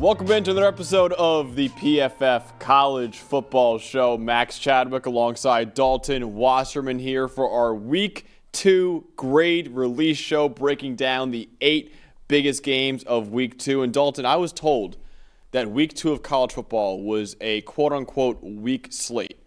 Welcome into another episode of the PFF College Football Show. Max Chadwick alongside Dalton Wasserman here for our Week 2 grade release show, breaking down the 8 biggest games of Week 2. And Dalton, I was told that Week 2 of college football was a quote-unquote weak slate.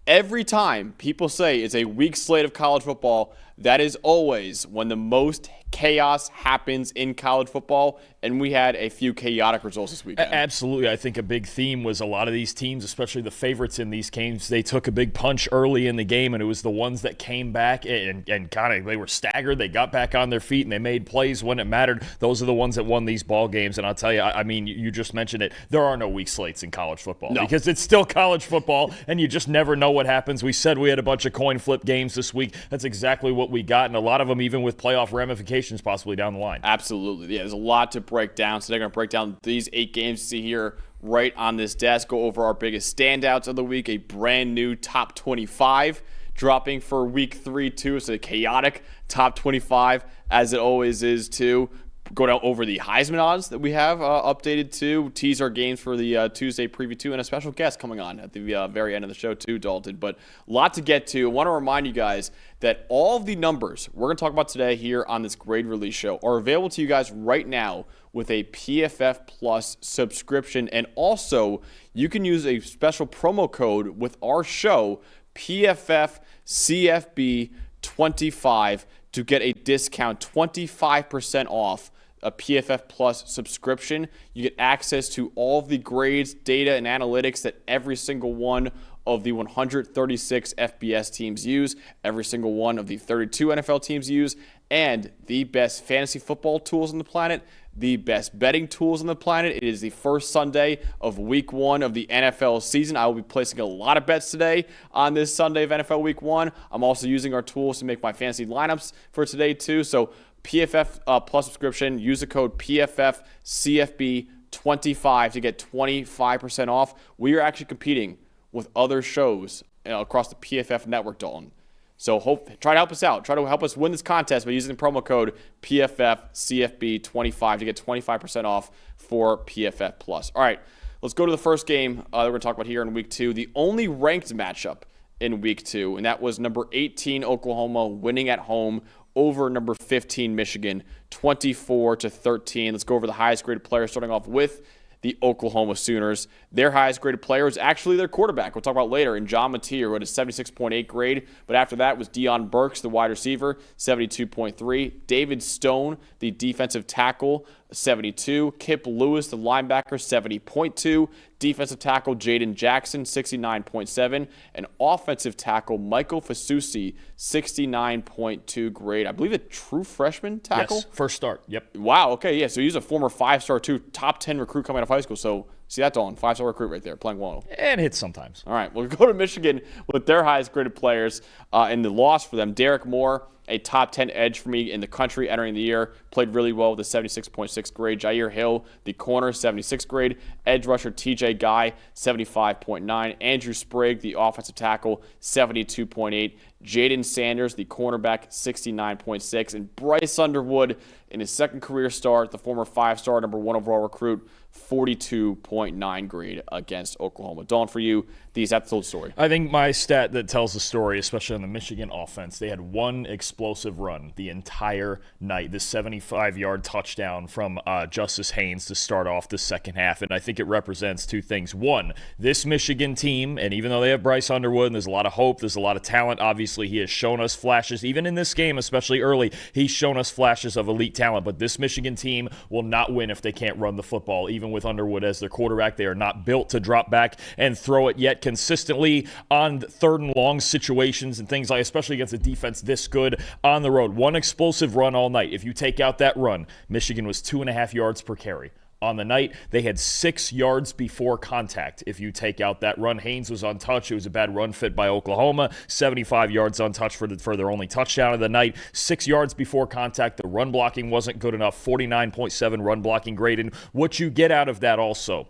Every time people say it's a weak slate of college football, that is always when the most chaos happens in college football, and we had a few chaotic results this weekend. Absolutely. I think a big theme was a lot of these teams, especially the favorites in these games, they took a big punch early in the game, and it was the ones that came back and kind of they were staggered. They got back on their feet, and they made plays when it mattered. Those are the ones that won these ball games, and I'll tell you, I mean, you just mentioned it. There are no weak slates in college football because it's still college football, and you just never know what happens. We said we had a bunch of coin flip games this week. That's exactly what we got, and a lot of them even with playoff ramifications possibly down the line. Absolutely. Yeah, there's a lot to break down. So they're going to break down these 8 games you see here right on this desk, go over our biggest standouts of the week, a brand new top 25 dropping for Week 3 too. It's a chaotic top 25 as it always is too. Go down over the Heisman odds that we have updated too. Tease our games for the Tuesday preview too, and a special guest coming on at the very end of the show too, Dalton. But a lot to get to. I want to remind you guys that all of the numbers we're going to talk about today here on this grade release show are available to you guys right now with a PFF Plus subscription. And also, you can use a special promo code with our show, PFF CFB 25, to get a discount, 25% off a PFF Plus subscription. You get access to all of the grades, data, and analytics that every single one of the 136 FBS teams use, every single one of the 32 NFL teams use, and the best fantasy football tools on the planet, the best betting tools on the planet. It is the first Sunday of Week 1 of the NFL season. I will be placing a lot of bets today on this Sunday of NFL Week 1. I'm also using our tools to make my fantasy lineups for today too. So PFF Plus subscription, use the code PFFCFB25 to get 25% off. We are actually competing with other shows across the PFF network, Dalton. So try to help us out. Try to help us win this contest by using the promo code PFFCFB25 to get 25% off for PFF Plus. All right, let's go to the first game that we're going to talk about here in Week 2. The only ranked matchup in Week 2, and that was number 18 Oklahoma winning at home over number 15 Michigan, 24-13. Let's go over the highest graded player, starting off with the Oklahoma Sooners. Their highest graded player is actually their quarterback. We'll talk about later in John Mateer, who had a 76.8 grade. But after that was Deion Burks, the wide receiver, 72.3. David Stone, the defensive tackle, 72. Kip Lewis, the linebacker, 70.2. Defensive tackle Jaden Jackson, 69.7. And offensive tackle Michael Fasusi, 69.2 grade. I believe a true freshman tackle? Yes, first start. Yep. Wow, okay, yeah. So he's a former 5-star too, top 10 recruit coming out of high school. So see that, Dawn, 5-star recruit right there, playing well. And hits sometimes. All right, we'll go to Michigan with their highest graded players in the loss for them. Derek Moore, a top 10 edge for me in the country entering the year, played really well with a 76.6 grade. Jair Hill, the corner, 76 grade. Edge rusher TJ Guy, 75.9. Andrew Sprigg, the offensive tackle, 72.8. Jaden Sanders, the cornerback, 69.6. And Bryce Underwood, in his second career start, the former 5-star, number 1 overall recruit, 42.9 grade against Oklahoma. Dawn, for you, that's the whole story. I think my stat that tells the story, especially on the Michigan offense, they had one explosive run the entire night, the 75-yard touchdown from Justice Haynes to start off the second half. And I think it represents two things. One, this Michigan team, and even though they have Bryce Underwood and there's a lot of hope, there's a lot of talent, obviously he has shown us flashes, even in this game, especially early, he's shown us flashes of elite talent. But this Michigan team will not win if they can't run the football. Even with Underwood as their quarterback, they are not built to drop back and throw it yet consistently on third and long situations and things like, especially against a defense this good on the road. One explosive run all night. If you take out that run, Michigan was 2.5 yards per carry. On the night, they had 6 yards before contact. If you take out that run, Haynes was untouched. It was a bad run fit by Oklahoma. 75 yards untouched for their only touchdown of the night. 6 yards before contact. The run blocking wasn't good enough. 49.7 run blocking grade. And what you get out of that also,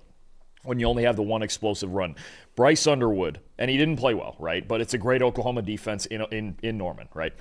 when you only have the one explosive run, Bryce Underwood, and he didn't play well, right? But it's a great Oklahoma defense in Norman, right?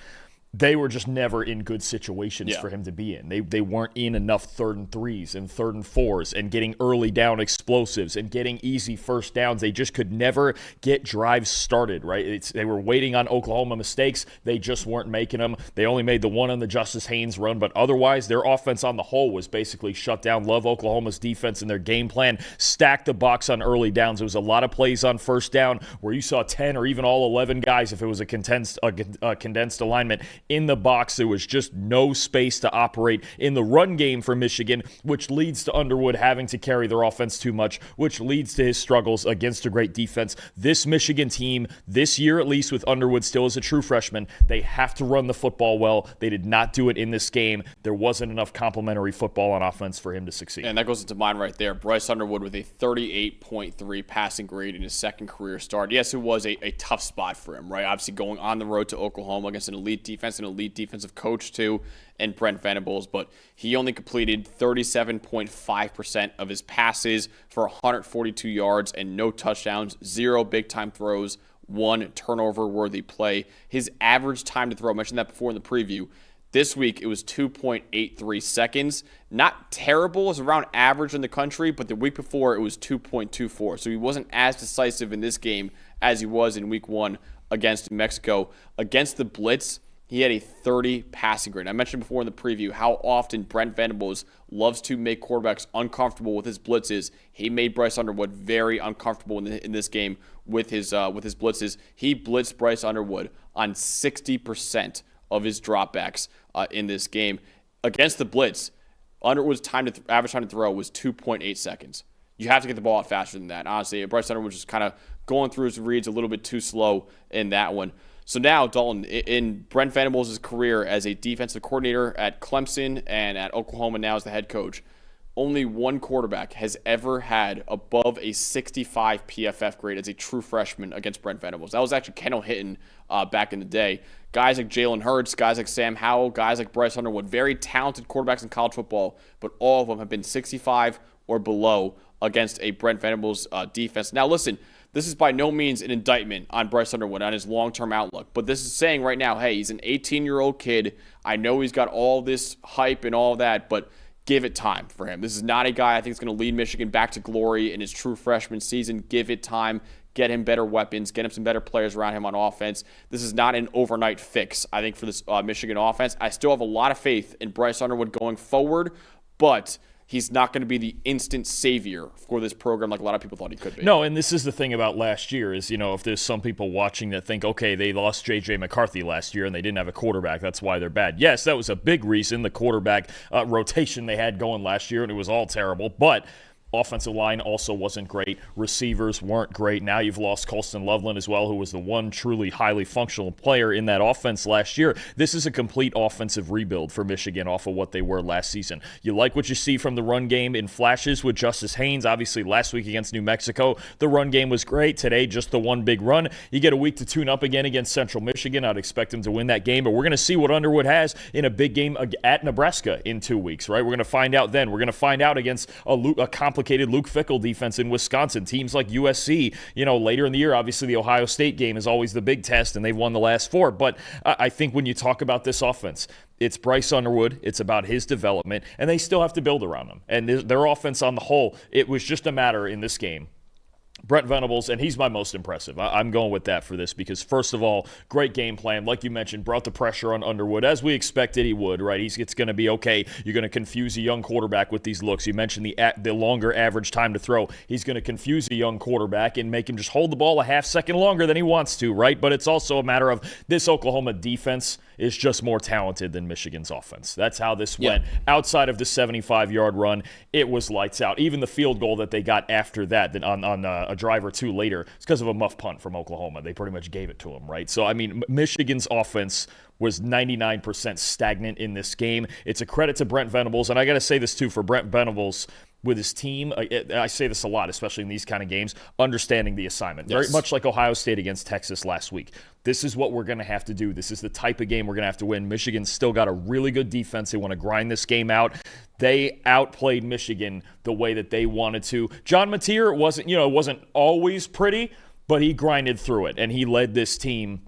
they were just never in good situations for him to be in. They weren't in enough 3rd and 3s and 3rd and 4s and getting early down explosives and getting easy first downs. They just could never get drives started, right? They were waiting on Oklahoma mistakes. They just weren't making them. They only made the one on the Justice Haynes run, but otherwise their offense on the whole was basically shut down. Love Oklahoma's defense and their game plan. Stacked the box on early downs. There was a lot of plays on first down where you saw 10 or even all 11 guys if it was a condensed alignment in the box. There was just no space to operate in the run game for Michigan, which leads to Underwood having to carry their offense too much, which leads to his struggles against a great defense. This Michigan team, this year at least with Underwood still as a true freshman, they have to run the football well. They did not do it in this game. There wasn't enough complementary football on offense for him to succeed. And that goes into mine right there. Bryce Underwood with a 38.3 passing grade in his second career start. Yes, it was a tough spot for him, right? Obviously going on the road to Oklahoma against an elite defense, an elite defensive coach too, and Brent Venables, but he only completed 37.5% of his passes for 142 yards and no touchdowns, 0 big-time throws, 1 turnover-worthy play. His average time to throw, I mentioned that before in the preview, this week it was 2.83 seconds. Not terrible, it's around average in the country, but the week before it was 2.24. So he wasn't as decisive in this game as he was in week 1 against New Mexico. Against the blitz, he had a 30 passing grade. I mentioned before in the preview how often Brent Venables loves to make quarterbacks uncomfortable with his blitzes. He made Bryce Underwood very uncomfortable in this game with his blitzes. He blitzed Bryce Underwood on 60% of his dropbacks in this game. Against the blitz, Underwood's average time to throw was 2.8 seconds. You have to get the ball out faster than that. Honestly, Bryce Underwood was just kind of going through his reads a little bit too slow in that one. So now, Dalton, in Brent Venables' career as a defensive coordinator at Clemson and at Oklahoma now as the head coach, only one quarterback has ever had above a 65 PFF grade as a true freshman against Brent Venables. That was actually Kendall Hinton back in the day. Guys like Jalen Hurts, guys like Sam Howell, guys like Bryce Underwood, very talented quarterbacks in college football, but all of them have been 65 or below against a Brent Venables defense. Now, listen, this is by no means an indictment on Bryce Underwood, on his long-term outlook. But this is saying right now, hey, he's an 18-year-old kid. I know he's got all this hype and all that, but give it time for him. This is not a guy I think is going to lead Michigan back to glory in his true freshman season. Give it time. Get him better weapons. Get him some better players around him on offense. This is not an overnight fix, I think, for this Michigan offense. I still have a lot of faith in Bryce Underwood going forward, but he's not going to be the instant savior for this program like a lot of people thought he could be. No, and this is the thing about last year is, if there's some people watching that think, okay, they lost J.J. McCarthy last year and they didn't have a quarterback, that's why they're bad. Yes, that was a big reason, the quarterback rotation they had going last year, and it was all terrible, but offensive line also wasn't great. Receivers weren't great. Now you've lost Colston Loveland as well, who was the one truly highly functional player in that offense last year. This is a complete offensive rebuild for Michigan off of what they were last season. You like what you see from the run game in flashes with Justice Haynes. Obviously, last week against New Mexico, the run game was great. Today, just the one big run. You get a week to tune up again against Central Michigan. I'd expect him to win that game, but we're going to see what Underwood has in a big game at Nebraska in 2 weeks, right? We're going to find out then. We're going to find out against a complicated Luke Fickell defense in Wisconsin. Teams like USC, later in the year, obviously the Ohio State game is always the big test, and they've won the last 4. But I think when you talk about this offense, it's Bryce Underwood. It's about his development, and they still have to build around him. And their offense on the whole, it was just a matter in this game. Brent Venables, and he's my most impressive. I'm going with that for this because, first of all, great game plan. Like you mentioned, brought the pressure on Underwood, as we expected he would, right? It's going to be okay. You're going to confuse a young quarterback with these looks. You mentioned the longer average time to throw. He's going to confuse a young quarterback and make him just hold the ball a half second longer than he wants to, right? But it's also a matter of this Oklahoma defense is just more talented than Michigan's offense. That's how this went. Outside of the 75-yard run, it was lights out. Even the field goal that they got after that on a drive or two later, it's because of a muff punt from Oklahoma. They pretty much gave it to them, right? So, Michigan's offense was 99% stagnant in this game. It's a credit to Brent Venables, and I got to say this too for Brent Venables with his team. I say this a lot, especially in these kind of games, understanding the assignment. Yes. Very much like Ohio State against Texas last week. This is what we're going to have to do. This is the type of game we're going to have to win. Michigan's still got a really good defense. They want to grind this game out. They outplayed Michigan the way that they wanted to. John Mateer wasn't always pretty, but he grinded through it, and he led this team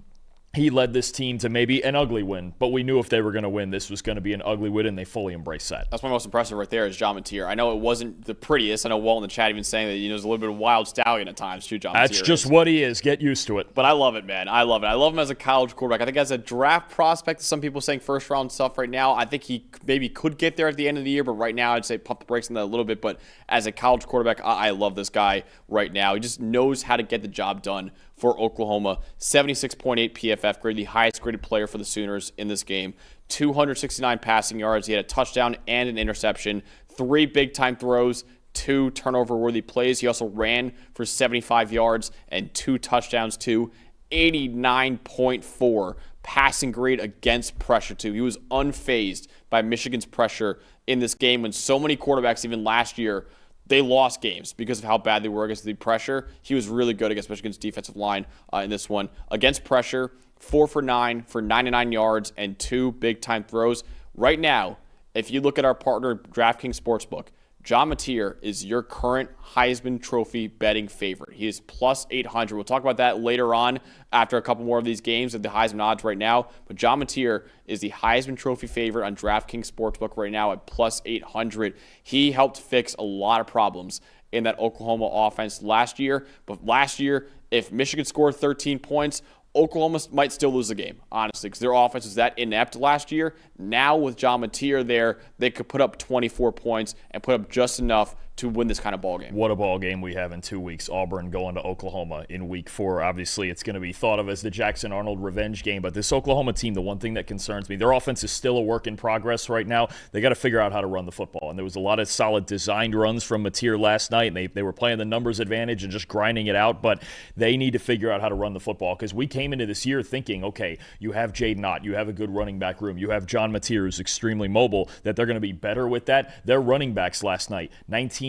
he led this team to maybe an ugly win, but we knew if they were going to win, this was going to be an ugly win, and they fully embraced that. That's my most impressive right there is John Mateer. I know it wasn't the prettiest. I know Walt in the chat even saying that there's a little bit of wild stallion at times too, John Mateer. That's just what he is. Get used to it. But I love it, man. I love it. I love him as a college quarterback. I think as a draft prospect, some people saying first-round stuff right now, I think he maybe could get there at the end of the year, but right now I'd say pump the brakes on that a little bit. But as a college quarterback, I love this guy right now. He just knows how to get the job done for Oklahoma. 76.8 PFF grade, the highest graded player for the Sooners in this game. 269 passing yards. He had a touchdown and an interception. 3 big-time throws, 2 turnover-worthy plays. He also ran for 75 yards and 2 touchdowns, too. 89.4 passing grade against pressure, too. He was unfazed by Michigan's pressure in this game when so many quarterbacks, even last year, they lost games because of how bad they were against the pressure. He was really good against Michigan's defensive line in this one. Against pressure, 4 for 9 for 99 yards and 2 big-time throws. Right now, if you look at our partner, DraftKings Sportsbook, John Mateer is your current Heisman Trophy betting favorite. He is plus 800. We'll talk about that later on after a couple more of these games at the Heisman odds right now. But John Mateer is the Heisman Trophy favorite on DraftKings Sportsbook right now at plus 800. He helped fix a lot of problems in that Oklahoma offense last year. But last year, if Michigan scored 13 points, Oklahoma might still lose the game, honestly, because their offense was that inept last year. Now with John Mateer there, they could put up 24 points and put up just enough to win this kind of ball game. What a ball game we have in 2 weeks. Auburn going to Oklahoma in week 4. Obviously, it's going to be thought of as the Jackson Arnold revenge game, but this Oklahoma team, the one thing that concerns me, their offense is still a work in progress right now. They got to figure out how to run the football, and there was a lot of solid designed runs from Mateer last night, and they were playing the numbers advantage and just grinding it out, but they need to figure out how to run the football because we came into this year thinking, okay, you have Jaden Ott, you have a good running back room, you have John Mateer who's extremely mobile, that they're going to be better with that. Their running backs last night, 19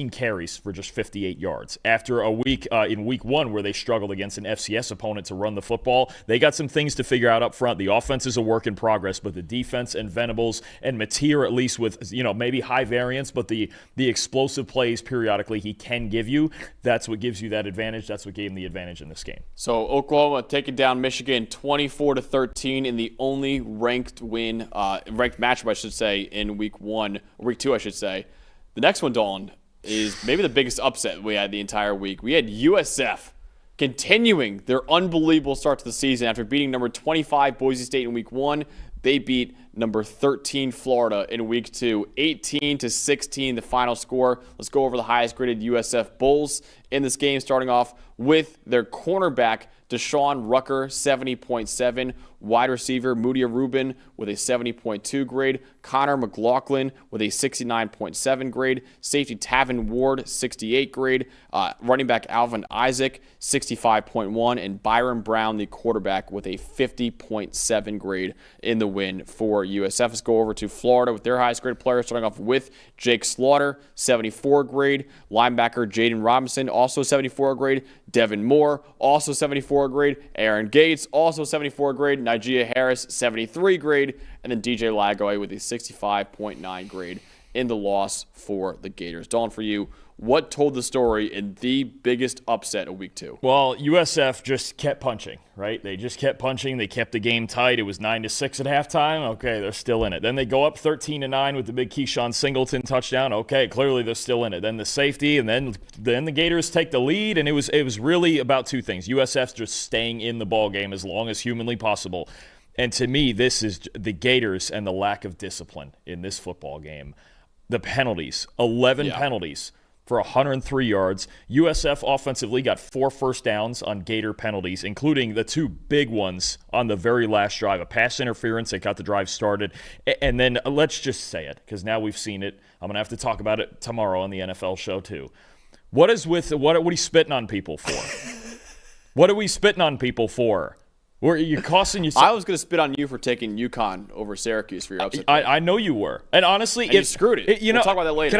carries for just 58 yards. After a week in week 1 where they struggled against an FCS opponent to run the football, they got some things to figure out up front. The offense is a work in progress, but the defense and Venables and Mateer, at least with maybe high variance, but the explosive plays periodically he can give you, that's what gives you that advantage. That's what gave him the advantage in this game. So Oklahoma taking down Michigan 24-13 in the only ranked matchup, I should say, in week 2, I should say. The next one, Dalton, is maybe the biggest upset we had the entire week. We had USF continuing their unbelievable start to the season after beating number 25 Boise State in week 1. They beat number 13 Florida in week 2, 18-16 the final score. Let's go over the highest graded USF Bulls in this game, starting off with their cornerback Deshaun Rucker, 70.7. Wide receiver Mudia Rubin with a 70.2 grade. Connor McLaughlin with a 69.7 grade. Safety Tavin Ward, 68 grade. Running back Alvin Isaac, 65.1. And Byron Brown, the quarterback, with a 50.7 grade in the win for USF. Let's go over to Florida with their highest grade player, starting off with Jake Slaughter, 74 grade. Linebacker Jaden Robinson, also 74 grade. Devin Moore, also 74 grade. Aaron Gates, also 74 grade. Najee Harris, 73 grade. And then DJ Lagaway with a 65.9 grade in the loss for the Gators. Dawn, for you, what told the story in the biggest upset of week 2? Well, USF just kept punching, right? They just kept punching. They kept the game tight. It was 9-6 at halftime. Okay, they're still in it. Then they go up 13-9 with the big Keyshawn Singleton touchdown. Okay, clearly they're still in it. Then the safety, and then the Gators take the lead, and it was really about 2 things. USF's just staying in the ball game as long as humanly possible. And to me, this is the Gators and the lack of discipline in this football game. The penalties, 11 penalties for 103 yards. USF offensively got 4 first downs on Gator penalties, including the 2 big ones on the very last drive, a pass interference that got the drive started. And then let's just say it, because now we've seen it. I'm going to have to talk about it tomorrow on the NFL show too. What are we spitting on people for? What are we spitting on people for? Or you're costing yourself. I was going to spit on you for taking UConn over Syracuse for your upset. I know you were. And honestly, you screwed it. We'll talk about that later.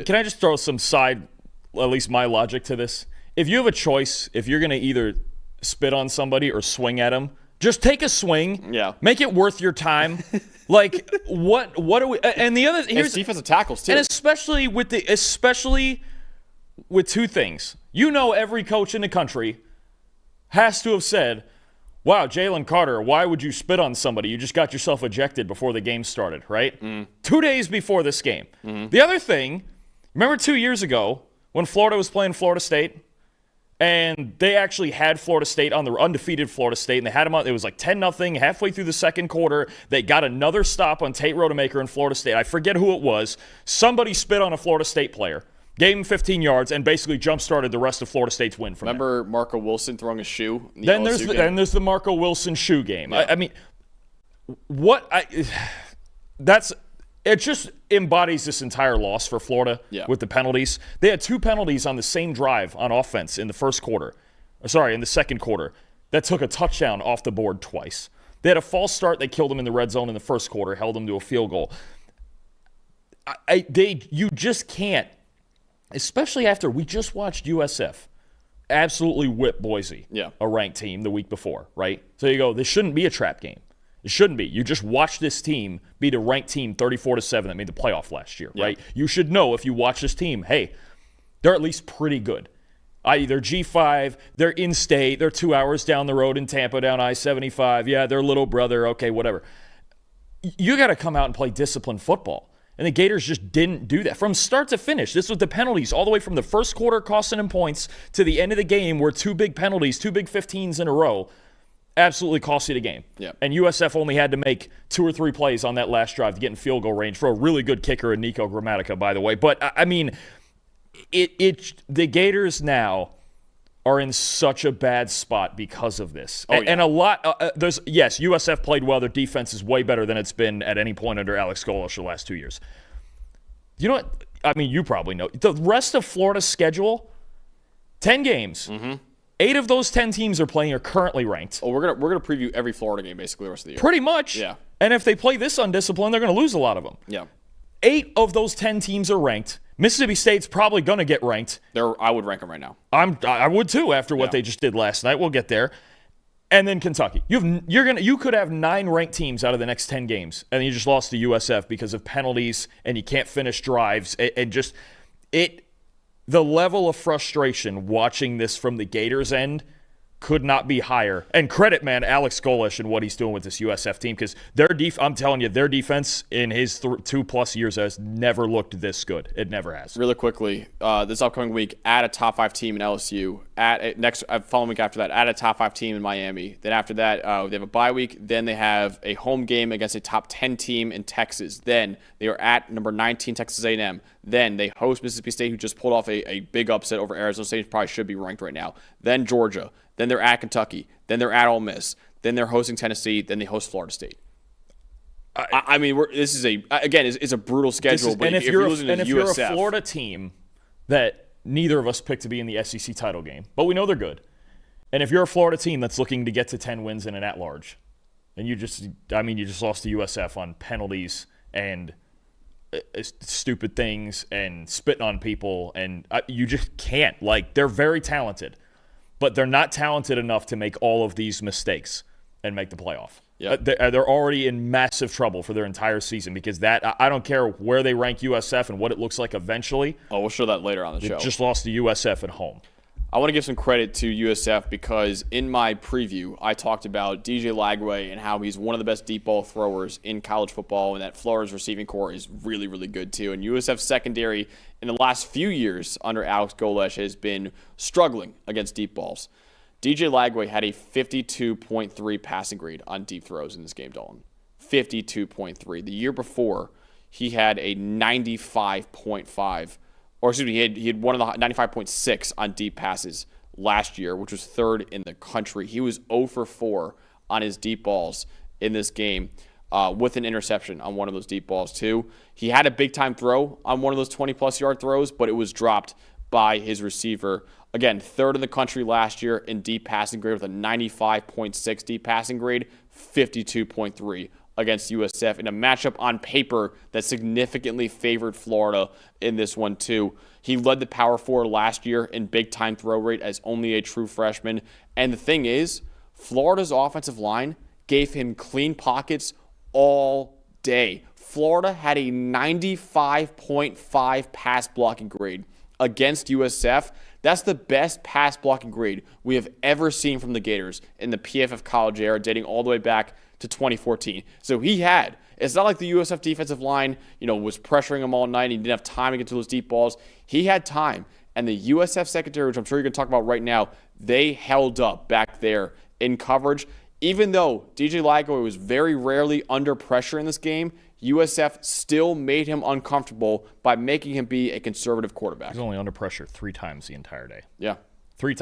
Can I just throw some side, at least my logic to this? If you have a choice, if you're going to either spit on somebody or swing at them, just take a swing. Yeah. Make it worth your time. Like what are we? And the other here's defensive tackles too. And especially with 2 things. Every coach in the country has to have said, wow, Jalen Carter, why would you spit on somebody? You just got yourself ejected before the game started, right? 2 days before this game. The other thing, remember 2 years ago when Florida was playing Florida State? And they actually had Florida State on the undefeated Florida State, and they had them on. It was like 10-0 halfway through the second quarter. They got another stop on Tate Rodemaker in Florida State. I forget who it was. Somebody spit on a Florida State player, gave him 15 yards, and basically jump-started the rest of Florida State's win from Remember Marco Wilson throwing a shoe? Then there's the Marco Wilson shoe game. Yeah. I mean, it just embodies this entire loss for Florida with the penalties. They had 2 penalties on the same drive on offense in the second quarter, that took a touchdown off the board twice. They had a false start. They killed them in the red zone in the first quarter, held them to a field goal. You just can't, especially after we just watched USF absolutely whip Boise, a ranked team, the week before, right? So you go, this shouldn't be a trap game. It shouldn't be. You just watched this team beat a ranked team 34-7 that made the playoff last year, right? You should know if you watch this team, hey, they're at least pretty good. They're G5, they're in-state, they're 2 hours down the road in Tampa, down I-75. Yeah, they're little brother, okay, whatever. You got to come out and play disciplined football. And the Gators just didn't do that. From start to finish, this was the penalties all the way from the first quarter costing them points to the end of the game where 2 big penalties, 2 big 15s in a row, absolutely cost you the game. And USF only had to make 2 or 3 plays on that last drive to get in field goal range for a really good kicker in Nico Grammatica, by the way. But, I mean, the Gators now are in such a bad spot because of this. And a lot USF played well. Their defense is way better than it's been at any point under Alex Golesh the last 2 years. You know what? I mean, you probably know. The rest of Florida's schedule, 10 games. 8 of those 10 teams are currently ranked. Oh, we're gonna preview every Florida game basically the rest of the year. Pretty much. Yeah. And if they play this undisciplined, they're going to lose a lot of them. Yeah. 8 of those 10 teams are ranked. Mississippi State's probably going to get ranked. I would rank them right now. I would too after what they just did last night. We'll get there. And then Kentucky. You could have 9 ranked teams out of the next 10 games, and you just lost to USF because of penalties, and you can't finish drives, and just the level of frustration watching this from the Gators' end could not be higher. And credit, man, Alex Golesh and what he's doing with this USF team, because I'm telling you, their defense in his 2+ years has never looked this good. It never has. Really quickly, this upcoming week, add a top 5 team in LSU. Following week after that, add a top 5 team in Miami. Then after that, they have a bye week. Then they have a home game against a top 10 team in Texas. Then they are at number 19 Texas A&M. Then they host Mississippi State, who just pulled off a big upset over Arizona State. Probably should be ranked right now. Then Georgia. Then they're at Kentucky. Then they're at Ole Miss. Then they're hosting Tennessee. Then they host Florida State. I mean, this is it's a brutal schedule. But if you're a Florida team that neither of us picked to be in the SEC title game, but we know they're good, and if you're a Florida team that's looking to get to 10 wins in an at-large, and you just lost to USF on penalties and stupid things and spitting on people, and you just can't. Like, they're very talented, but they're not talented enough to make all of these mistakes and make the playoff. Yeah. They're already in massive trouble for their entire season because I don't care where they rank USF and what it looks like eventually. Oh, we'll show that later on the show. Just lost to USF at home. I want to give some credit to USF because in my preview, I talked about DJ Lagway and how he's one of the best deep ball throwers in college football, and that Florida's receiving core is really, really good too. And USF's secondary in the last few years under Alex Golesh has been struggling against deep balls. DJ Lagway had a 52.3 passing grade on deep throws in this game, Dalton. 52.3. The year before, he had a 95.5. Or excuse me, he had one of the 95.6 on deep passes last year, which was 3rd in the country. He was 0 for 4 on his deep balls in this game with an interception on one of those deep balls too. He had a big-time throw on one of those 20-plus yard throws, but it was dropped by his receiver. Again, 3rd in the country last year in deep passing grade with a 95.6 deep passing grade, 52.3 against USF in a matchup on paper that significantly favored Florida in this one too. He led the Power 4 last year in big-time throw rate as only a true freshman. And the thing is, Florida's offensive line gave him clean pockets all day. Florida had a 95.5 pass blocking grade against USF. That's the best pass blocking grade we have ever seen from the Gators in the PFF college era, dating all the way back to 2014. So it's not like the USF defensive line, was pressuring him all night. He didn't have time to get to those deep balls. He had time. And the USF secondary, which I'm sure you're going to talk about right now, they held up back there in coverage. Even though DJ Lagway was very rarely under pressure in this game, USF still made him uncomfortable by making him be a conservative quarterback. He was only under pressure 3 times the entire day. Yeah.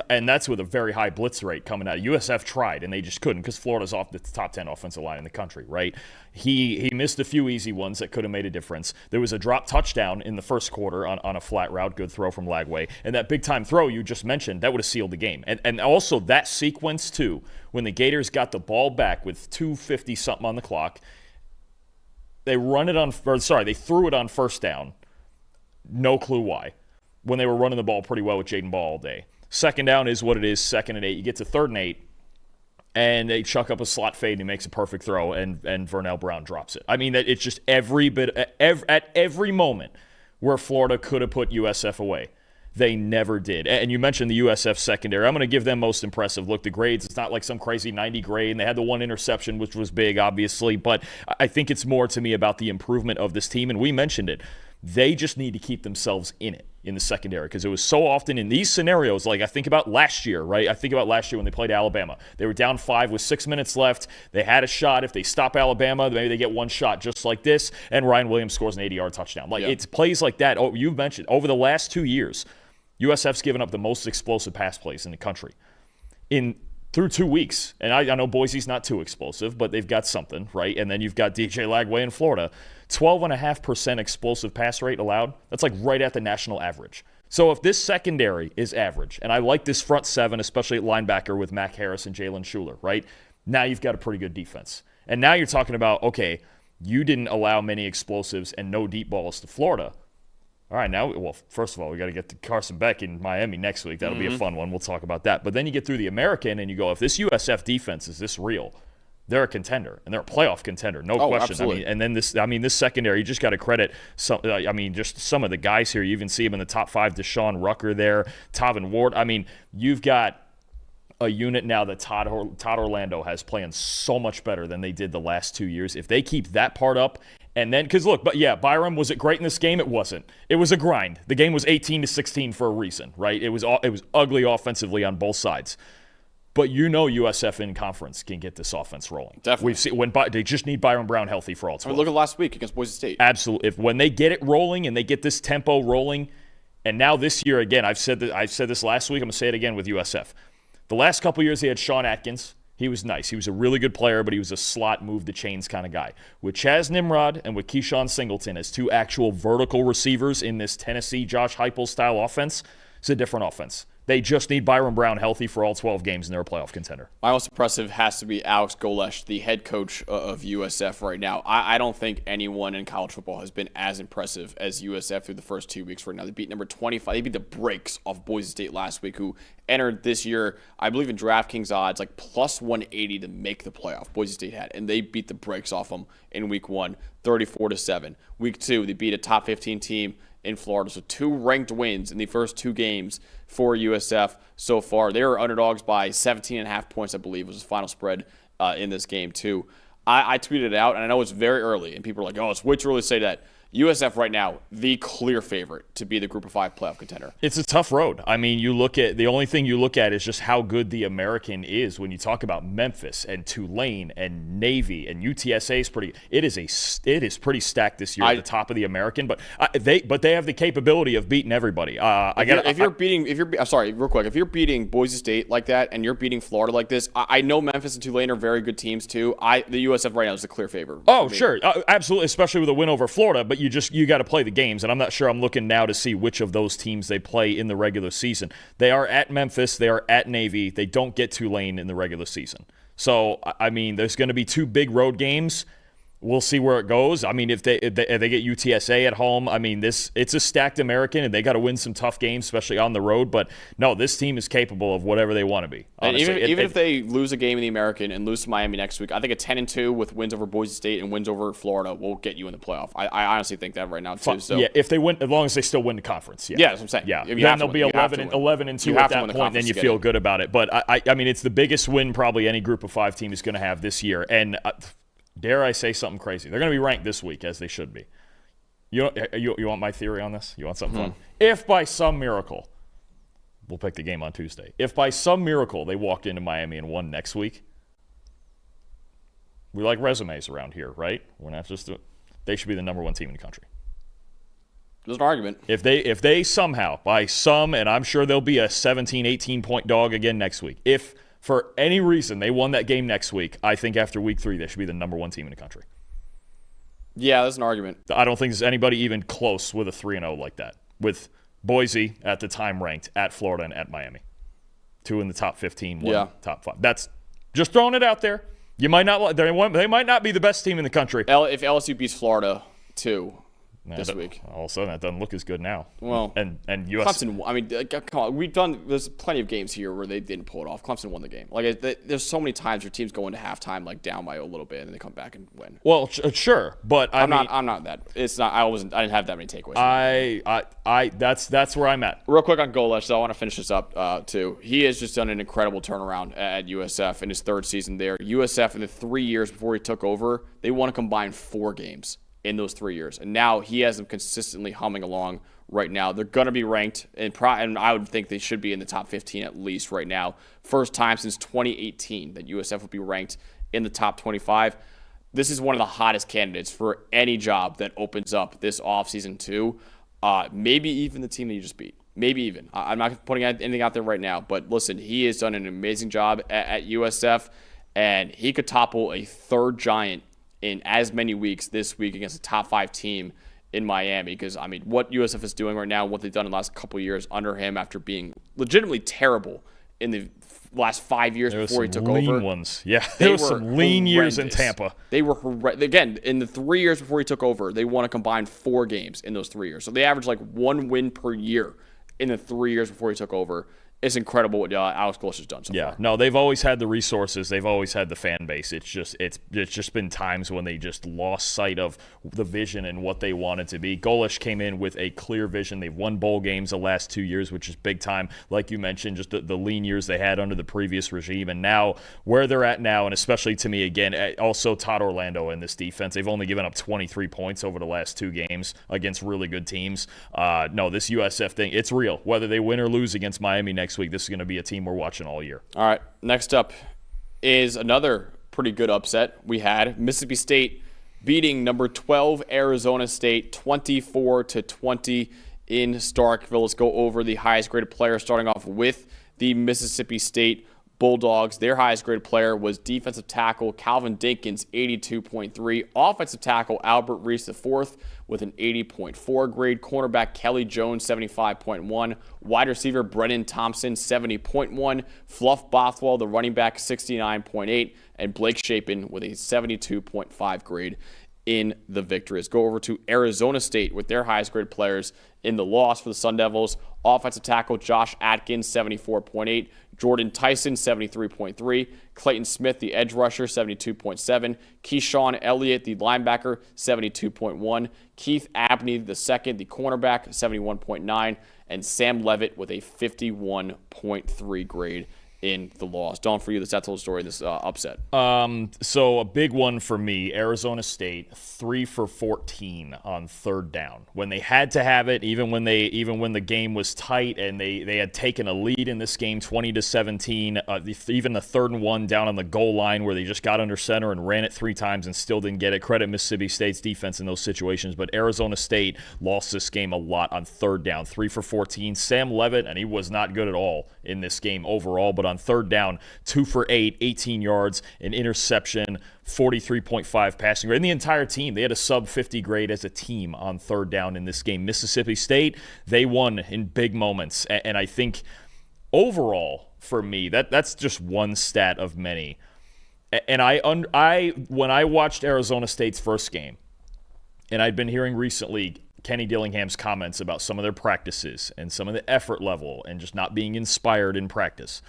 And that's with a very high blitz rate coming out. USF tried, and they just couldn't because Florida's off the top 10 offensive line in the country, right? He missed a few easy ones that could have made a difference. There was a drop touchdown in the first quarter on a flat route, good throw from Lagway. And that big-time throw you just mentioned, that would have sealed the game. And also that sequence, too, when the Gators got the ball back with 2:50-something on the clock, they threw it on first down. No clue why. When they were running the ball pretty well with Jaden Ball all day. Second down is what it is, 2nd and 8. You get to 3rd and 8, and they chuck up a slot fade, and he makes a perfect throw, and Vernell Brown drops it. I mean, it's just every bit, at every moment where Florida could have put USF away, they never did. And you mentioned the USF secondary. I'm going to give them most impressive. Look, the grades, it's not like some crazy 90 grade, and they had the 1 interception, which was big, obviously, but I think it's more to me about the improvement of this team, and we mentioned it. They just need to keep themselves in it in the secondary because it was so often in these scenarios, like I think about last year, right? I think about last year when they played Alabama. They were down 5 with 6 minutes left. They had a shot. If they stop Alabama, maybe they get one shot just like this, and Ryan Williams scores an 80-yard touchdown. It's plays like that. Oh, you mentioned over the last 2 years, USF's given up the most explosive pass plays in the country through 2 weeks. And I know Boise's not too explosive, but they've got something, right? And then you've got DJ Lagway in Florida. 12.5% explosive pass rate allowed. That's like right at the national average. So if this secondary is average, and I like this front 7, especially at linebacker with Mac Harris and Jalen Schuler, right? Now you've got a pretty good defense. And now you're talking about, okay, you didn't allow many explosives and no deep balls to Florida. All right, now, well, first of all, we got to get to Carson Beck in Miami next week. That'll be a fun one. We'll talk about that. But then you get through the American and you go, if this USF defense is this real, they're a contender, and they're a playoff contender, no question. Absolutely. And then this secondary, you just got to credit just some of the guys here. You even see them in the top 5, Deshaun Rucker there, Tavin Ward. I mean, you've got a unit now that Todd Orlando has playing so much better than they did the last 2 years. If they keep that part up, and then, because look, Byram, was it great in this game? It wasn't. It was a grind. The game was 18-16 for a reason, right? It was ugly offensively on both sides. But USF in conference can get this offense rolling. Definitely. We've seen they just need Byron Brown healthy for all 12. Look at last week against Boise State. Absolutely. When they get it rolling and they get this tempo rolling, and now this year again, I said this last week. I'm gonna say it again with USF. The last couple years they had Sean Atkins. He was nice. He was a really good player, but he was a slot move the chains kind of guy. With Chaz Nimrod and with Keyshawn Singleton as 2 actual vertical receivers in this Tennessee Josh Heupel style offense, it's a different offense. They just need Byron Brown healthy for all 12 games, and they're a playoff contender. My most impressive has to be Alex Golesh, the head coach of USF right now. I don't think anyone in college football has been as impressive as USF through the first 2 weeks right now. They beat number 25. They beat the brakes off Boise State last week, who entered this year, I believe in DraftKings odds, like plus 180 to make the playoff. Boise State had, and they beat the brakes off them in week 1, 34-7. Week 2, they beat a top 15 team in Florida. So 2 ranked wins in the first 2 games for USF so far. They were underdogs by 17.5 points, I believe, was the final spread in this game, too. I tweeted it out, and I know it's very early, and people are like, oh, it's way too early to say that. USF right now, the clear favorite to be the Group of 5 playoff contender. It's a tough road. I mean, the only thing you look at is just how good the American is when you talk about Memphis and Tulane and Navy and UTSA is pretty. It is pretty stacked this year at the top of the American, but they have the capability of beating everybody. If you're beating Boise State like that and you're beating Florida like this, I know Memphis and Tulane are very good teams too. The USF right now is the clear favorite. Oh, sure, absolutely, especially with a win over Florida, but you got to play the games, and I'm not sure. I'm looking now to see which of those teams they play in the regular season. They are at Memphis. They are at Navy. They don't get Tulane in the regular season. So, I mean, there's going to be 2 big road games. We'll see where it goes. I mean, if they get UTSA at home, I mean, it's a stacked American, and they got to win some tough games, especially on the road. But no, this team is capable of whatever they want to be. Honestly. And even if they lose a game in the American and lose to Miami next week, I think a 10-2 with wins over Boise State and wins over Florida will get you in the playoff. I honestly think that right now too. So yeah, if they win, as long as they still win the conference. Yeah, that's what I'm saying. Yeah, then they'll be 11-2 at that point. Then you feel good about it. But I mean, it's the biggest win probably any Group of 5 team is going to have this year, and. Dare I say something crazy? They're going to be ranked this week, as they should be. You want my theory on this? You want something fun? If by some miracle, we'll pick the game on Tuesday. If by some miracle they walked into Miami and won next week, we like resumes around here, right? We're not just they should be the number 1 team in the country. There's an argument. If they somehow, by some, and I'm sure they'll be a 17, 18-point dog again next week, if for any reason they won that game next week, I think after week 3 they should be the number 1 team in the country. Yeah, there's an argument. I don't think there's anybody even close with a 3-0 like that. With Boise at the time ranked, at Florida and at Miami. 2 in the top 15, 1 top 5. That's just throwing it out there. You might not. They might not be the best team in the country. If LSU beats Florida too. This week. All of a sudden, that doesn't look as good now. Well, and US. Clemson. I mean, come on. There's plenty of games here where they didn't pull it off. Clemson won the game. There's so many times where teams go into halftime down by a little bit, and then they come back and win. Well, sure, but I'm not that. It's not. I didn't have that many takeaways. That's where I'm at. Real quick on Golesh, so I want to finish this up too. He has just done an incredible turnaround at USF in his 3rd season there. USF in the 3 years before he took over, they won a combined 4 games. In those 3 years. And now he has them consistently humming along right now. They're going to be ranked, and I would think they should be in the top 15 at least right now. First time since 2018 that USF will be ranked in the top 25. This is one of the hottest candidates for any job that opens up this offseason too. Maybe even the team that you just beat. Maybe even. I'm not putting anything out there right now, but listen, he has done an amazing job at USF, and he could topple a 3rd giant in as many weeks this week against a top 5 team in Miami. Because, I mean, what USF is doing right now, what they've done in the last couple of years under him after being legitimately terrible in the last 5 years before he took over. There were lean ones. Yeah, there were some lean years in Tampa. They were horrendous. Again, in the 3 years before he took over, they won a combined 4 games in those 3 years. So they averaged 1 win per year in the 3 years before he took over. It's incredible what Alex Golesh has done so far. No, they've always had the resources. They've always had the fan base. It's just been times when they just lost sight of the vision and what they wanted to be. Golesh came in with a clear vision. They've won bowl games the last 2 years, which is big time. Like you mentioned, just the lean years they had under the previous regime. And now where they're at now, and especially to me, again, also Todd Orlando in this defense, they've only given up 23 points over the last 2 games against really good teams. No, this USF thing, it's real. Whether they win or lose against Miami next week, this is going to be a team we're watching all year. All right, next up is another pretty good upset we had. Mississippi State beating number 12 Arizona State 24-20 in Starkville. Let's go over the highest graded player, starting off with the Mississippi State Bulldogs. Their highest graded player was defensive tackle Calvin Dinkins, 82.3. Offensive tackle Albert Reese IV with an 80.4 grade. Cornerback Kelly Jones, 75.1. Wide receiver Brennan Thompson, 70.1. Fluff Bothwell, the running back, 69.8. And Blake Shapen with a 72.5 grade in the victory. Let's go over to Arizona State with their highest graded players in the loss for the Sun Devils. Offensive tackle Josh Atkins, 74.8. Jordan Tyson, 73.3. Clayton Smith, the edge rusher, 72.7. Keyshawn Elliott, the linebacker, 72.1. Keith Abney, the second, the cornerback, 71.9. And Sam Levitt with a 51.3 grade in the loss. Don, for you, the stats told the story in this upset. So a big one for me, Arizona State, 3 for 14 on 3rd down. When they had to have it, even when the game was tight and they had taken a lead in this game, 20-17, even the 3rd and 1 down on the goal line where they just got under center and ran it 3 times and still didn't get it. Credit Mississippi State's defense in those situations, but Arizona State lost this game a lot on 3rd down, 3 for 14. Sam Levitt, and he was not good at all in this game overall, but on 3rd down, 2 for 8, 18 yards, an interception, 43.5 passing grade. And the entire team, they had a sub 50 grade as a team on 3rd down in this game. Mississippi State, they won in big moments. And I think overall, for me, that's just one stat of many. And when I watched Arizona State's first game, and I'd been hearing recently Kenny Dillingham's comments about some of their practices and some of the effort level and just not being inspired in practice,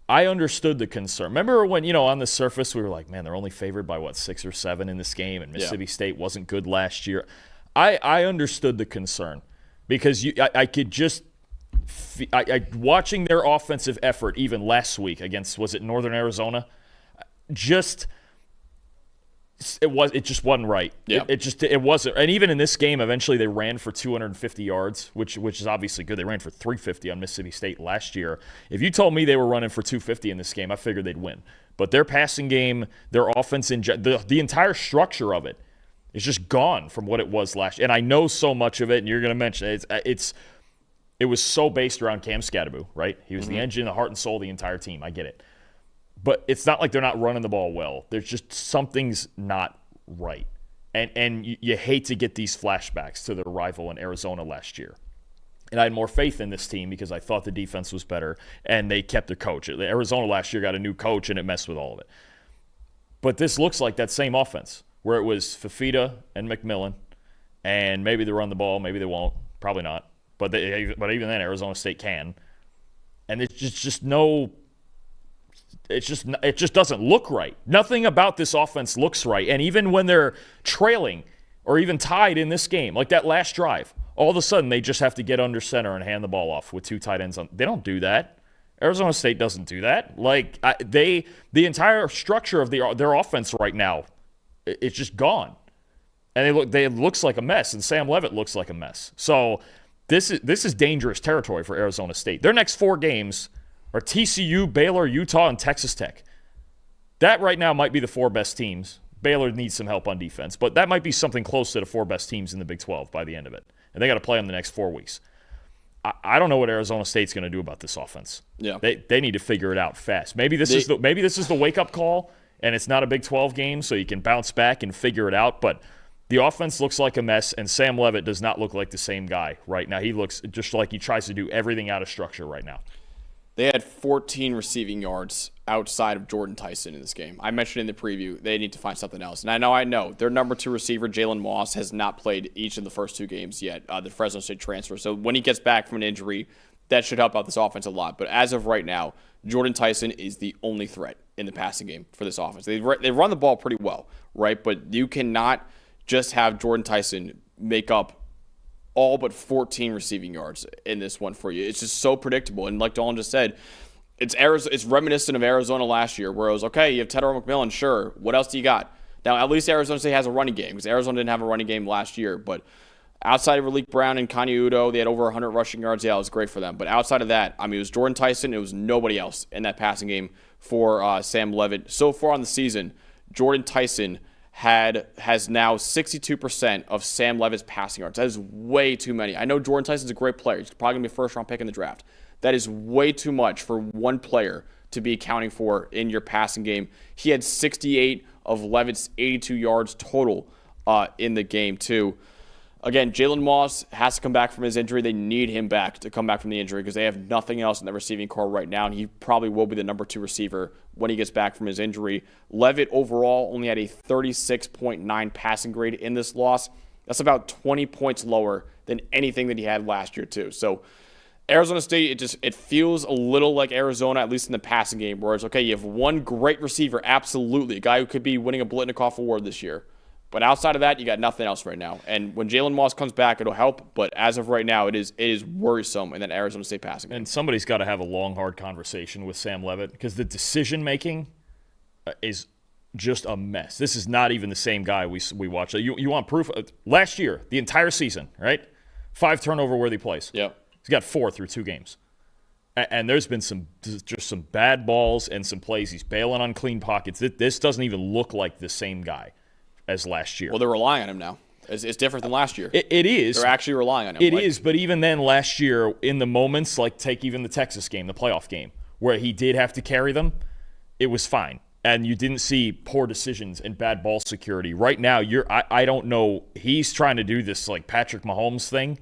I understood the concern. Remember when, on the surface we were like, man, they're only favored by, 6 or 7 in this game, and Mississippi State wasn't good last year. I understood the concern because I could just watching their offensive effort even last week against, was it Northern Arizona? It just wasn't right. Yeah. It wasn't. And even in this game, eventually they ran for 250 yards, which is obviously good. They ran for 350 on Mississippi State last year. If you told me they were running for 250 in this game, I figured they'd win. But their passing game, their offense, the entire structure of it is just gone from what it was last year. And I know so much of it, and you're going to mention it. It was so based around Cam Scadaboo, right? He was the engine, the heart and soul of the entire team. I get it. But it's not like they're not running the ball well. There's just something's not right. And you hate to get these flashbacks to their rival in Arizona last year. And I had more faith in this team because I thought the defense was better, and they kept their coach. Arizona last year got a new coach, and it messed with all of it. But this looks like that same offense where it was Fafita and McMillan, and maybe they run the ball, maybe they won't, probably not. But even then, Arizona State can. And it's just no... It just doesn't look right. Nothing about this offense looks right. And even when they're trailing or even tied in this game, like that last drive, all of a sudden they just have to get under center and hand the ball off with 2 tight ends on. They don't do that. Arizona State doesn't do that. The entire structure of their offense right now, it's just gone. And it looks like a mess, and Sam Leavitt looks like a mess. So this is dangerous territory for Arizona State. Their next 4 games are TCU, Baylor, Utah, and Texas Tech. That right now might be the 4 best teams. Baylor needs some help on defense, but that might be something close to the 4 best teams in the Big 12 by the end of it. And they got to play them the next 4 weeks. I don't know what Arizona State's going to do about this offense. Yeah, they need to figure it out fast. Maybe this is the wake-up call, and it's not a Big 12 game, so you can bounce back and figure it out. But the offense looks like a mess, and Sam Leavitt does not look like the same guy right now. He looks just like he tries to do everything out of structure right now. They had 14 receiving yards outside of Jordan Tyson in this game. I mentioned in the preview they need to find something else. And I know their number 2 receiver, Jalen Moss, has not played each of the first 2 games yet, the Fresno State transfer. So when he gets back from an injury, that should help out this offense a lot. But as of right now, Jordan Tyson is the only threat in the passing game for this offense. They run the ball pretty well, right? But you cannot just have Jordan Tyson make up all but 14 receiving yards in this one for you. It's just so predictable. And like Dalton just said, it's reminiscent of Arizona last year, where it was, okay, you have Tedder McMillan, sure. What else do you got? Now, at least Arizona State has a running game, because Arizona didn't have a running game last year. But outside of Malik Brown and Kanye Udo, they had over 100 rushing yards. Yeah, it was great for them. But outside of that, it was Jordan Tyson. It was nobody else in that passing game for Sam Leavitt. So far on the season, Jordan Tyson has now 62% of Sam Leavitt's passing yards. That is way too many. I know Jordan Tyson's a great player. He's probably going to be a first-round pick in the draft. That is way too much for one player to be accounting for in your passing game. He had 68 of Leavitt's 82 yards total in the game, too. Again, Jalen Moss has to come back from his injury. They need him back to come back from the injury because they have nothing else in the receiving core right now, and he probably will be the number 2 receiver when he gets back from his injury. Leavitt overall only had a 36.9 passing grade in this loss. That's about 20 points lower than anything that he had last year, too. So Arizona State, it feels a little like Arizona, at least in the passing game, where it's, okay, you have one great receiver, absolutely, a guy who could be winning a Blitnikoff Award this year. But outside of that, you got nothing else right now. And when Jalen Moss comes back, it'll help. But as of right now, it is worrisome in that Arizona State passing game. And somebody's got to have a long, hard conversation with Sam Leavitt because the decision-making is just a mess. This is not even the same guy we watched. You want proof? Last year, the entire season, right? 5 turnover-worthy plays. Yeah. He's got 4 through 2 games. And there's been some bad balls and some plays. He's bailing on clean pockets. This doesn't even look like the same guy as last year. Well, they're relying on him now. It's different than last year. It is. They're actually relying on him. It is, but even then last year, in the moments, like take even the Texas game, the playoff game, where he did have to carry them, it was fine. And you didn't see poor decisions and bad ball security. Right now, I don't know. He's trying to do this like Patrick Mahomes thing,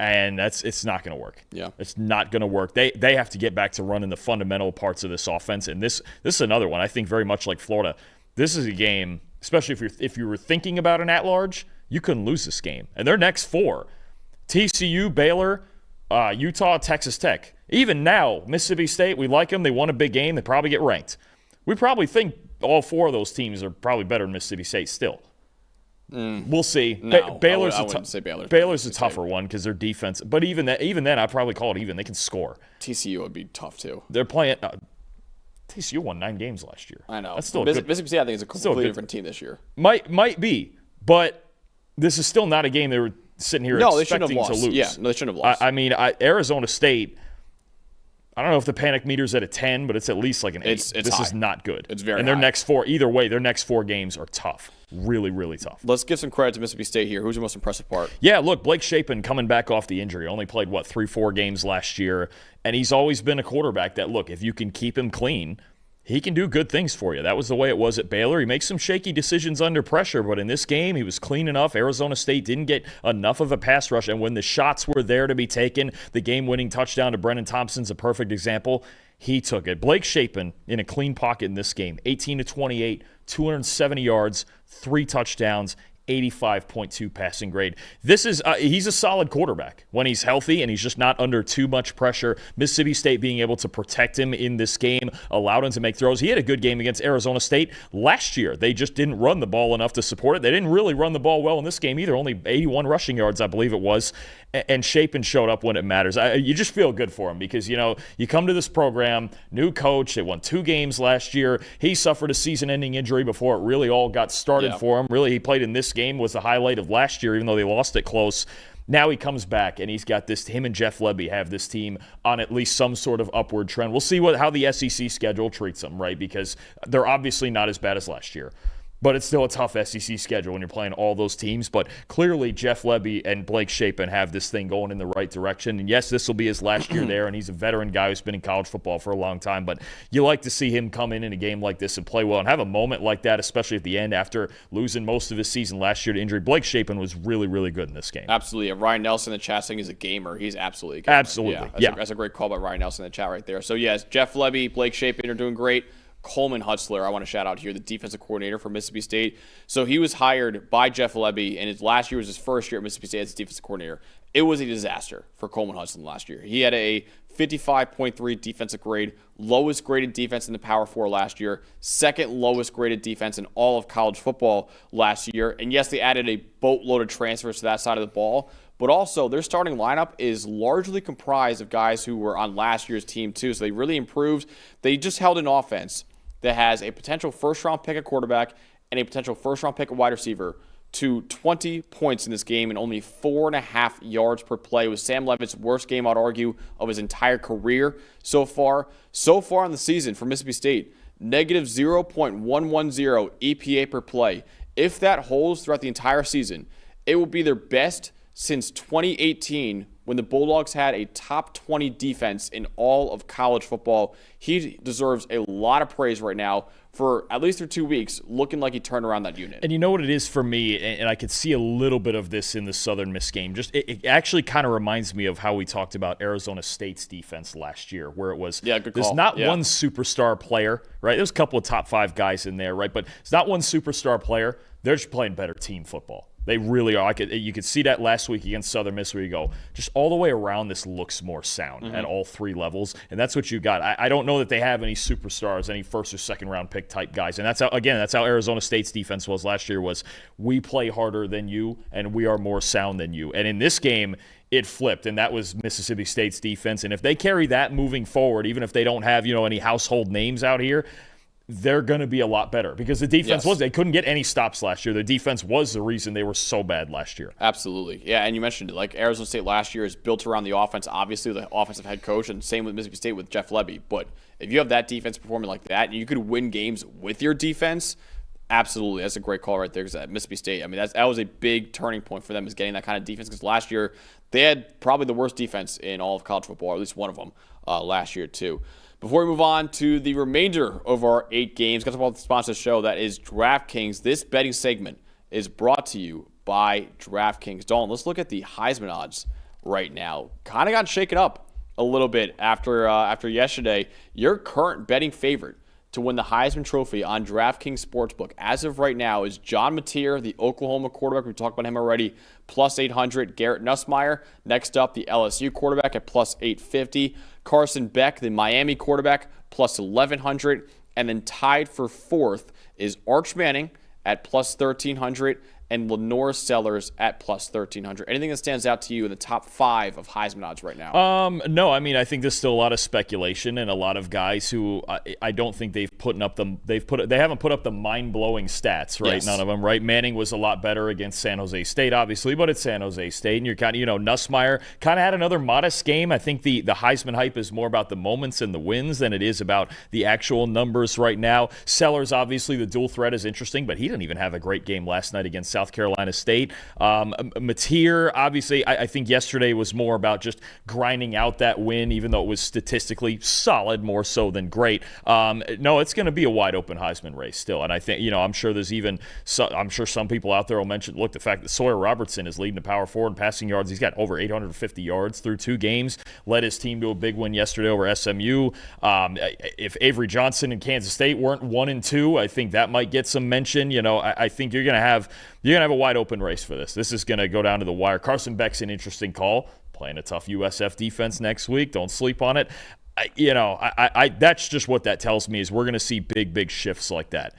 And it's not going to work. Yeah. It's not going to work. They have to get back to running the fundamental parts of this offense. And this is another one. I think very much like Florida. This is a game, especially if you were thinking about an at-large, you couldn't lose this game. And their next 4, TCU, Baylor, Utah, Texas Tech. Even now, Mississippi State, we like them. They won a big game. They probably get ranked. We probably think all 4 of those teams are probably better than Mississippi State still. We'll see. No, Baylor's I wouldn't say Baylor's a tougher one because their defense. But even then, I'd probably call it even. They can score. TCU would be tough too. They're playing. TCU won 9 games last year. I know. That's still Mississippi State, I think, is a completely different team this year. Might be, but this is still not a game they were sitting here expecting to lose. Yeah, no, they shouldn't have lost. I mean, Arizona State. I don't know if the panic meter's at a 10, but it's at least like an 8. It's this high. is not good. It's very And their high. next 4, either way, their next 4 games are tough. Really, really tough. Let's give some credit to Mississippi State here. Who's your most impressive part? Yeah, look, Blake Shapen coming back off the injury. Only played, 3-4 games last year. And he's always been a quarterback that, look, if you can keep him clean, he can do good things for you. That was the way it was at Baylor. He makes some shaky decisions under pressure, but in this game, he was clean enough. Arizona State didn't get enough of a pass rush, and when the shots were there to be taken, the game-winning touchdown to Brennan Thompson's a perfect example. He took it. Blake Shapen in a clean pocket in this game, 18-28, 270 yards, 3 touchdowns, 85.2 passing grade. This is he's a solid quarterback when he's healthy and he's just not under too much pressure. Mississippi State being able to protect him in this game allowed him to make throws. He had a good game against Arizona State last year. They just didn't run the ball enough to support it. They didn't really run the ball well in this game either. Only 81 rushing yards, I believe it was. And Shapen showed up when it matters. You just feel good for him because, you come to this program, new coach, they won 2 games last year. He suffered a season-ending injury before it really all got started for him. Really, he played in this game, was the highlight of last year, even though they lost it close. Now he comes back, and he's got this. Him and Jeff Lebby have this team on at least some sort of upward trend. We'll see how the SEC schedule treats them, right? Because they're obviously not as bad as last year. But it's still a tough SEC schedule when you're playing all those teams. But clearly, Jeff Lebby and Blake Shapen have this thing going in the right direction. And yes, this will be his last year there, and he's a veteran guy who's been in college football for a long time. But you like to see him come in a game like this and play well and have a moment like that, especially at the end after losing most of his season last year to injury. Blake Shapen was really, really good in this game. Absolutely. And Ryan Nelson in the chat saying he's a gamer. He's absolutely a gamer. Absolutely. That's a great call by Ryan Nelson in the chat right there. So, yes, Jeff Lebby, Blake Shapen are doing great. Coleman Hutzler, I want to shout out here, the defensive coordinator for Mississippi State. So he was hired by Jeff Lebby, and his last year was his first year at Mississippi State as defensive coordinator. It was a disaster for Coleman Hutzler last year. He had a 55.3 defensive grade, lowest graded defense in the Power 4 last year, second lowest graded defense in all of college football last year. And yes, they added a boatload of transfers to that side of the ball, but also their starting lineup is largely comprised of guys who were on last year's team too. So they really improved. They just held an offense that has a potential first-round pick at quarterback and a potential first-round pick at wide receiver to 20 points in this game and only 4.5 yards per play. It was Sam Levitt's worst game, I'd argue, of his entire career so far. So far in the season for Mississippi State, negative 0.110 EPA per play. If that holds throughout the entire season, it will be their best since 2018 when the Bulldogs had a top 20 defense in all of college football. He deserves a lot of praise right now for at least through 2 weeks looking like he turned around that unit. And you know what it is for me, and I could see a little bit of this in the Southern Miss game. Just it actually kind of reminds me of how we talked about Arizona State's defense last year, where it was there's not one superstar player, right? There's a couple of top 5 guys in there, right? But it's not one superstar player. They're just playing better team football. They really are. You could see that last week against Southern Miss where you go, just all the way around this looks more sound at all 3 levels. And that's what you got. I don't know that they have any superstars, any first or second round pick type guys. And that's how Arizona State's defense was last year was we play harder than you and we are more sound than you. And in this game, it flipped, and that was Mississippi State's defense. And if they carry that moving forward, even if they don't have, any household names out here, they're going to be a lot better because the defense they couldn't get any stops last year. The defense was the reason they were so bad last year. Absolutely. Yeah, and you mentioned it. Like Arizona State last year is built around the offense, obviously the offensive head coach, and same with Mississippi State with Jeff Lebby. But if you have that defense performing like that and you could win games with your defense, absolutely. That's a great call right there because at Mississippi State, I mean, that was a big turning point for them is getting that kind of defense because last year they had probably the worst defense in all of college football, or at least one of them last year too. Before we move on to the remainder of our 8 games, got to talk about the sponsor of the show, that is DraftKings. This betting segment is brought to you by DraftKings. Dalton, let's look at the Heisman odds right now. Kind of got shaken up a little bit after yesterday. Your current betting favorite to win the Heisman Trophy on DraftKings Sportsbook as of right now is John Mateer, the Oklahoma quarterback. We talked about him already, plus 800. Garrett Nussmeier, next up, the LSU quarterback at plus 850. Carson Beck, the Miami quarterback, plus 1100. And then tied for fourth is Arch Manning at plus 1300. And Lenore Sellers at plus 1,300. Anything that stands out to you in the top 5 of Heisman odds right now? No, I mean, I think there's still a lot of speculation and a lot of guys who I don't think they haven't put up the mind-blowing stats, right? Yes. None of them, right? Manning was a lot better against San Jose State, obviously, but it's San Jose State, and you're kind of, Nussmeier kind of had another modest game. I think the Heisman hype is more about the moments and the wins than it is about the actual numbers right now. Sellers, obviously, the dual threat is interesting, but he didn't even have a great game last night against South Carolina State. Mateer, obviously, I think yesterday was more about just grinding out that win, even though it was statistically solid, more so than great. No, it's going to be a wide open Heisman race still. And I think, I'm sure there's even, I'm sure some people out there will mention, look, the fact that Sawyer Robertson is leading the power forward in passing yards. He's got over 850 yards through 2 games, led his team to a big win yesterday over SMU. If Avery Johnson and Kansas State weren't 1-2, I think that might get some mention. I think you're going to have a wide open race for this. This is going to go down to the wire. Carson Beck's an interesting call. Playing a tough USF defense next week. Don't sleep on it. That's just what that tells me is we're going to see big shifts like that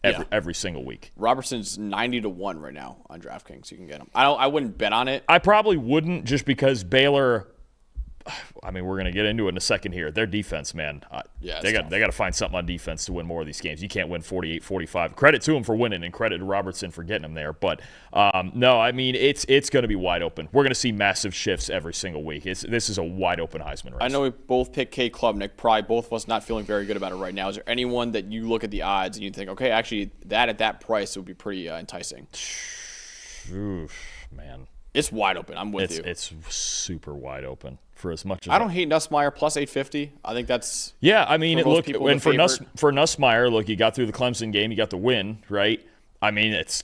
every single week. Robertson's 90-1 right now on DraftKings. You can get him. I wouldn't bet on it. I probably wouldn't, just because Baylor. I mean, we're going to get into it in a second here. Their defense, man, they got to find something on defense to win more of these games. You can't win 48-45. Credit to them for winning, and credit to Robertson for getting them there. But no, I mean, it's going to be wide open. We're going to see massive shifts every single week. This is a wide open Heisman race. I know we both picked Kate Klubnik. Probably both of us not feeling very good about it right now. Is there anyone that you look at the odds and you think, okay, actually, that at that price would be pretty enticing? Oof, man. It's wide open. I'm with you. It's super wide open. For as much as I don't hate Nussmeier plus 850. I think that's I mean, for Nussmeier, look, you got through the Clemson game, you got the win, right? I mean, it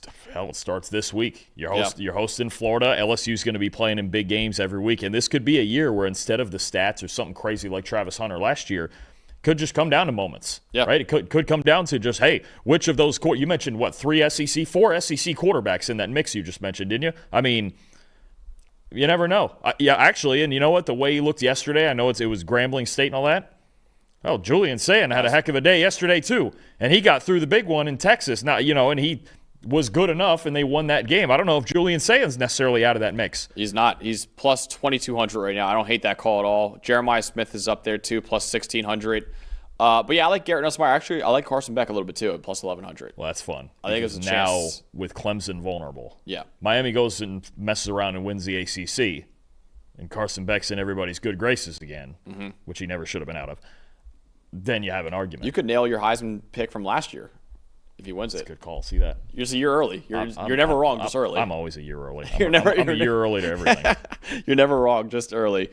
starts this week. You're hosting Florida. LSU's going to be playing in big games every week, and this could be a year where instead of the stats or something crazy like Travis Hunter last year, could just come down to moments, right? It could come down to just, hey, which of those you mentioned 4 SEC quarterbacks in that mix you just mentioned, didn't you? I mean, you never know. Actually, and you know what? The way he looked yesterday, I know it was Grambling State and all that. Oh, Julian Sayin had a heck of a day yesterday too, and he got through the big one in Texas. Now, and he was good enough, and they won that game. I don't know if Julian Sayin's necessarily out of that mix. He's not. He's plus 2,200 right now. I don't hate that call at all. Jeremiah Smith is up there too, plus 1,600. But I like Garrett Nussmeier. Actually, I like Carson Beck a little bit too, at plus 1,100. Well, that's fun. I think it's a now chance. With Clemson vulnerable. Yeah. Miami goes and messes around and wins the ACC, and Carson Beck's in everybody's good graces again, which he never should have been out of. Then you have an argument. You could nail your Heisman pick from last year if he wins it. That's a good call. See that? You're just a year early. You're never wrong, just early. I'm always a year early. I'm a year early to everything. You're never wrong, just early.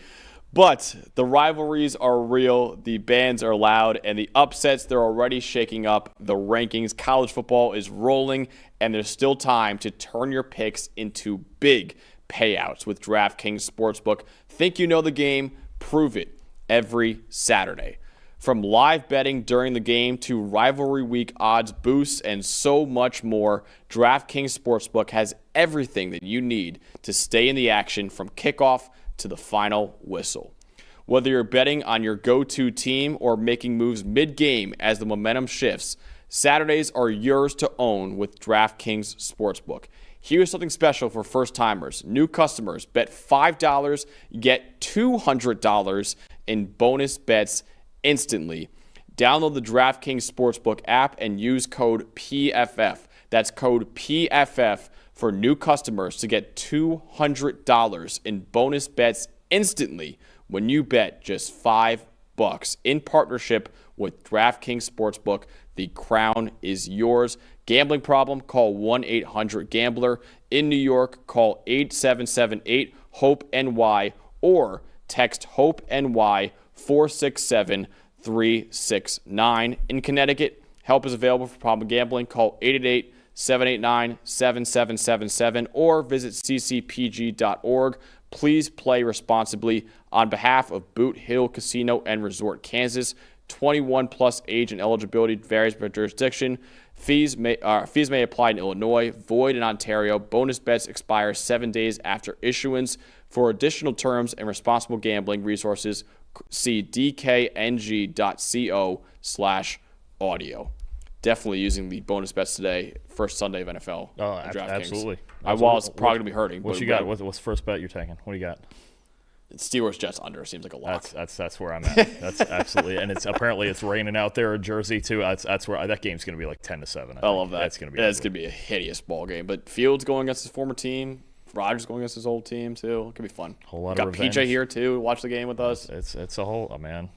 But the rivalries are real, the bands are loud, and the upsets, they're already shaking up the rankings. College football is rolling, and there's still time to turn your picks into big payouts with DraftKings Sportsbook. Think you know the game? Prove it every Saturday. From live betting during the game to rivalry week odds boosts and so much more, DraftKings Sportsbook has everything that you need to stay in the action from kickoff to the final whistle. Whether you're betting on your go-to team or making moves mid-game as the momentum shifts, Saturdays are yours to own with DraftKings Sportsbook. Here's something special for first-timers. New customers bet $5, get $200 in bonus bets instantly. Download the DraftKings Sportsbook app and use code PFF. That's code PFF for new customers to get $200 in bonus bets instantly when you bet just $5 in partnership with DraftKings Sportsbook. The crown is yours. Gambling problem? Call 1-800-GAMBLER. In New York, call 8778-HOPE-NY or text HOPE-NY 467-369. In Connecticut, help is available for problem gambling. Call 888-789-7777 or visit ccpg.org. Please play responsibly. On behalf of Boot Hill Casino and Resort, Kansas, 21 plus age and eligibility varies by jurisdiction. Fees may apply in Illinois, void in Ontario. Bonus bets expire 7 days after issuance. For additional terms and responsible gambling resources, see dkng.co/audio. Definitely using the bonus bets today, first Sunday of NFL. Oh, absolutely. While it's probably going to be hurting. What you got? What's the first bet you're taking? What do you got? Steelers Jets under seems like a lock. That's where I'm at. That's absolutely, and it's raining out there in Jersey too. That's where that game's going to be like 10-7. I love that. That's going to be. It's going to be a hideous ball game. But Fields going against his former team. Rodgers going against his old team too. It could be fun. Whole lot got of revenge. PJ here too. Watch the game with us. It's a whole man.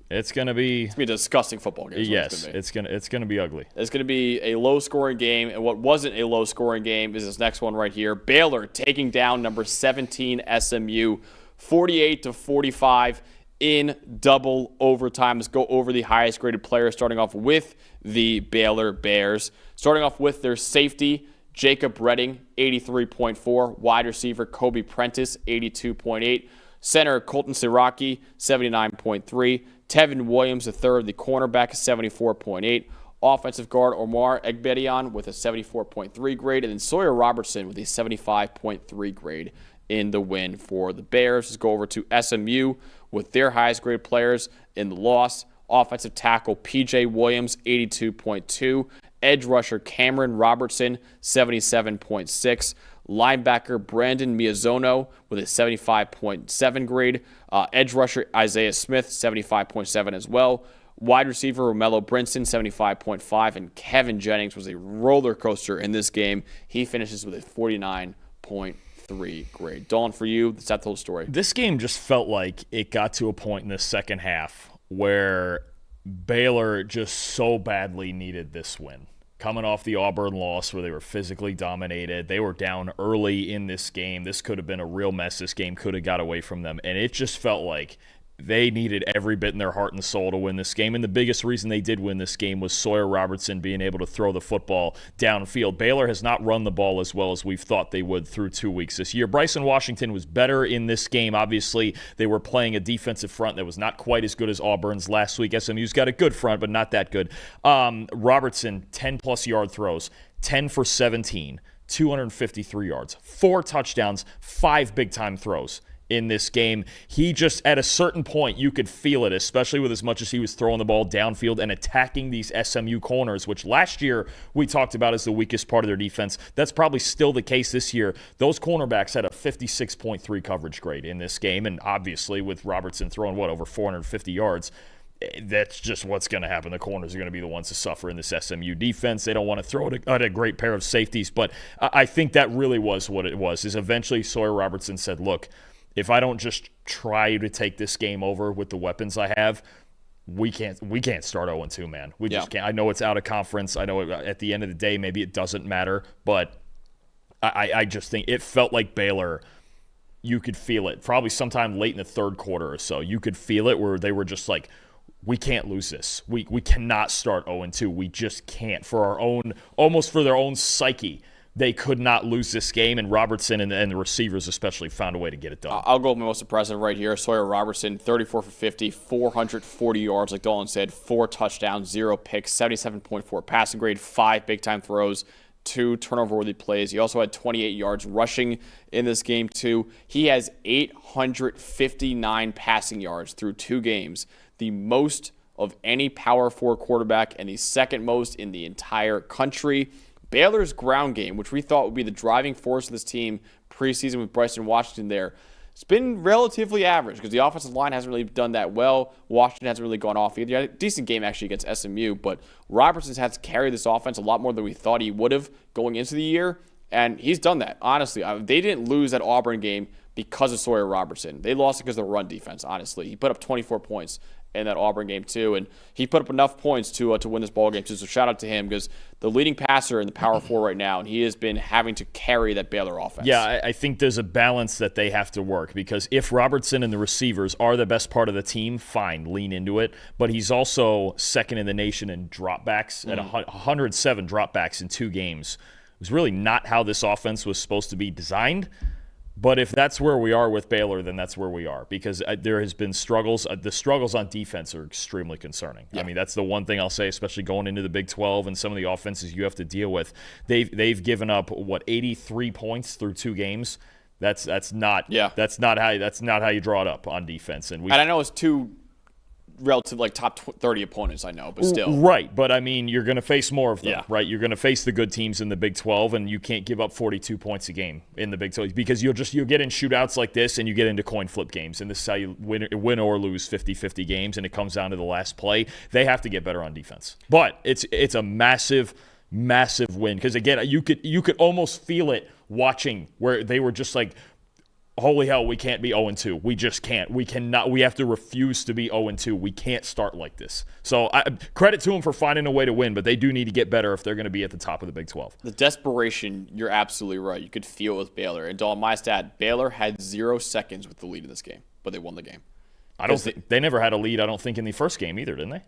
It's gonna be a disgusting football game. Yes, it's gonna be ugly. It's gonna be a low scoring game, and what wasn't a low scoring game is this next one right here. Baylor taking down number 17 SMU, 48-45 in double overtime. Let's go over the highest graded players, starting off with the Baylor Bears. Starting off with their safety, Jacob Redding, 83.4. Wide receiver, Kobe Prentice, 82.8. Center, Colton Siraki, 79.3. Tevin Williams, III, the cornerback, 74.8. Offensive guard, Omar Egbedion with a 74.3 grade. And then Sawyer Robertson with a 75.3 grade in the win for the Bears. Let's go over to SMU with their highest grade players in the loss. Offensive tackle, PJ Williams, 82.2. Edge rusher Cameron Robertson, 77.6. Linebacker Brandon Miazono with a 75.7 grade. Edge rusher Isaiah Smith, 75.7 as well. Wide receiver Romello Brinson, 75.5. And Kevin Jennings was a roller coaster in this game. He finishes with a 49.3 grade. Dalton, for you, that's that the whole story. This game just felt like it got to a point in the second half where Baylor just so badly needed this win. Coming off the Auburn loss where they were physically dominated. They were down early in this game. This could have been a real mess. This game could have got away from them. And it just felt like they needed every bit in their heart and soul to win this game. And the biggest reason they did win this game was Sawyer Robertson being able to throw the football downfield. Baylor has not run the ball as well as we've thought they would through 2 weeks this year. Bryson Washington was better in this game. Obviously, they were playing a defensive front that was not quite as good as Auburn's last week. SMU's got a good front, but not that good. Robertson, 10-plus yard throws, 10 for 17, 253 yards, 4 touchdowns, 5 big-time throws in this game. He just, at a certain point, you could feel it, especially with as much as he was throwing the ball downfield and attacking these SMU corners, which last year we talked about as the weakest part of their defense. That's probably still the case this year. Those cornerbacks had a 56.3 coverage grade in this game, and obviously with Robertson throwing, over 450 yards, that's just what's going to happen. The corners are going to be the ones to suffer in this SMU defense. They don't want to throw it at a great pair of safeties, but I think that really was what it was, is eventually Sawyer Robertson said, look, if I don't just try to take this game over with the weapons I have, we can't start 0-2, man. We just can't. I know it's out of conference. I know at the end of the day, maybe it doesn't matter, but I just think it felt like Baylor, you could feel it. Probably sometime late in the third quarter or so, you could feel it where they were just like, we can't lose this. We cannot start 0-2. We just can't. Almost for their own psyche, they could not lose this game, and Robertson and the receivers especially found a way to get it done. I'll go with my most impressive right here. Sawyer Robertson, 34 for 50, 440 yards, like Dalton said, 4 touchdowns, 0 picks, 77.4 passing grade, 5 big-time throws, 2 turnover-worthy plays. He also had 28 yards rushing in this game, too. He has 859 passing yards through 2 games, the most of any Power 4 quarterback and the second most in the entire country. Baylor's ground game, which we thought would be the driving force of this team preseason with Bryson Washington there, it's been relatively average because the offensive line hasn't really done that well. Washington hasn't really gone off either. He had a decent game actually against SMU, but Robertson's had to carry this offense a lot more than we thought he would have going into the year, and he's done that, honestly. They didn't lose that Auburn game because of Sawyer Robertson. They lost it because of the run defense, honestly. He put up 24 points in that Auburn game too, and he put up enough points to win this ball game too. So shout out to him because the leading passer in the Power 4 right now, and he has been having to carry that Baylor offense. Yeah, I think there's a balance that they have to work because if Robertson and the receivers are the best part of the team, fine, lean into it. But he's also second in the nation in dropbacks at 107 dropbacks in 2 games. It was really not how this offense was supposed to be designed. But if that's where we are with Baylor, then that's where we are, because there has been struggles. The struggles on defense are extremely concerning. Yeah. I mean, that's the one thing I'll say, especially going into the Big 12 and some of the offenses you have to deal with. They've given up 83 points through 2 games. That's not how you draw it up on defense. And I know it's 2 relative top 30 opponents, I know, but still. Right, but I mean, you're going to face more of them, right? You're going to face the good teams in the Big 12, and you can't give up 42 points a game in the Big 12 because you'll get in shootouts like this, and you get into coin flip games, and this is how you win or lose 50-50 games, and it comes down to the last play. They have to get better on defense, but it's a massive win because again, you could almost feel it watching where they were just like, holy hell, we can't be 0-2. We just can't. We cannot. We have to refuse to be 0-2. We can't start like this. So credit to them for finding a way to win, but they do need to get better if they're going to be at the top of the Big 12. The desperation, you're absolutely right. You could feel it with Baylor. And Dalton, my stat, Baylor had 0 seconds with the lead in this game, but they won the game. I don't think they never had a lead, I don't think, in the first game either, didn't they?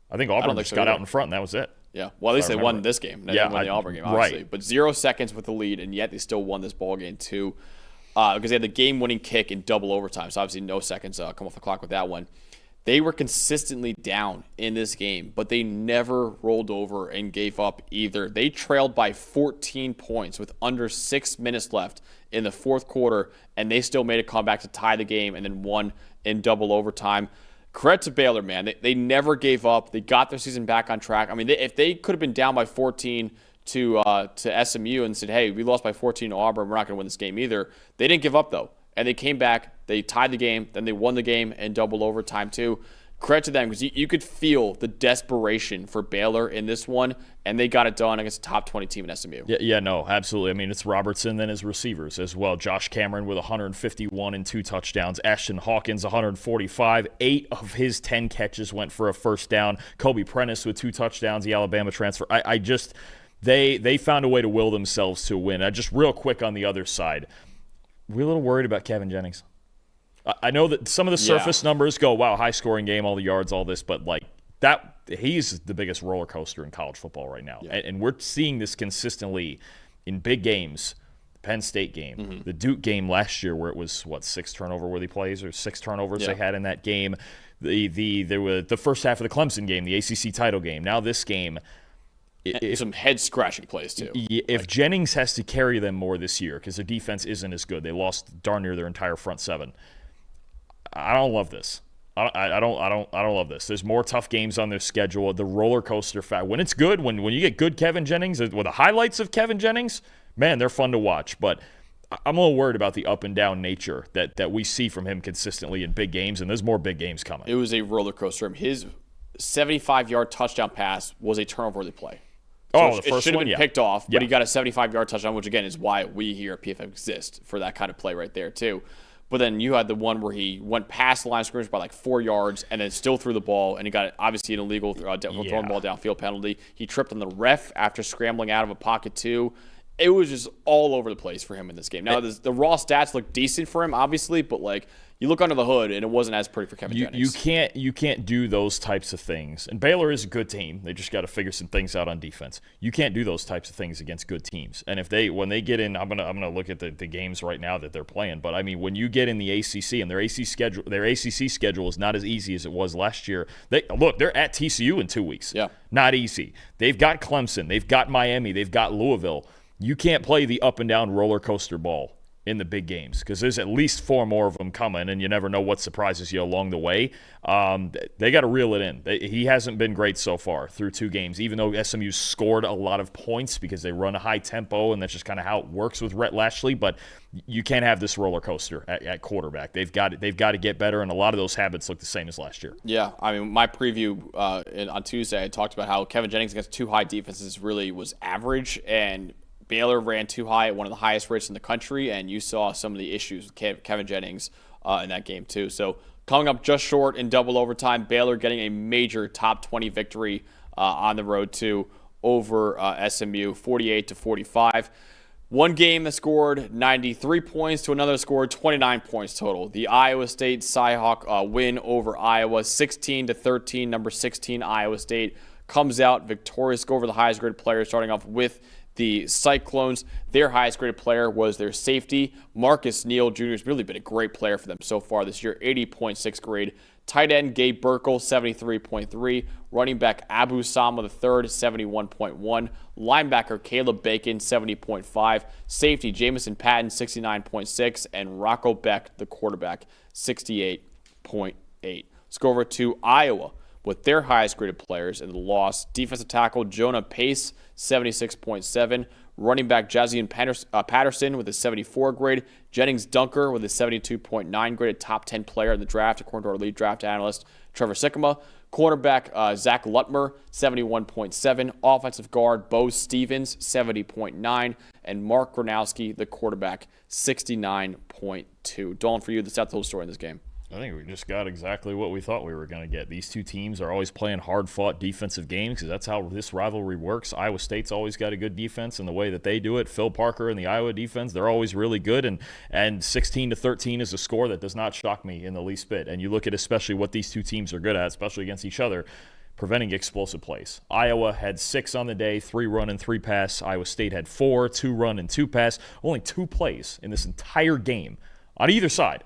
I think Auburn just got out in front, and that was it. Yeah, well, at least they won this game. They didn't win the Auburn game, obviously. Right. But 0 seconds with the lead, and yet they still won this ball game, too. Because they had the game-winning kick in double overtime, so obviously no seconds come off the clock with that one. They were consistently down in this game, but they never rolled over and gave up either. They trailed by 14 points with under 6 minutes left in the fourth quarter, and they still made a comeback to tie the game and then won in double overtime. Credit to Baylor, man. They never gave up. They got their season back on track. I mean, if they could have been down by 14 to SMU and said, hey, we lost by 14 to Auburn, we're not going to win this game either. They didn't give up, though. And they came back, they tied the game, then they won the game in double overtime, too. Credit to them, because you could feel the desperation for Baylor in this one, and they got it done against a top 20 team in SMU. Yeah, no, absolutely. I mean, it's Robertson, then his receivers as well. Josh Cameron with 151 and 2 touchdowns. Ashton Hawkins, 145. 8 of his 10 catches went for a first down. Kobe Prentice with 2 touchdowns, the Alabama transfer. They found a way to will themselves to a win. Just real quick on the other side, we're a little worried about Kevin Jennings. I know that some of the surface numbers go, wow, high-scoring game, all the yards, all this, but like that, he's the biggest roller coaster in college football right now. Yeah. And we're seeing this consistently in big games. The Penn State game, the Duke game last year where it was, 6 turnover-worthy plays or 6 turnovers they had in that game. There were the first half of the Clemson game, the ACC title game. Now this game. Some head-scratching plays, too. If Jennings has to carry them more this year because their defense isn't as good, they lost darn near their entire front 7. I don't love this. I don't love this. There's more tough games on their schedule. The roller coaster fact. When it's good, when you get good Kevin Jennings, with the highlights of Kevin Jennings, man, they're fun to watch. But I'm a little worried about the up and down nature that we see from him consistently in big games, and there's more big games coming. It was a roller coaster. His 75-yard touchdown pass was a turnover-worthy play. So the first one? It should have been picked off, but he got a 75-yard touchdown, which, again, is why we here at PFF exist, for that kind of play right there, too. But then you had the one where he went past the line of scrimmage by 4 yards and then still threw the ball, and he got obviously an illegal throwing the ball downfield penalty. He tripped on the ref after scrambling out of a pocket, too. It was just all over the place for him in this game. Now, the raw stats look decent for him, obviously, but you look under the hood, and it wasn't as pretty for Kevin Jennings. You can't do those types of things. And Baylor is a good team. They just got to figure some things out on defense. You can't do those types of things against good teams. And when they get in, I'm gonna look at the games right now that they're playing. But I mean, when you get in the ACC and their ACC schedule is not as easy as it was last year. They're at TCU in 2 weeks. Yeah, not easy. They've got Clemson. They've got Miami. They've got Louisville. You can't play the up and down roller coaster ball in the big games because there's at least 4 more of them coming, and you never know what surprises you along the way. They got to reel it in. He hasn't been great so far through 2 games, even though SMU scored a lot of points because they run a high tempo, and that's just kind of how it works with Rhett Lashley. But you can't have this roller coaster at quarterback. They've got to get better, and a lot of those habits look the same as last year. Yeah, I mean, my preview on Tuesday, I talked about how Kevin Jennings against 2 high defenses really was average, and Baylor ran too high at one of the highest rates in the country, and you saw some of the issues with Kevin Jennings in that game too. So coming up just short in double overtime, Baylor getting a major top 20 victory on the road too over SMU, 48-45. One game that scored 93 points to another scored 29 points total. The Iowa State Cyhawk win over Iowa, 16-13. Number 16 Iowa State comes out victorious over the highest graded player, starting off with the Cyclones. Their highest graded player was their safety. Marcus Neal Jr. has really been a great player for them so far this year, 80.6 grade. Tight end Gabe Burkle, 73.3. Running back Abu Sama III, 71.1. Linebacker Caleb Bacon, 70.5. Safety Jamison Patton, 69.6. And Rocco Beck, the quarterback, 68.8. Let's go over to Iowa with their highest graded players in the loss. Defensive tackle Jonah Pace, 76.7. Running back Jazian Patterson with a 74 grade. Jennings Dunker with a 72.9 grade, top 10 player in the draft, according to our lead draft analyst, Trevor Sikkema. Cornerback Zach Lutmer, 71.7. Offensive guard Bo Stevens, 70.9. And Mark Gronowski, the quarterback, 69.2. Dalton, for you, that's the whole story in this game. I think we just got exactly what we thought we were going to get. These two teams are always playing hard-fought defensive games because that's how this rivalry works. Iowa State's always got a good defense, and the way that they do it, Phil Parker and the Iowa defense, they're always really good. And 16-13 is a score that does not shock me in the least bit. And you look at especially what these two teams are good at, especially against each other, preventing explosive plays. Iowa had 6 on the day, 3 run and 3 pass. Iowa State had 4, 2 run and 2 pass. Only 2 plays in this entire game on either side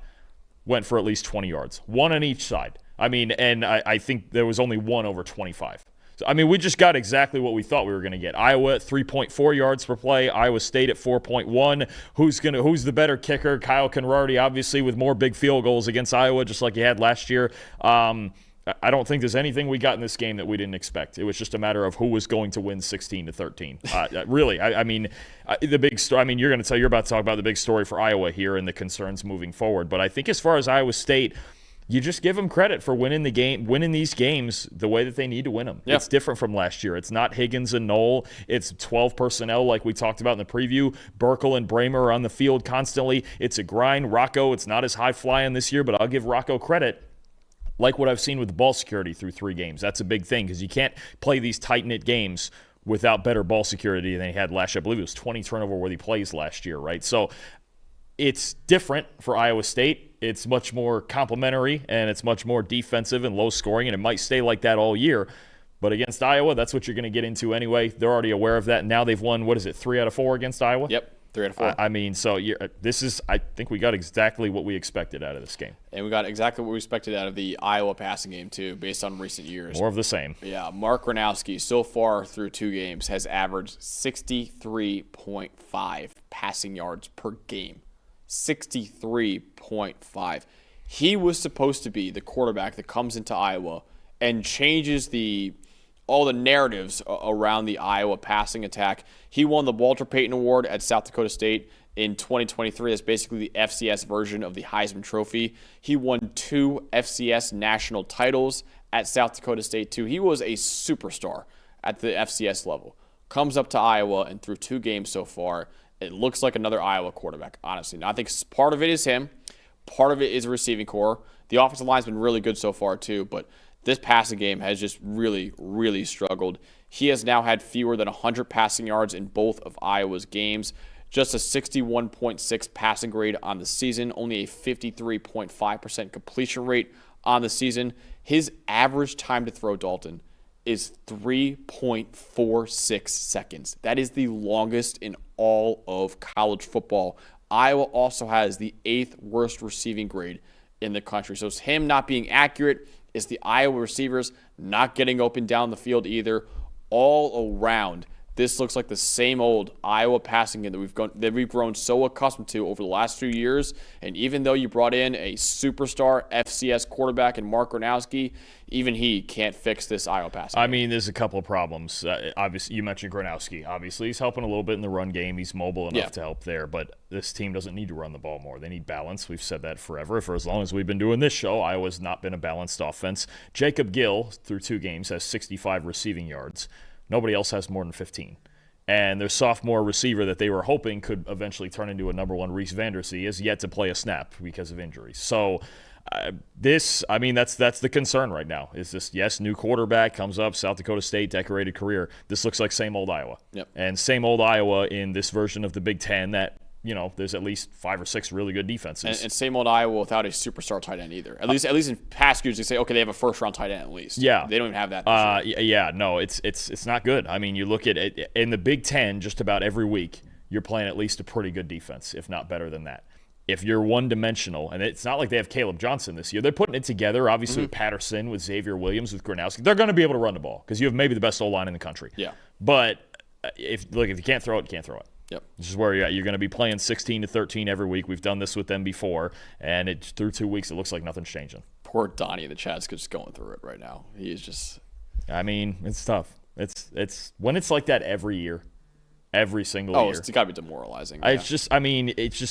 went for at least 20 yards. 1 on each side. I mean, and I think there was only 1 over 25. So, I mean, we just got exactly what we thought we were going to get. Iowa at 3.4 yards per play. Iowa State at 4.1. Who's the better kicker? Kyle Conrarty, obviously, with more big field goals against Iowa, just like he had last year. I don't think there's anything we got in this game that we didn't expect. It was just a matter of who was going to win 16-13. Really, I mean, the big story. I mean, you're about to talk about the big story for Iowa here and the concerns moving forward. But I think as far as Iowa State, you just give them credit for winning these games the way that they need to win them. Yep. It's different from last year. It's not Higgins and Knoll. It's 12 personnel like we talked about in the preview. Burkle and Bramer are on the field constantly. It's a grind. Rocco, it's not as high flying this year, but I'll give Rocco credit. Like what I've seen with the ball security through 3 games. That's a big thing because you can't play these tight-knit games without better ball security than he had last year. I believe it was 20 turnover-worthy plays last year, right? So it's different for Iowa State. It's much more complimentary, and it's much more defensive and low-scoring, and it might stay like that all year. But against Iowa, that's what you're going to get into anyway. They're already aware of that. Now they've won, 3 out of 4 against Iowa? Yep. 3 out of 4. I mean, so I think we got exactly what we expected out of this game. And we got exactly what we expected out of the Iowa passing game, too, based on recent years. More of the same. Yeah, Mark Gronowski, so far through 2 games, has averaged 63.5 passing yards per game. 63.5. He was supposed to be the quarterback that comes into Iowa and changes all the narratives around the Iowa passing attack. He won the Walter Payton Award at South Dakota State in 2023. That's basically the FCS version of the Heisman Trophy. He won 2 FCS national titles at South Dakota State, too. He was a superstar at the FCS level. Comes up to Iowa, and through 2 games so far, it looks like another Iowa quarterback, honestly. Now, I think part of it is him. Part of it is a receiving core. The offensive line's been really good so far, too, but this passing game has just really, really struggled. He has now had fewer than 100 passing yards in both of Iowa's games. Just a 61.6 passing grade on the season, only a 53.5% completion rate on the season. His average time to throw, Dalton, is 3.46 seconds. That is the longest in all of college football. Iowa also has the 8th worst receiving grade in the country. So it's him not being accurate. It's the Iowa receivers not getting open down the field either. All around, this looks like the same old Iowa passing game that we've grown so accustomed to over the last few years. And even though you brought in a superstar FCS quarterback in Mark Gronowski, even he can't fix this Iowa passing game. I mean, there's a couple of problems. Obviously, you mentioned Gronowski. Obviously, he's helping a little bit in the run game. He's mobile enough to help there. But this team doesn't need to run the ball more. They need balance. We've said that forever. For as long as we've been doing this show, Iowa's not been a balanced offense. Jacob Gill, through 2 games, has 65 receiving yards. Nobody else has more than 15. And their sophomore receiver that they were hoping could eventually turn into a number 1 Reese Vandersee is yet to play a snap because of injuries. So that's the concern right now. Is this, yes, new quarterback comes up, South Dakota State, decorated career. This looks like same old Iowa. Yep. And same old Iowa in this version of the Big Ten that there's at least 5 or 6 really good defenses. And same old Iowa without a superstar tight end either. At least in past years, they say, okay, they have a first-round tight end at least. Yeah. They don't even have that. No, it's not good. I mean, you look at it in the Big Ten, just about every week, you're playing at least a pretty good defense, if not better than that. If you're one-dimensional, and it's not like they have Caleb Johnson this year. They're putting it together, obviously, with Patterson, with Xavier Williams, with Gronowski. They're going to be able to run the ball because you have maybe the best O-line in the country. Yeah. But if you can't throw it, you can't throw it. Yep. This is where you're at. You're going to be playing 16 to 13 every week. We've done this with them before, and through 2 weeks, it looks like nothing's changing. Poor Donnie in the chat's just going through it right now. He is just... I mean, it's tough. It's when it's like that every year. Every single year. It's got to be demoralizing. It's just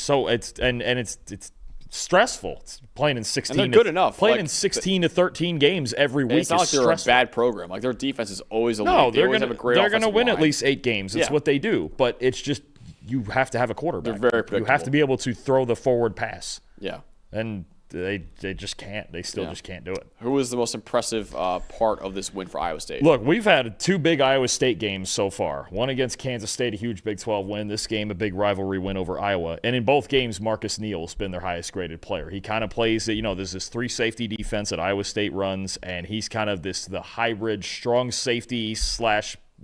so it's stressful. It's playing in 16. And they're good enough. Playing in 16 to 13 games every week. It's not like they're a bad program. Like their defense is always elite. No, they're going to win at least 8 games. That's what they do. But it's just you have to have a quarterback. They're very predictable. You have to be able to throw the forward pass. Yeah. And they just can't. They still just can't do it. Who was the most impressive part of this win for Iowa State? Look, we've had 2 big Iowa State games so far. One against Kansas State, a huge Big 12 win. This game, a big rivalry win over Iowa. And in both games, Marcus Neal's been their highest graded player. He kind of plays, there's this 3 safety defense that Iowa State runs, and he's kind of the hybrid strong safety /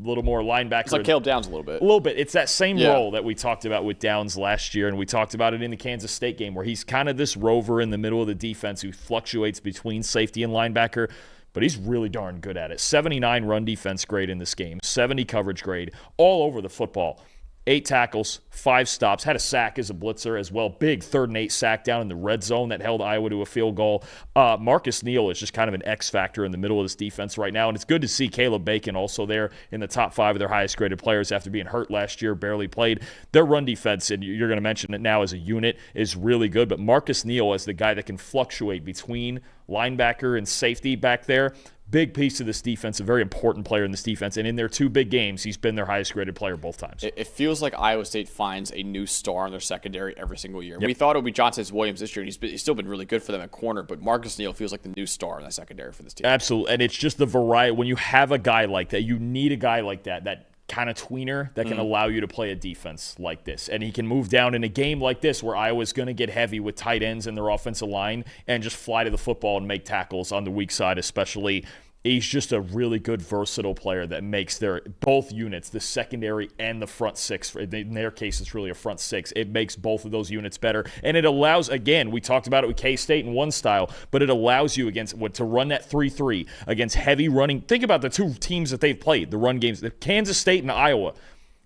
a little more linebacker. It's like Caleb Downs a little bit. A little bit. It's that same role that we talked about with Downs last year, and we talked about it in the Kansas State game, where he's kind of this rover in the middle of the defense who fluctuates between safety and linebacker, but he's really darn good at it. 79 run defense grade in this game, 70 coverage grade, all over the football. 8 tackles, 5 stops, had a sack as a blitzer as well. Big 3rd and 8 sack down in the red zone that held Iowa to a field goal. Marcus Neal is just kind of an X factor in the middle of this defense right now, and it's good to see Caleb Bacon also there in the top 5 of their highest graded players after being hurt last year, barely played. Their run defense, and you're going to mention it now as a unit, is really good, but Marcus Neal is the guy that can fluctuate between linebacker and safety back there. Big piece of this defense, a very important player in this defense. And in their 2 big games, he's been their highest graded player both times. It feels like Iowa State finds a new star in their secondary every single year. Yep. We thought it would be Johnson Williams this year, and he's still been really good for them at corner, but Marcus Neal feels like the new star in that secondary for this team. Absolutely. And it's just the variety. When you have a guy like that, you need a guy like that kind of tweener that can allow you to play a defense like this. And he can move down in a game like this where Iowa's going to get heavy with tight ends in their offensive line and just fly to the football and make tackles on the weak side especially. He's just a really good, versatile player that makes their both units, the secondary and the front 6, in their case, it's really a front 6. It makes both of those units better. And it allows, again, we talked about it with K-State in one style, but it allows you to run that 3-3 against heavy running. Think about the 2 teams that they've played, the run games, Kansas State and Iowa.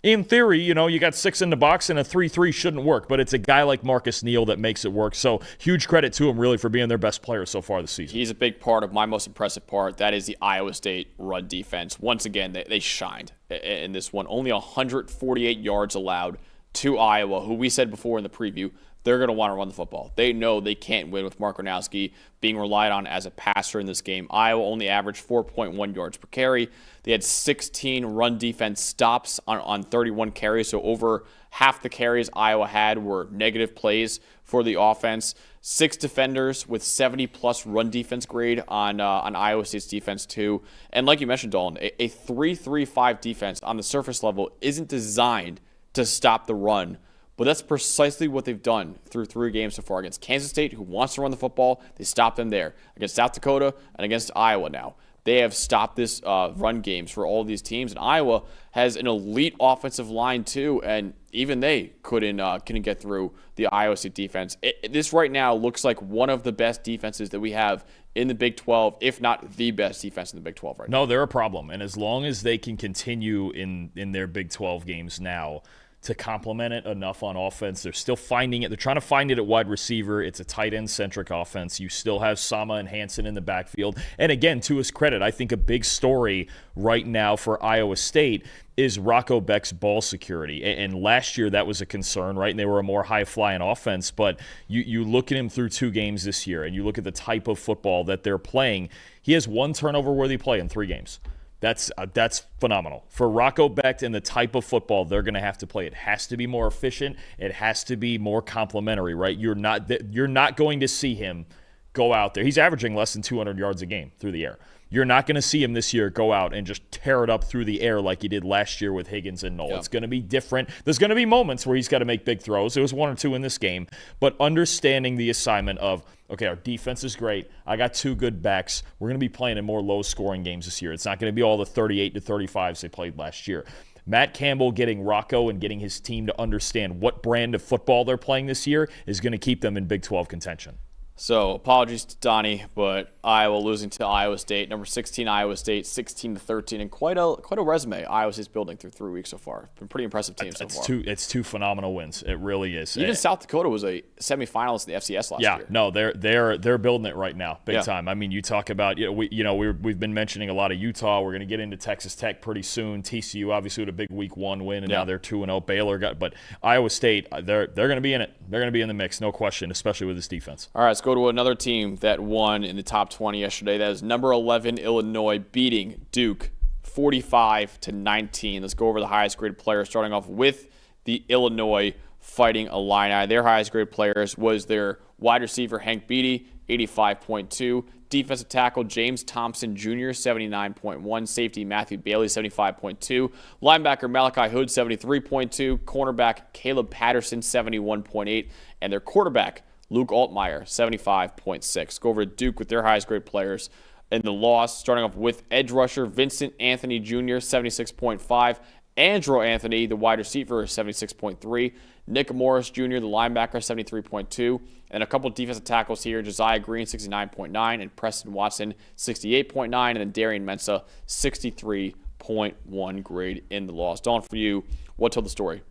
In theory, you got 6 in the box and a 3-3 shouldn't work, but it's a guy like Marcus Neal that makes it work. So huge credit to him really for being their best player so far this season. He's a big part of my most impressive part. That is the Iowa State run defense. Once again, they shined in this one. Only 148 yards allowed to Iowa, who we said before in the preview, they're going to want to run the football. They know they can't win with Mark Gronowski being relied on as a passer in this game. Iowa only averaged 4.1 yards per carry. They had 16 run defense stops on 31 carries, so over half the carries Iowa had were negative plays for the offense. 6 defenders with 70-plus run defense grade on Iowa State's defense too. And like you mentioned, Dalton, a 3-3-5 defense on the surface level isn't designed to stop the run. But that's precisely what they've done through 3 games so far. Against Kansas State, who wants to run the football, they stopped them there. Against South Dakota and against Iowa now. They have stopped this run games for all these teams. And Iowa has an elite offensive line too, and even they couldn't get through the Iowa State defense. This right now looks like one of the best defenses that we have in the Big 12, if not the best defense in the Big 12 right now. No, they're a problem. And as long as they can continue in their Big 12 games now to complement it enough on offense. They're still finding it. They're trying to find it at wide receiver. It's a tight end-centric offense. You still have Sama and Hansen in the backfield. And again, to his credit, I think a big story right now for Iowa State is Rocco Beck's ball security. And last year that was a concern, right? And they were a more high-flying offense. But you look at him through 2 games this year, and you look at the type of football that they're playing. He has 1 turnover-worthy play in 3 games. That's phenomenal. For Rocco Beck and the type of football they're going to have to play, it has to be more efficient. It has to be more complementary, right? You're not going to see him go out there. He's averaging less than 200 yards a game through the air. You're not going to see him this year go out and just tear it up through the air like he did last year with Higgins and Knoll. Yeah. It's going to be different. There's going to be moments where he's got to make big throws. There was one or two in this game. But understanding the assignment of, okay, our defense is great. I got two good backs. We're going to be playing in more low-scoring games this year. It's not going to be all the 38 to 35s they played last year. Matt Campbell getting Rocco and getting his team to understand what brand of football they're playing this year is going to keep them in Big 12 contention. So apologies to Donnie, but Iowa losing to Iowa State. Number 16 Iowa State, 16-13, and quite a resume Iowa State's building through 3 weeks so far. Been a pretty impressive team so far. It's two phenomenal wins. It really is. Even South Dakota was a semifinalist in the FCS last year. Yeah, no, they're building it right now, big time. I mean, you talk about we've been mentioning a lot of Utah. We're going to get into Texas Tech pretty soon. TCU obviously with a big Week 1 win, and now they're 2-0. Baylor but Iowa State, they're going to be in it. They're going to be in the mix, no question, especially with this defense. All right, let's go to another team that won in the top 20 yesterday. That is number 11 Illinois beating Duke 45-19. Let's go over the highest graded players, starting off with the Illinois Fighting Illini. Their highest graded players was their wide receiver Hank Beatty, 85.2. Defensive tackle James Thompson Jr., 79.1. Safety Matthew Bailey, 75.2. Linebacker Malachi Hood, 73.2. Cornerback Caleb Patterson, 71.8. And their quarterback Luke Altmaier, 75.6. Go over to Duke with their highest grade players in the loss, starting off with edge rusher Vincent Anthony Jr., 76.5. Andrew Anthony, the wide receiver, 76.3. Nick Morris Jr., the linebacker, 73.2. And a couple defensive tackles here, Josiah Green, 69.9. And Preston Watson, 68.9. And then Darian Mensah, 63.1 grade in the loss. Dawn, for you, what told the story?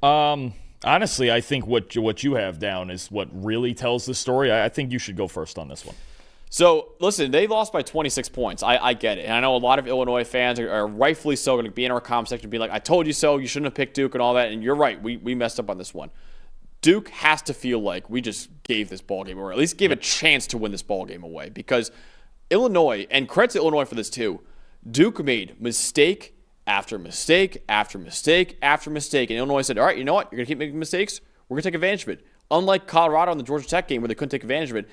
Honestly, I think what you have down is what really tells the story. I think you should go first on this one. So, listen, they lost by 26 points. I get it. And I know a lot of Illinois fans are rightfully so going to be in our comment section and be like, I told you so, you shouldn't have picked Duke and all that. And you're right, we messed up on this one. Duke has to feel like we just gave this ball game away, or at least gave a chance to win this ball game away. Because Illinois, and credit to Illinois for this too, Duke made mistake after mistake after mistake after mistake. And Illinois said, all right, you know what? You're going to keep making mistakes? We're going to take advantage of it. Unlike Colorado in the Georgia Tech game where they couldn't take advantage of it,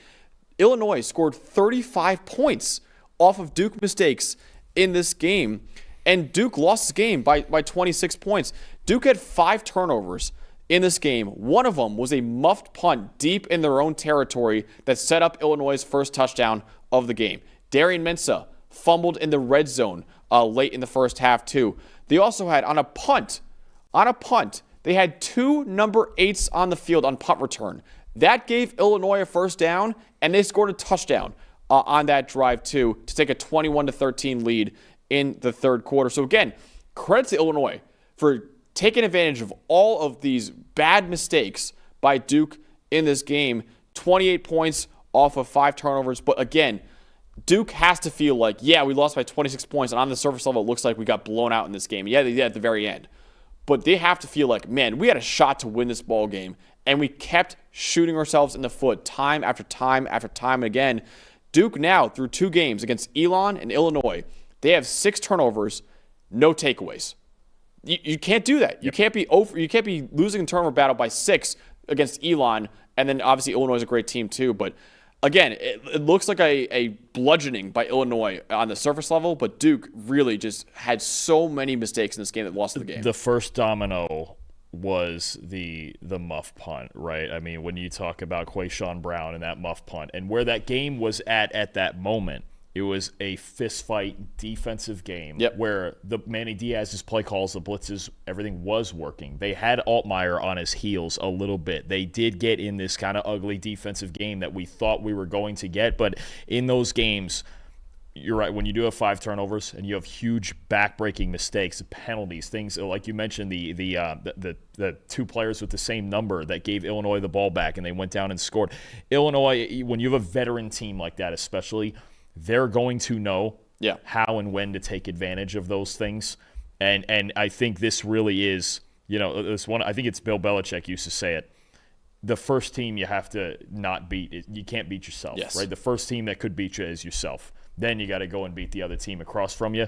Illinois scored 35 points off of Duke mistakes in this game. And Duke lost this game by 26 points. Duke had 5 turnovers in this game. One of them was a muffed punt deep in their own territory that set up Illinois' first touchdown of the game. Darian Mensah fumbled in the red zone late in the first half too. They also had on a punt, they had 2 number 8s on the field on punt return. That gave Illinois a first down, and they scored a touchdown on that drive too to take a 21-13 lead in the third quarter. So again, credit to Illinois for taking advantage of all of these bad mistakes by Duke in this game. 28 points off of 5 turnovers. But again, Duke has to feel like, yeah, we lost by 26 points, and on the surface level, it looks like we got blown out in this game. Yeah, they did at the very end. But they have to feel like, man, we had a shot to win this ball game, and we kept shooting ourselves in the foot time after time after time again. Duke now, through 2 games against Elon and Illinois, they have 6 turnovers, no takeaways. You can't do that. You can't be losing a turnover battle by 6 against Elon, and then obviously Illinois is a great team too. But again, it looks like a bludgeoning by Illinois on the surface level, but Duke really just had so many mistakes in this game that lost the game. The first domino was the muff punt, right? I mean, when you talk about Quayshawn Brown and that muff punt, and where that game was at that moment, it was a fistfight defensive game where the Manny Diaz's play calls, the blitzes, everything was working. They had Altmaier on his heels a little bit. They did get in this kind of ugly defensive game that we thought we were going to get, but in those games, you're right. When you do have 5 turnovers and you have huge back-breaking mistakes, penalties, things like you mentioned, the 2 players with the same number that gave Illinois the ball back and they went down and scored. Illinois, when you have a veteran team like that, especially, they're going to know how and when to take advantage of those things. And I think this really is, this one. I think it's Bill Belichick used to say it. The first team you have to not beat, you can't beat yourself, right? The first team that could beat you is yourself. Then you got to go and beat the other team across from you.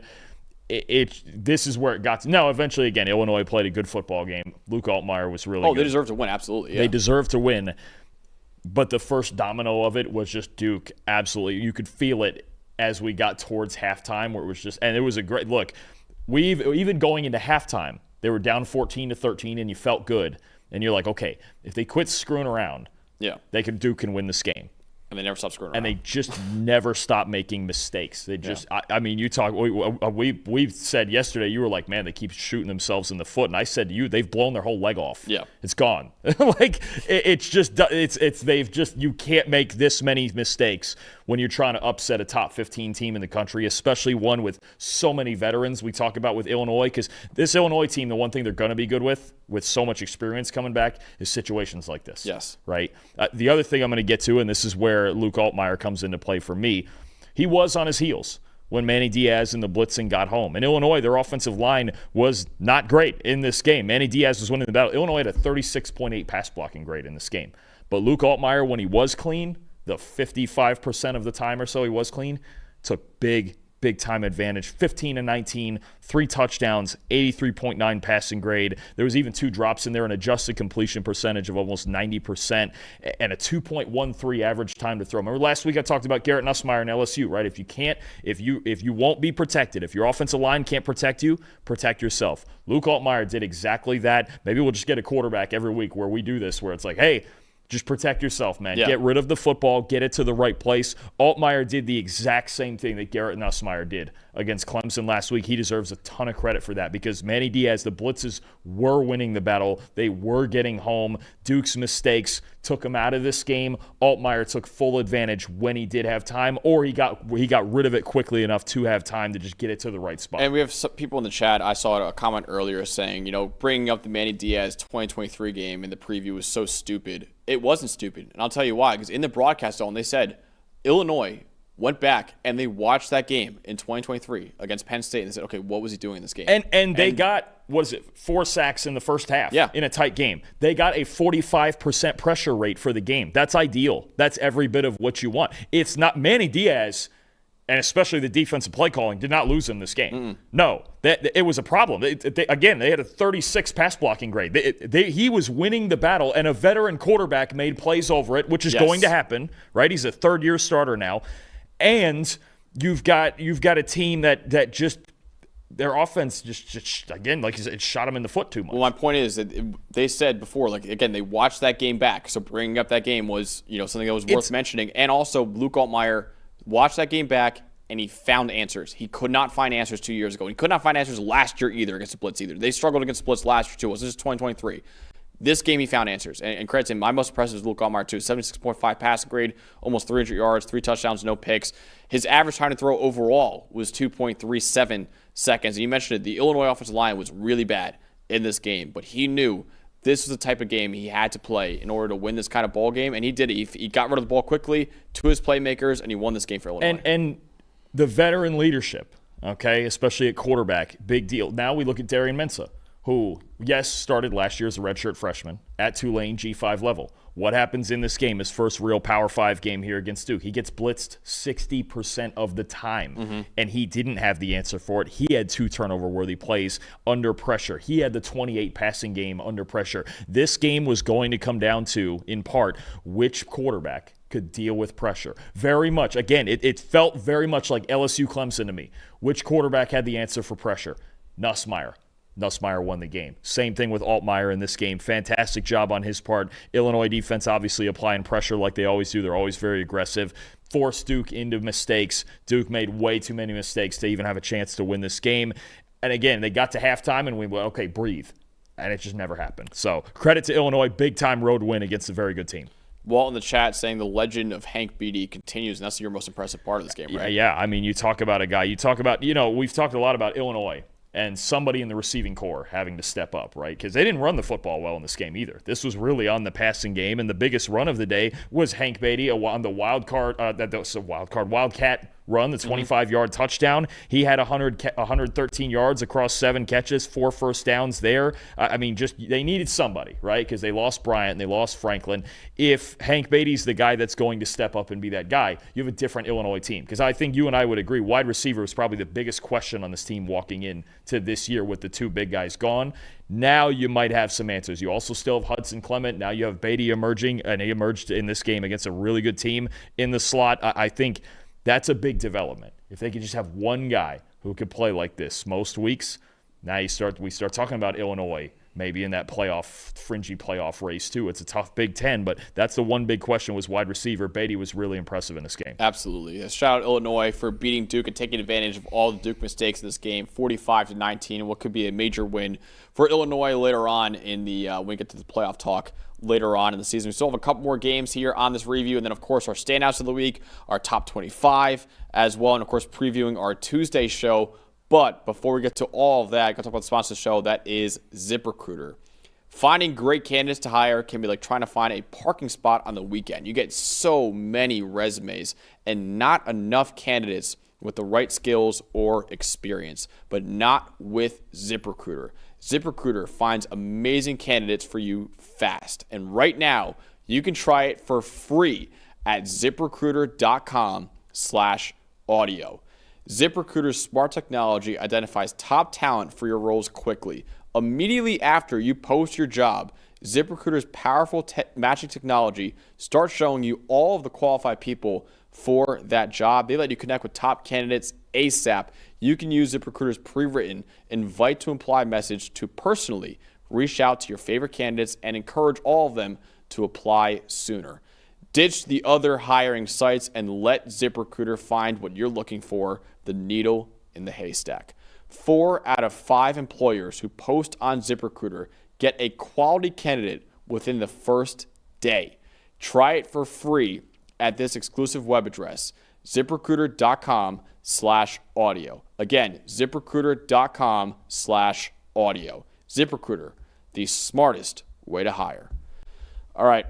This is where it got to. Now, eventually, again, Illinois played a good football game. Luke Altmaier was really good. They deserve to win, absolutely. Yeah. They deserve to win. But the first domino of it was just Duke. Absolutely. You could feel it as we got towards halftime where it was just – and it was a great – look, even going into halftime, they were down 14-13 and you felt good. And you're like, okay, if they quit screwing around, Duke can win this game. And they never stop screwing around. And they just never stop making mistakes. They just, I mean, you talk. We said yesterday, you were like, man, they keep shooting themselves in the foot. And I said to you, they've blown their whole leg off. Yeah, it's gone. You can't make this many mistakes when you're trying to upset a top 15 team in the country, especially one with so many veterans. We talk about with Illinois, because this Illinois team, the one thing they're going to be good with so much experience coming back, is situations like this. Yes. Right. The other thing I'm going to get to, and this is where Luke Altmaier comes into play for me, he was on his heels when Manny Diaz and the blitzing got home. In Illinois, their offensive line was not great in this game. Manny Diaz was winning the battle. Illinois had a 36.8 pass blocking grade in this game. But Luke Altmaier, when he was clean, the 55% of the time or so he was clean, took big time advantage. 15-19, 3 touchdowns, 83.9 passing grade. There was even 2 drops in there, an adjusted completion percentage of almost 90%, and a 2.13 average time to throw. Remember last week I talked about Garrett Nussmeier and LSU, right? If you won't be protected, if your offensive line can't protect you, protect yourself. Luke Altmaier did exactly that. Maybe we'll just get a quarterback every week where we do this, where it's like, hey, just protect yourself, man. Yeah. Get rid of the football. Get it to the right place. Altmaier did the exact same thing that Garrett Nussmeier did against Clemson last week. He deserves a ton of credit for that because Manny Diaz, the blitzes were winning the battle. They were getting home. Duke's mistakes took him out of this game. Altmaier took full advantage when he did have time, or he got rid of it quickly enough to have time to just get it to the right spot. And we have some people in the chat. I saw a comment earlier saying, bringing up the Manny Diaz 2023 game in the preview was so stupid. It wasn't stupid, and I'll tell you why. Because in the broadcast zone, they said Illinois went back and they watched that game in 2023 against Penn State, and they said, okay, what was he doing in this game? And they got, 4 sacks in the first half in a tight game. They got a 45% pressure rate for the game. That's ideal. That's every bit of what you want. It's not Manny Diaz, and especially the defensive play calling, did not lose in this game. Mm-mm. No, it was a problem. They had a 36 pass blocking grade. He was winning the battle, and a veteran quarterback made plays over it, which is going to happen, right? He's a third-year starter now. And you've got a team that just their offense just again, like you said, it shot them in the foot too much. Well, my point is that they said before, like again, they watched that game back. So bringing up that game was something that was worth mentioning. And also, Luke Altmaier watched that game back and he found answers. He could not find answers 2 years ago. He could not find answers last year either against the blitz either. They struggled against the blitz last year too. This is 2023. This game, he found answers. And credit to him. My most impressive is Luke Altmaier, too. 76.5 passing grade, almost 300 yards, 3 touchdowns, no picks. His average time to throw overall was 2.37 seconds. And you mentioned it. The Illinois offensive line was really bad in this game. But he knew this was the type of game he had to play in order to win this kind of ball game. And he did it. He got rid of the ball quickly to his playmakers, and he won this game for Illinois. And the veteran leadership, okay, especially at quarterback, big deal. Now we look at Darian Mensah, who, yes, started last year as a redshirt freshman at Tulane G5 level. What happens in this game, his first real Power 5 game here against Duke? He gets blitzed 60% of the time, and he didn't have the answer for it. He had 2 turnover-worthy plays under pressure. He had the 28 passing game under pressure. This game was going to come down to, in part, which quarterback could deal with pressure. Very much, again, it felt very much like LSU Clemson to me. Which quarterback had the answer for pressure? Nussmeier. Nussmeier won the game. Same thing with Altmaier in this game. Fantastic job on his part. Illinois defense obviously applying pressure like they always do. They're always very aggressive. Forced Duke into mistakes. Duke made way too many mistakes to even have a chance to win this game. And again, they got to halftime and we went, okay, breathe. And it just never happened. So credit to Illinois. Big-time road win against a very good team. Walt in the chat saying the legend of Hank Beatty continues, and that's your most impressive part of this game, right? Yeah. I mean, you talk about a guy. You talk about, we've talked a lot about Illinois and somebody in the receiving corps having to step up, right? Because they didn't run the football well in this game either. This was really on the passing game, and the biggest run of the day was Hank Beatty on the Wildcat run, the 25-yard touchdown. He had 113 yards across 7 catches, 4 first downs there. I mean, just they needed somebody, right? Because they lost Bryant and they lost Franklin. If Hank Beatty's the guy that's going to step up and be that guy, you have a different Illinois team. Because I think you and I would agree, wide receiver is probably the biggest question on this team walking into this year with the 2 big guys gone. Now you might have some answers. You also still have Hudson Clement. Now you have Beatty emerging, and he emerged in this game against a really good team in the slot. I think that's a big development. If they could just have one guy who could play like this most weeks, now we start talking about Illinois maybe in that fringy playoff race too. It's a tough Big Ten, but that's the one big question was wide receiver. Beatty was really impressive in this game. Absolutely. Shout out Illinois for beating Duke and taking advantage of all the Duke mistakes in this game, 45-19, what could be a major win for Illinois later on in when we get to the playoff talk later on in the season. We still have a couple more games here on this review, and then, of course, our standouts of the week, our top 25 as well, and, of course, previewing our Tuesday show. But before we get to all of that, I got to talk about the sponsor of the show. That is ZipRecruiter. Finding great candidates to hire can be like trying to find a parking spot on the weekend. You get so many resumes and not enough candidates with the right skills or experience, but not with ZipRecruiter. ZipRecruiter finds amazing candidates for you fast. And right now, you can try it for free at ZipRecruiter.com/audio. ZipRecruiter's smart technology identifies top talent for your roles quickly. Immediately after you post your job, ZipRecruiter's powerful matching technology starts showing you all of the qualified people for that job. They let you connect with top candidates ASAP. You can use ZipRecruiter's pre-written invite to apply message to personally reach out to your favorite candidates and encourage all of them to apply sooner. Ditch the other hiring sites and let ZipRecruiter find what you're looking for, the needle in the haystack. 4 out of 5 employers who post on ZipRecruiter get a quality candidate within the first day. Try it for free at this exclusive web address, ZipRecruiter.com/audio. Again, ZipRecruiter.com/audio. ZipRecruiter, the smartest way to hire. All right.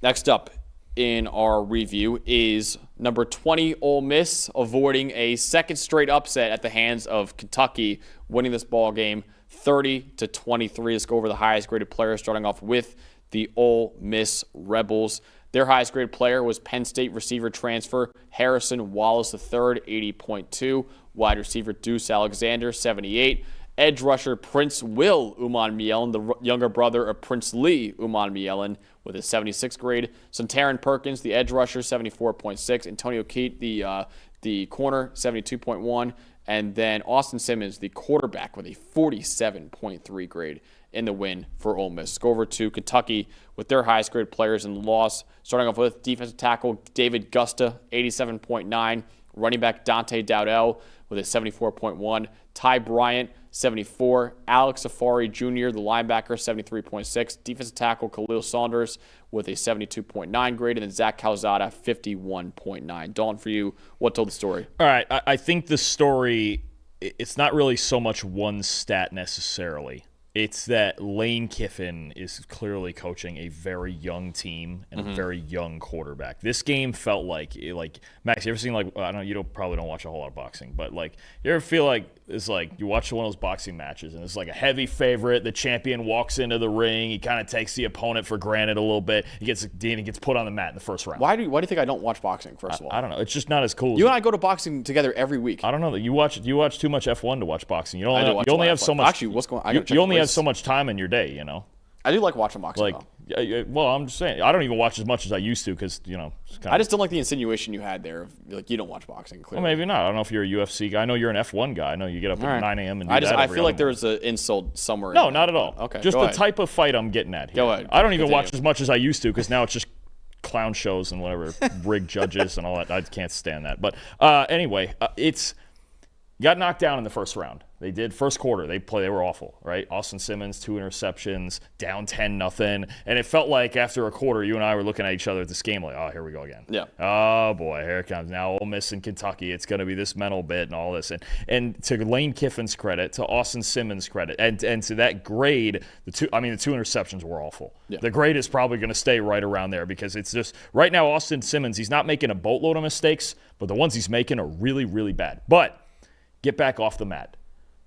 Next up in our review is number 20, Ole Miss, avoiding a second straight upset at the hands of Kentucky, winning this ball game 30-23. Let's go over the highest graded players, starting off with the Ole Miss Rebels. Their highest graded player was Penn State receiver transfer Harrison Wallace III, 80.2. Wide receiver Deuce Alexander, 78. Edge rusher Prince Will Uman-Mielen, the younger brother of Prince Lee Uman-Mielen, with a 76th grade. Sontaran Perkins, the edge rusher, 74.6. Antonio Keat, the corner, 72.1. And then Austin Simmons, the quarterback, with a 47.3 grade in the win for Ole Miss. Let's go over to Kentucky with their highest grade players in the loss. Starting off with defensive tackle David Gusta, 87.9. Running back Dante Dowdell with a 74.1. Ty Bryant, 74. Alex Safari Jr., the linebacker, 73.6. Defensive tackle Khalil Saunders with a 72.9 grade. And then Zach Calzada, 51.9. Dalton, for you, what told the story? All right, I think the story, it's not really so much one stat necessarily. It's that Lane Kiffin is clearly coaching a very young team and a very young quarterback. This game felt like Max, you ever seen I know you probably don't watch a whole lot of boxing, but you ever feel like it's like you watch one of those boxing matches and it's like a heavy favorite, the champion walks into the ring, he kind of takes the opponent for granted a little bit, he gets put on the mat in the first round. Why do you think I don't watch boxing? First of all, I don't know. It's just not as cool. You and I go to boxing together every week. I don't know that you watch too much F1 to watch boxing. You only have so much. Actually, what's going on? You only have so much time in your day, you know. I do like watching boxing, though. Well, I'm just saying, I don't even watch as much as I used to because, I just don't like the insinuation you had there of, you don't watch boxing, clearly. Well, maybe not. I don't know if you're a UFC guy. I know you're an F1 guy. I know you get up at 9 a.m. and do that I feel like there's an insult somewhere. No, not at all. Okay, just the type of fight I'm getting at here. Go ahead. I don't even watch as much as I used to because now it's just clown shows and whatever, rigged judges and all that. I can't stand that. But anyway, it's got knocked down in the first round. They did. First quarter, they were awful, right? Austin Simmons, 2 interceptions, down 10-0. And it felt like after a quarter, you and I were looking at each other at this game like, oh, here we go again. Yeah. Oh, boy, here it comes. Now Ole Miss and Kentucky, it's going to be this mental bit and all this. And to Lane Kiffin's credit, to Austin Simmons' credit, and to that grade, the two interceptions were awful. Yeah. The grade is probably going to stay right around there because it's just, right now, Austin Simmons, he's not making a boatload of mistakes, but the ones he's making are really, really bad. But get back off the mat.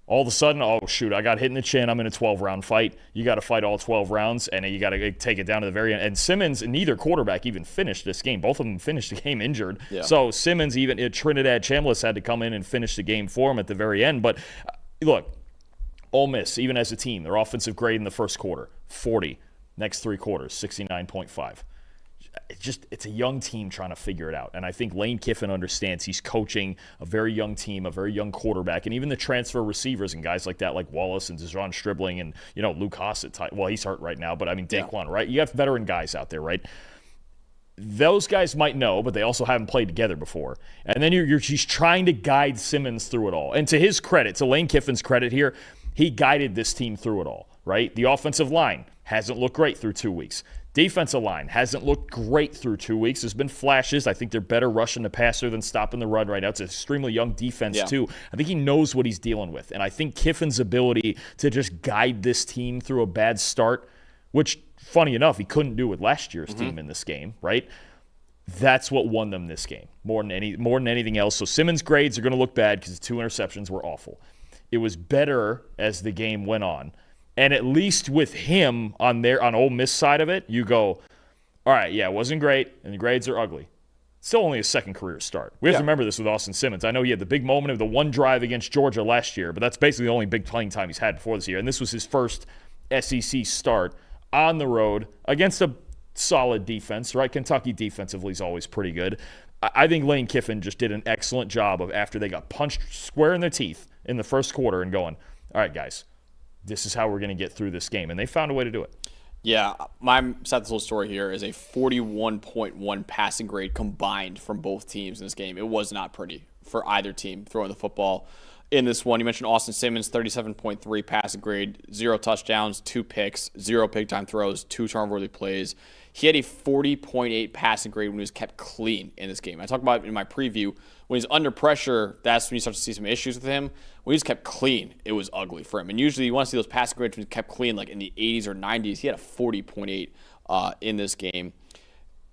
All of a sudden, oh, shoot, I got hit in the chin. I'm in a 12-round fight. You got to fight all 12 rounds, and you got to take it down to the very end. And Simmons, neither quarterback even finished this game. Both of them finished the game injured. Yeah. So Simmons, even Trinidad Chambliss had to come in and finish the game for him at the very end. But look, Ole Miss, even as a team, their offensive grade in the first quarter, 40. Next 3 quarters, 69.5. It's a young team trying to figure it out. And I think Lane Kiffin understands he's coaching a very young team, a very young quarterback, and even the transfer receivers and guys like that, like Wallace and Dejon Stribling and, Luke Haas at tight. Well, he's hurt right now, but I mean, Daquan, right? You have veteran guys out there, right? Those guys might know, but they also haven't played together before. And then he's trying to guide Simmons through it all. And to his credit, to Lane Kiffin's credit here, he guided this team through it all, right? The offensive line hasn't looked great through 2 weeks. Defensive line hasn't looked great through 2 weeks. There's been flashes. I think they're better rushing the passer than stopping the run right now. It's an extremely young defense, too. I think he knows what he's dealing with. And I think Kiffin's ability to just guide this team through a bad start, which, funny enough, he couldn't do with last year's team in this game, right? That's what won them this game more than anything else. So Simmons' grades are going to look bad because the 2 interceptions were awful. It was better as the game went on. And at least with him on Ole Miss side of it, you go, all right, yeah, it wasn't great, and the grades are ugly. Still only a second career start. We have to remember this with Austin Simmons. I know he had the big moment of the one drive against Georgia last year, but that's basically the only big playing time he's had before this year. And this was his first SEC start on the road against a solid defense, right? Kentucky defensively is always pretty good. I think Lane Kiffin just did an excellent job of, after they got punched square in their teeth in the first quarter, and going, all right, guys, this is how we're going to get through this game. And they found a way to do it. Yeah, my sad little story here is a 41.1 passing grade combined from both teams in this game. It was not pretty for either team throwing the football in this one. You mentioned Austin Simmons, 37.3 passing grade, 0 touchdowns, 2 picks, 0 big time throws, 2 turnover-worthy plays. He had a 40.8 passing grade when he was kept clean in this game. I talked about it in my preview. When he's under pressure, that's when you start to see some issues with him. When he's kept clean, it was ugly for him. And usually you want to see those passing grades when he's kept clean, like in the 80s or 90s. He had a 40.8 in this game.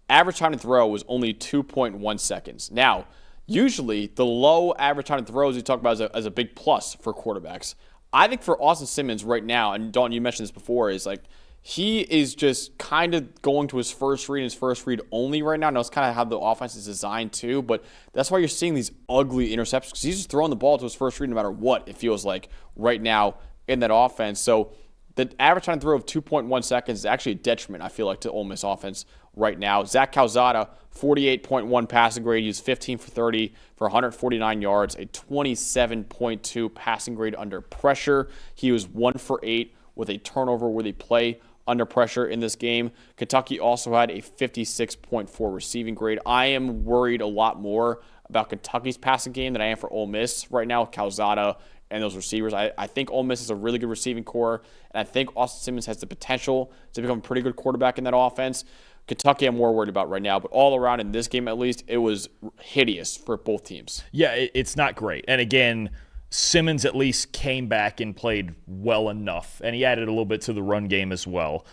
Average time to throw was only 2.1 seconds. Now, usually the low average time to throws you talk about as a big plus for quarterbacks. I think for Austin Simmons right now, and Dalton, you mentioned this before, is like, he is just kind of going to his first read only right now. I know it's kind of how the offense is designed too, but that's why you're seeing these ugly interceptions, because he's just throwing the ball to his first read no matter what, it feels like, right now in that offense. So the average time to throw of 2.1 seconds is actually a detriment, I feel like, to Ole Miss offense right now. Zach Calzada, 48.1 passing grade. He was 15 for 30 for 149 yards, a 27.2 passing grade under pressure. He was 1 for 8 with a turnover-worthy play under pressure in this game. Kentucky also had a 56.4 receiving grade. I am worried a lot more about Kentucky's passing game than I am for Ole Miss right now with Calzada and those receivers. I think Ole Miss is a really good receiving core, and I think Austin Simmons has the potential to become a pretty good quarterback in that offense. Kentucky I'm more worried about right now, but all around in this game at least, it was hideous for both teams. Yeah, it's not great. And again, Simmons at least came back and played well enough, and he added a little bit to the run game as well.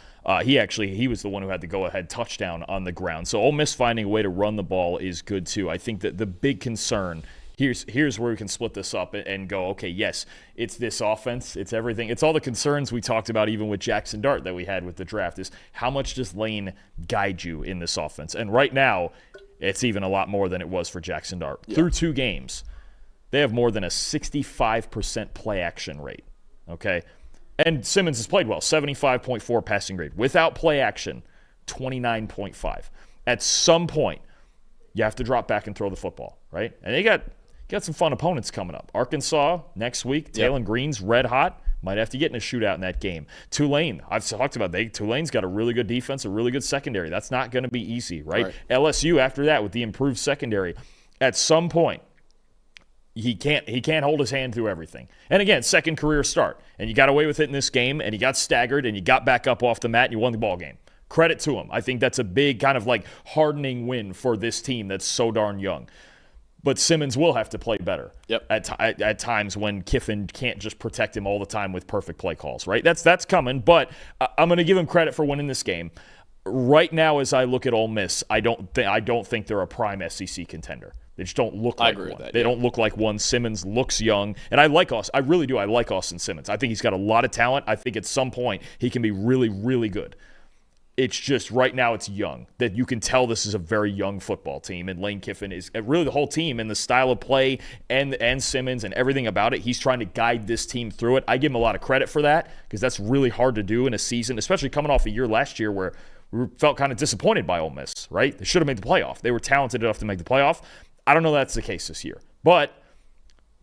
He was the one who had the go-ahead touchdown on the ground. So Ole Miss finding a way to run the ball is good too. I think that the big concern, here's where we can split this up and go, okay, yes, it's this offense, it's everything. It's all the concerns we talked about even with Jackson Dart that we had with the draft, is how much does Lane guide you in this offense? And right now, it's even a lot more than it was for Jackson Dart. Yeah. Through 2 games, they have more than a 65% play action rate, okay? And Simmons has played well, 75.4 passing grade. Without play action, 29.5. At some point, you have to drop back and throw the football, right? And they got some fun opponents coming up. Arkansas next week, Taylon Green's red hot. Might have to get in a shootout in that game. Tulane, I've talked about Tulane's got a really good defense, a really good secondary. That's not going to be easy, right? LSU after that with the improved secondary. At some point, he can't hold his hand through everything. And again, second career start, and you got away with it in this game, and you got staggered, and you got back up off the mat, and you won the ball game. Credit to him. I think that's a big kind of like hardening win for this team that's so darn young. But Simmons will have to play better at times when Kiffin can't just protect him all the time with perfect play calls, right? That's coming, but I'm going to give him credit for winning this game. Right now, as I look at Ole Miss, I don't think they're a prime SEC contender. They just don't look like one. I agree with that. They don't look like one. Simmons looks young, and I like Austin. I really do. I like Austin Simmons. I think he's got a lot of talent. I think at some point he can be really, really good. It's just right now it's young. That you can tell this is a very young football team, and Lane Kiffin is really the whole team and the style of play and Simmons and everything about it. He's trying to guide this team through it. I give him a lot of credit for that because that's really hard to do in a season, especially coming off a year last year where we felt kind of disappointed by Ole Miss, right? They should have made the playoff. They were talented enough to make the playoff. I don't know that's the case this year, but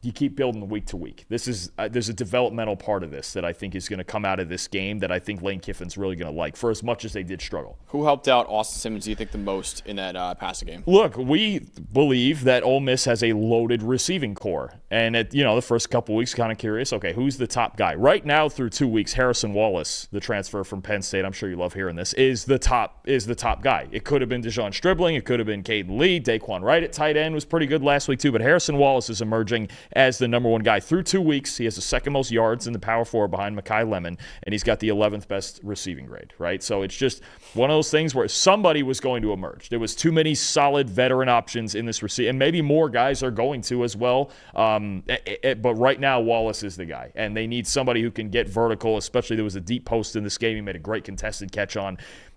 you keep building week to week. There's a developmental part of this that I think is going to come out of this game that I think Lane Kiffin's really going to like for as much as they did struggle. Who helped out Austin Simmons, do you think, the most in that passing game? Look, we believe that Ole Miss has a loaded receiving core. And, the first couple weeks, kind of curious, okay, who's the top guy? Right now, through 2 weeks, Harrison Wallace, the transfer from Penn State, I'm sure you love hearing this, is the top guy. It could have been Dejon Stribling. It could have been Caden Lee. Daquan Wright at tight end was pretty good last week, too. But Harrison Wallace is emerging as the number one guy. Through 2 weeks, he has the second most yards in the Power 4 behind Mekhi Lemon, and he's got the 11th best receiving grade, right? So it's just one of those things where somebody was going to emerge. There was too many solid veteran options in this receiver, and maybe more guys are going to as well. But right now, Wallace is the guy, and they need somebody who can get vertical, especially there was a deep post in this game. He made a great contested catch on.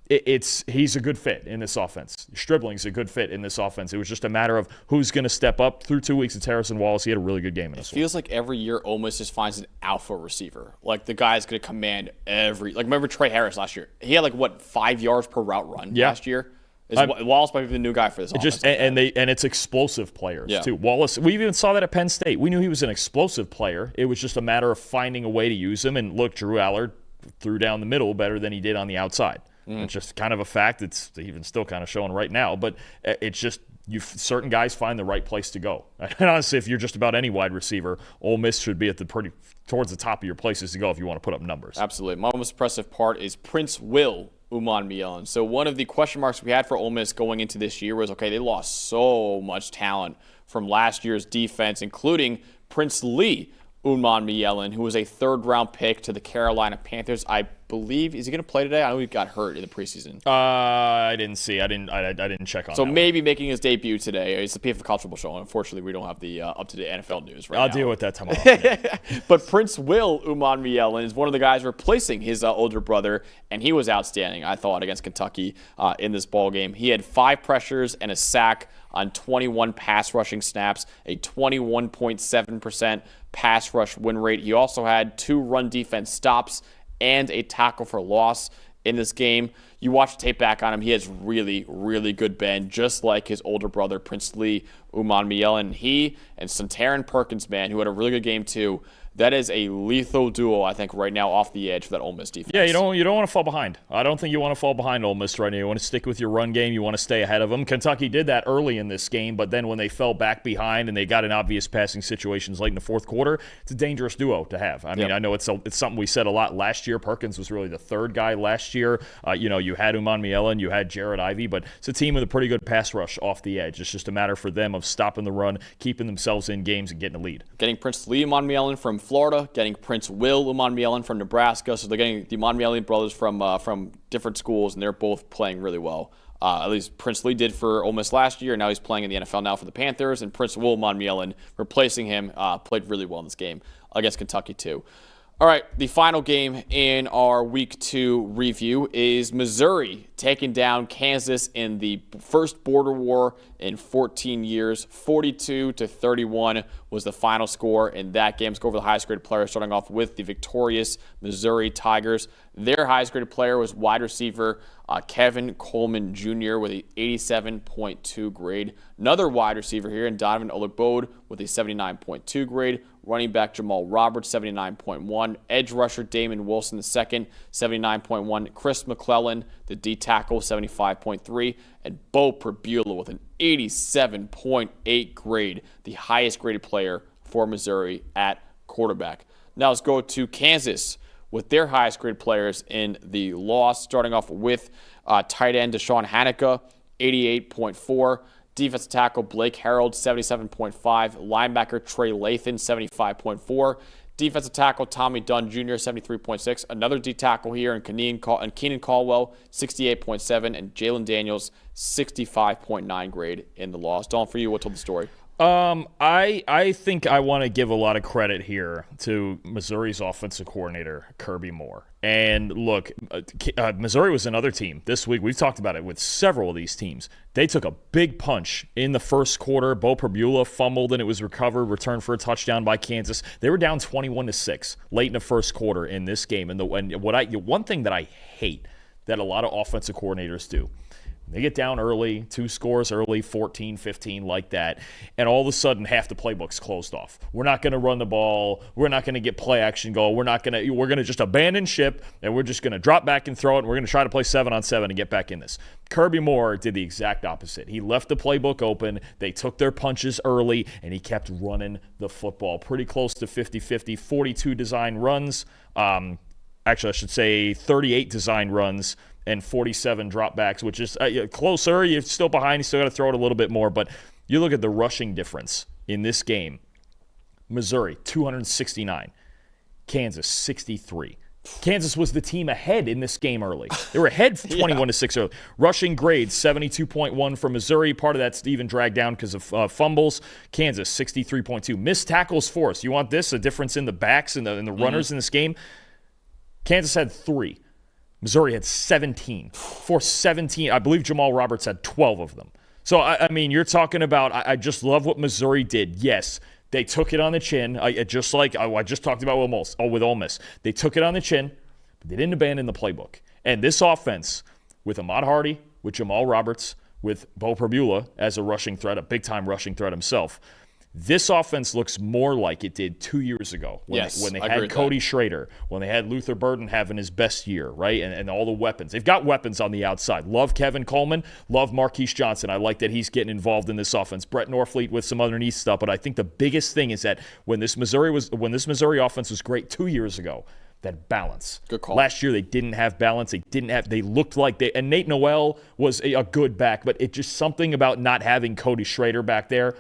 He's a good fit in this offense. Stribling's a good fit in this offense. It was just a matter of who's going to step up. Through 2 weeks, it's Harrison Wallace. He had a really good game in this one. It feels like every year Ole Miss just finds an alpha receiver. Like the guy's going to command remember Trey Harris last year? He had 5 yards per route run last year? Wallace might be the new guy for this offense. And it's explosive players too. Wallace, we even saw that at Penn State. We knew he was an explosive player. It was just a matter of finding a way to use him. And look, Drew Allard threw down the middle better than he did on the outside. It's just kind of a fact. It's even still kind of showing right now, but it's just certain guys find the right place to go. And honestly, if you're just about any wide receiver, Ole Miss should be at towards the top of your places to go if you want to put up numbers. Absolutely. My most impressive part is Prince Will Umanmielen. So one of the question marks we had for Ole Miss going into this year was, okay, they lost so much talent from last year's defense, including Prince Lee Umanmielen, who was a third-round pick to the Carolina Panthers. I believe, is he going to play today? I know he got hurt in the preseason. I didn't see. I didn't check on that. So maybe making his debut today. It's the PFF College Football Show. Unfortunately, we don't have the up-to-date NFL news right now. I'll deal with that tomorrow. But Prince Will Umanmielen is one of the guys replacing his older brother, and he was outstanding, I thought, against Kentucky in this ball game. He had 5 pressures and a sack on 21 pass rushing snaps, a 21.7% pass rush win rate. He also had 2 run defense stops and a tackle for loss in this game. You watch the tape back on him, he has really, really good bend, just like his older brother, Prince Lee Umanmielen. He and Santarin Perkins, man, who had a really good game too. That is a lethal duo, I think, right now off the edge for that Ole Miss defense. Yeah, you don't want to fall behind. I don't think you want to fall behind Ole Miss right now. You want to stick with your run game. You want to stay ahead of them. Kentucky did that early in this game, but then when they fell back behind and they got in obvious passing situations late in the fourth quarter, it's a dangerous duo to have. I mean, I know it's something we said a lot last year. Perkins was really the third guy last year. You had Umanmielen, you had Jared Ivey, but it's a team with a pretty good pass rush off the edge. It's just a matter for them of stopping the run, keeping themselves in games, and getting a lead. Getting Prince Lee Umanmielen from Florida, getting Prince Will Umanmielen from Nebraska. So they're getting the Umanmielen brothers from different schools, and they're both playing really well. At least Prince Lee did for Ole Miss last year. Now he's playing in the NFL now for the Panthers, and Prince Will Umanmielen, replacing him, played really well in this game against Kentucky too. All right, the final game in our Week 2 review is Missouri taking down Kansas in the first border war in 14 years. 42-31 was the final score in that game. Let's go over the highest graded player, starting off with the victorious Missouri Tigers. Their highest graded player was wide receiver Kevin Coleman Jr. with a 87.2 grade. Another wide receiver here in Donovan Olugbo with a 79.2 grade. Running back Jamal Roberts, 79.1. Edge rusher Damon Wilson II, 79.1. Chris McClellan, the D tackle, 75.3. And Bo Pribula with an 87.8 grade, the highest graded player for Missouri at quarterback. Now let's go to Kansas with their highest graded players in the loss, starting off with tight end Deshaun Hanukkah, 88.4. Defensive tackle Blake Harold, 77.5. Linebacker Trey Lathan, 75.4. Defensive tackle Tommy Dunn Jr., 73.6. Another D tackle here in Keenan Caldwell, 68.7. And Jalen Daniels, 65.9 grade in the loss. Dalton, for you, what told the story? I think I want to give a lot of credit here to Missouri's offensive coordinator, Kirby Moore. And look, Missouri was another team this week. We've talked about it with several of these teams. They took a big punch in the first quarter. Bo Pribula fumbled and it was recovered, returned for a touchdown by Kansas. They were down 21-6 late in the first quarter in this game. And one thing that I hate that a lot of offensive coordinators do, they get down early, 2 scores early, 14, 15, like that, and all of a sudden half the playbook's closed off. We're not going to run the ball. We're not going to get play action goal. We're going to just abandon ship, and we're just going to drop back and throw it, and we're going to try to play 7-on-7 and get back in this. Kirby Moore did the exact opposite. He left the playbook open. They took their punches early, and he kept running the football pretty close to 50-50, 42 design runs. Actually, I should say 38 design runs, and 47 dropbacks, which is closer. You're still behind. You still got to throw it a little bit more. But you look at the rushing difference in this game. Missouri, 269. Kansas, 63. Kansas was the team ahead in this game early. They were ahead 21-6 early. Rushing grades, 72.1 for Missouri. Part of that's even dragged down because of fumbles. Kansas, 63.2. Missed tackles forced. You want this? A difference in the backs and the runners in this game? Kansas had 3. Missouri had 17. For 17, I believe Jamal Roberts had 12 of them. So, I mean, you're talking about, I just love what Missouri did. Yes, they took it on the chin, just like I just talked about with Ole Miss. They took it on the chin, but they didn't abandon the playbook. And this offense, with Ahmad Hardy, with Jamal Roberts, with Bo Pribula as a rushing threat, a big-time rushing threat himself, this offense looks more like it did 2 years ago when they had Cody Schrader, when they had Luther Burden having his best year, right? And all the weapons. They've got weapons on the outside. Love Kevin Coleman. Love Marquise Johnson. I like that he's getting involved in this offense. Brett Norfleet with some underneath stuff. But I think the biggest thing is that when this Missouri offense was great 2 years ago, that balance. Good call. Last year they didn't have balance. They looked like and Nate Noel was a good back, but it just something about not having Cody Schrader back there.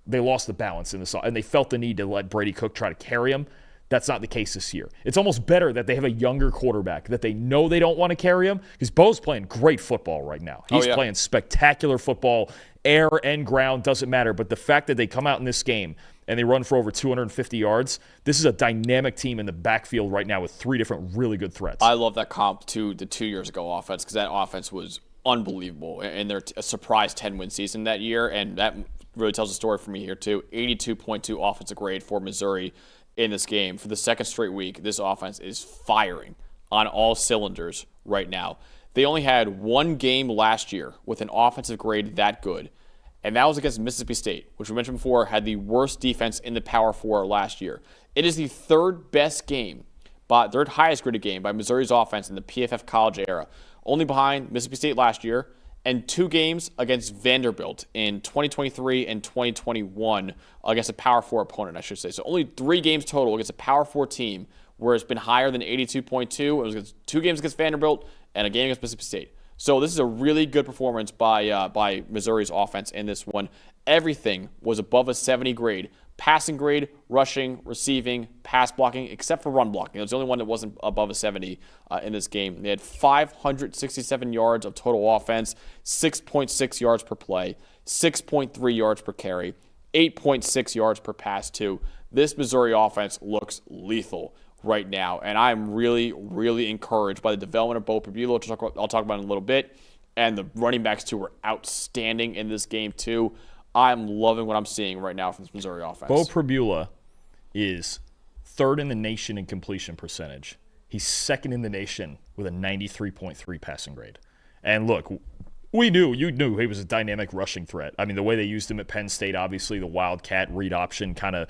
They lost the balance in this, and they felt the need to let Brady Cook try to carry him. That's not the case this year. It's almost better that they have a younger quarterback, that they know they don't want to carry him, because Bo's playing great football right now. He's playing spectacular football, air and ground, doesn't matter. But the fact that they come out in this game and they run for over 250 yards, this is a dynamic team in the backfield right now with 3 different really good threats. I love that comp to the 2 years ago offense, because that offense was unbelievable in their surprise 10-win season that year, and that really tells a story for me here too. 82.2 offensive grade for Missouri in this game. For the second straight week, this offense is firing on all cylinders right now. They only had 1 game last year with an offensive grade that good, and that was against Mississippi State, which we mentioned before had the worst defense in the Power 4 last year. It is the third highest graded game by Missouri's offense in the PFF college era, only behind Mississippi State last year, and 2 games against Vanderbilt in 2023 and 2021 against a Power 4 opponent, I should say. So only 3 games total against a Power 4 team where it's been higher than 82.2. It was against 2 games against Vanderbilt and a game against Mississippi State. So this is a really good performance by Missouri's offense in this one. Everything was above a 70 grade. Passing grade, rushing, receiving, pass blocking, except for run blocking. It was the only one that wasn't above a 70 in this game. They had 567 yards of total offense, 6.6 yards per play, 6.3 yards per carry, 8.6 yards per pass too. This Missouri offense looks lethal right now, and I'm really, really encouraged by the development of Bo Pribula, which I'll talk about in a little bit, and the running backs too were outstanding in this game too. I'm loving what I'm seeing right now from this Missouri offense. Bo Pribula is 3rd in the nation in completion percentage. He's 2nd in the nation with a 93.3 passing grade. And look, you knew he was a dynamic rushing threat. I mean, the way they used him at Penn State, obviously the wildcat read option kind of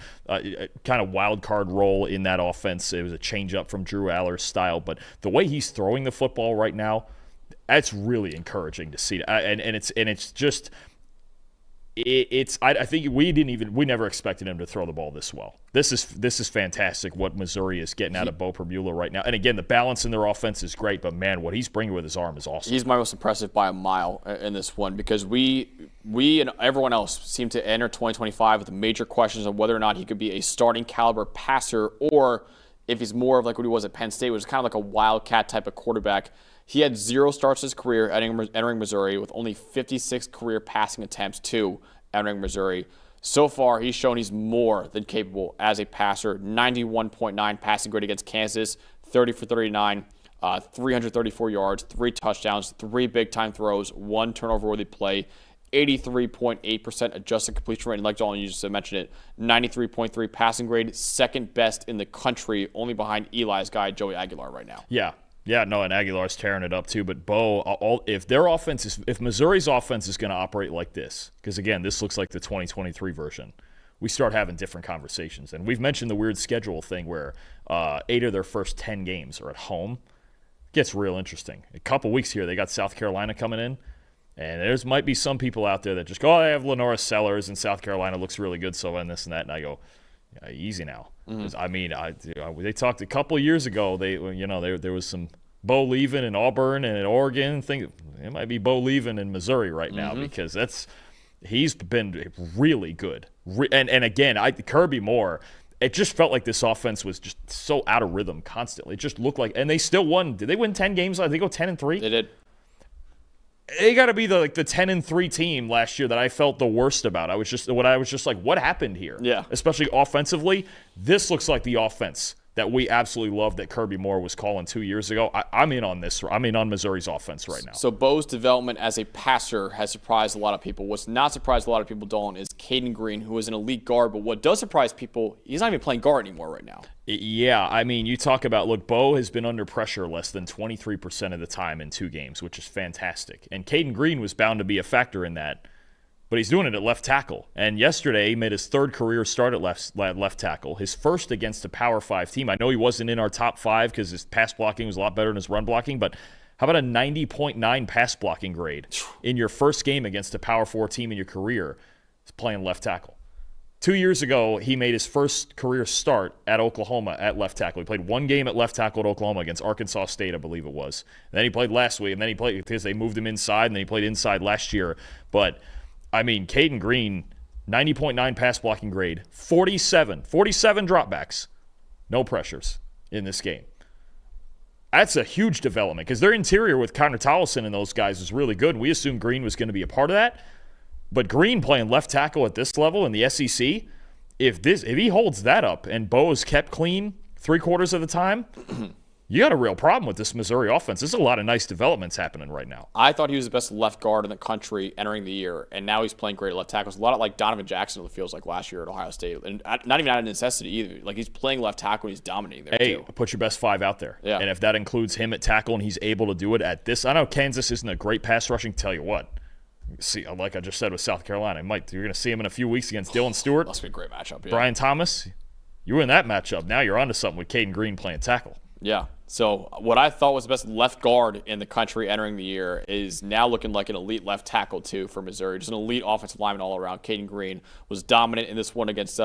wild card role in that offense. It was a change up from Drew Aller's style, but the way he's throwing the football right now, that's really encouraging to see. I think we never expected him to throw the ball this well. This is fantastic what Missouri is getting out of Bo Prabula right now. And again, the balance in their offense is great, but man, what he's bringing with his arm is awesome. He's my most impressive by a mile in this one, because we and everyone else seem to enter 2025 with major questions on whether or not he could be a starting caliber passer, or if he's more of like what he was at Penn State, which is kind of like a wildcat type of quarterback. He had 0 starts his career entering Missouri, with only 56 career passing attempts entering Missouri. So far, he's shown he's more than capable as a passer. 91.9 passing grade against Kansas, 30 for 39, 334 yards, 3 touchdowns, 3 big-time throws, 1 turnover-worthy play, 83.8% adjusted completion rate, and like Dalton, you just mentioned it, 93.3 passing grade, second best in the country, only behind Eli's guy, Joey Aguilar, right now. Yeah, no, and Aguilar's tearing it up too. But Bo, if Missouri's offense is going to operate like this, because again, this looks like the 2023 version, we start having different conversations. And we've mentioned the weird schedule thing where 8 of their first 10 games are at home. It gets real interesting. A couple weeks here, they got South Carolina coming in, and there might be some people out there that just go, I have Lenora Sellers, and South Carolina looks really good, so and this and that, and I go, yeah, easy now. I mean, they talked a couple of years ago. There was some Bo leaving in Auburn and in Oregon. It might be Bo leaving in Missouri right now, because he's been really good. And again, Kirby Moore. It just felt like this offense was just so out of rhythm constantly. It just looked like, and they still won. Did they win 10 games? Did they go 10-3? They did. They got to be the 10-3 team last year that I felt the worst about. I was just like, what happened here? Yeah. Especially offensively, this looks like the offense that we absolutely loved that Kirby Moore was calling 2 years ago. I'm in on this. I'm in on Missouri's offense right now. So Bo's development as a passer has surprised a lot of people. What's not surprised a lot of people, Dalton, is Caden Green, who is an elite guard. But what does surprise people, he's not even playing guard anymore right now. Yeah, I mean, you talk about, look, Bo has been under pressure less than 23% of the time in 2 games, which is fantastic. And Caden Green was bound to be a factor in that. But he's doing it at left tackle. And yesterday, he made his 3rd career start at left tackle, his first against a Power 5 team. I know he wasn't in our top 5 because his pass blocking was a lot better than his run blocking, but how about a 90.9 pass blocking grade in your first game against a Power 4 team in your career playing left tackle? 2 years ago, he made his first career start at Oklahoma at left tackle. He played 1 game at left tackle at Oklahoma against Arkansas State, I believe it was. And then he played last week, and then he played because they moved him inside, and then he played inside last year. But I mean, Caden Green, 90.9 pass blocking grade, 47 dropbacks, no pressures in this game. That's a huge development because their interior with Connor Tollison and those guys is really good. We assumed Green was going to be a part of that. But Green playing left tackle at this level in the SEC, if he holds that up and Bo is kept clean 3/4 of the time, you got a real problem with this Missouri offense. There's a lot of nice developments happening right now. I thought he was the best left guard in the country entering the year, and now he's playing great at left tackles. A lot of like Donovan Jackson, it feels like last year at Ohio State, and not even out of necessity either. Like he's playing left tackle and he's dominating there too. Put your best 5 out there. Yeah. And if that includes him at tackle and he's able to do it at this, I know Kansas isn't a great pass rushing. Tell you what, see, like I just said with South Carolina, you're going to see him in a few weeks against Dylan Stewart. Must be a great matchup. Yeah. Brian Thomas, you win that matchup. Now you're onto something with Caden Green playing tackle. Yeah. So what I thought was the best left guard in the country entering the year is now looking like an elite left tackle too for Missouri. Just an elite offensive lineman all around. Caden Green was dominant in this one against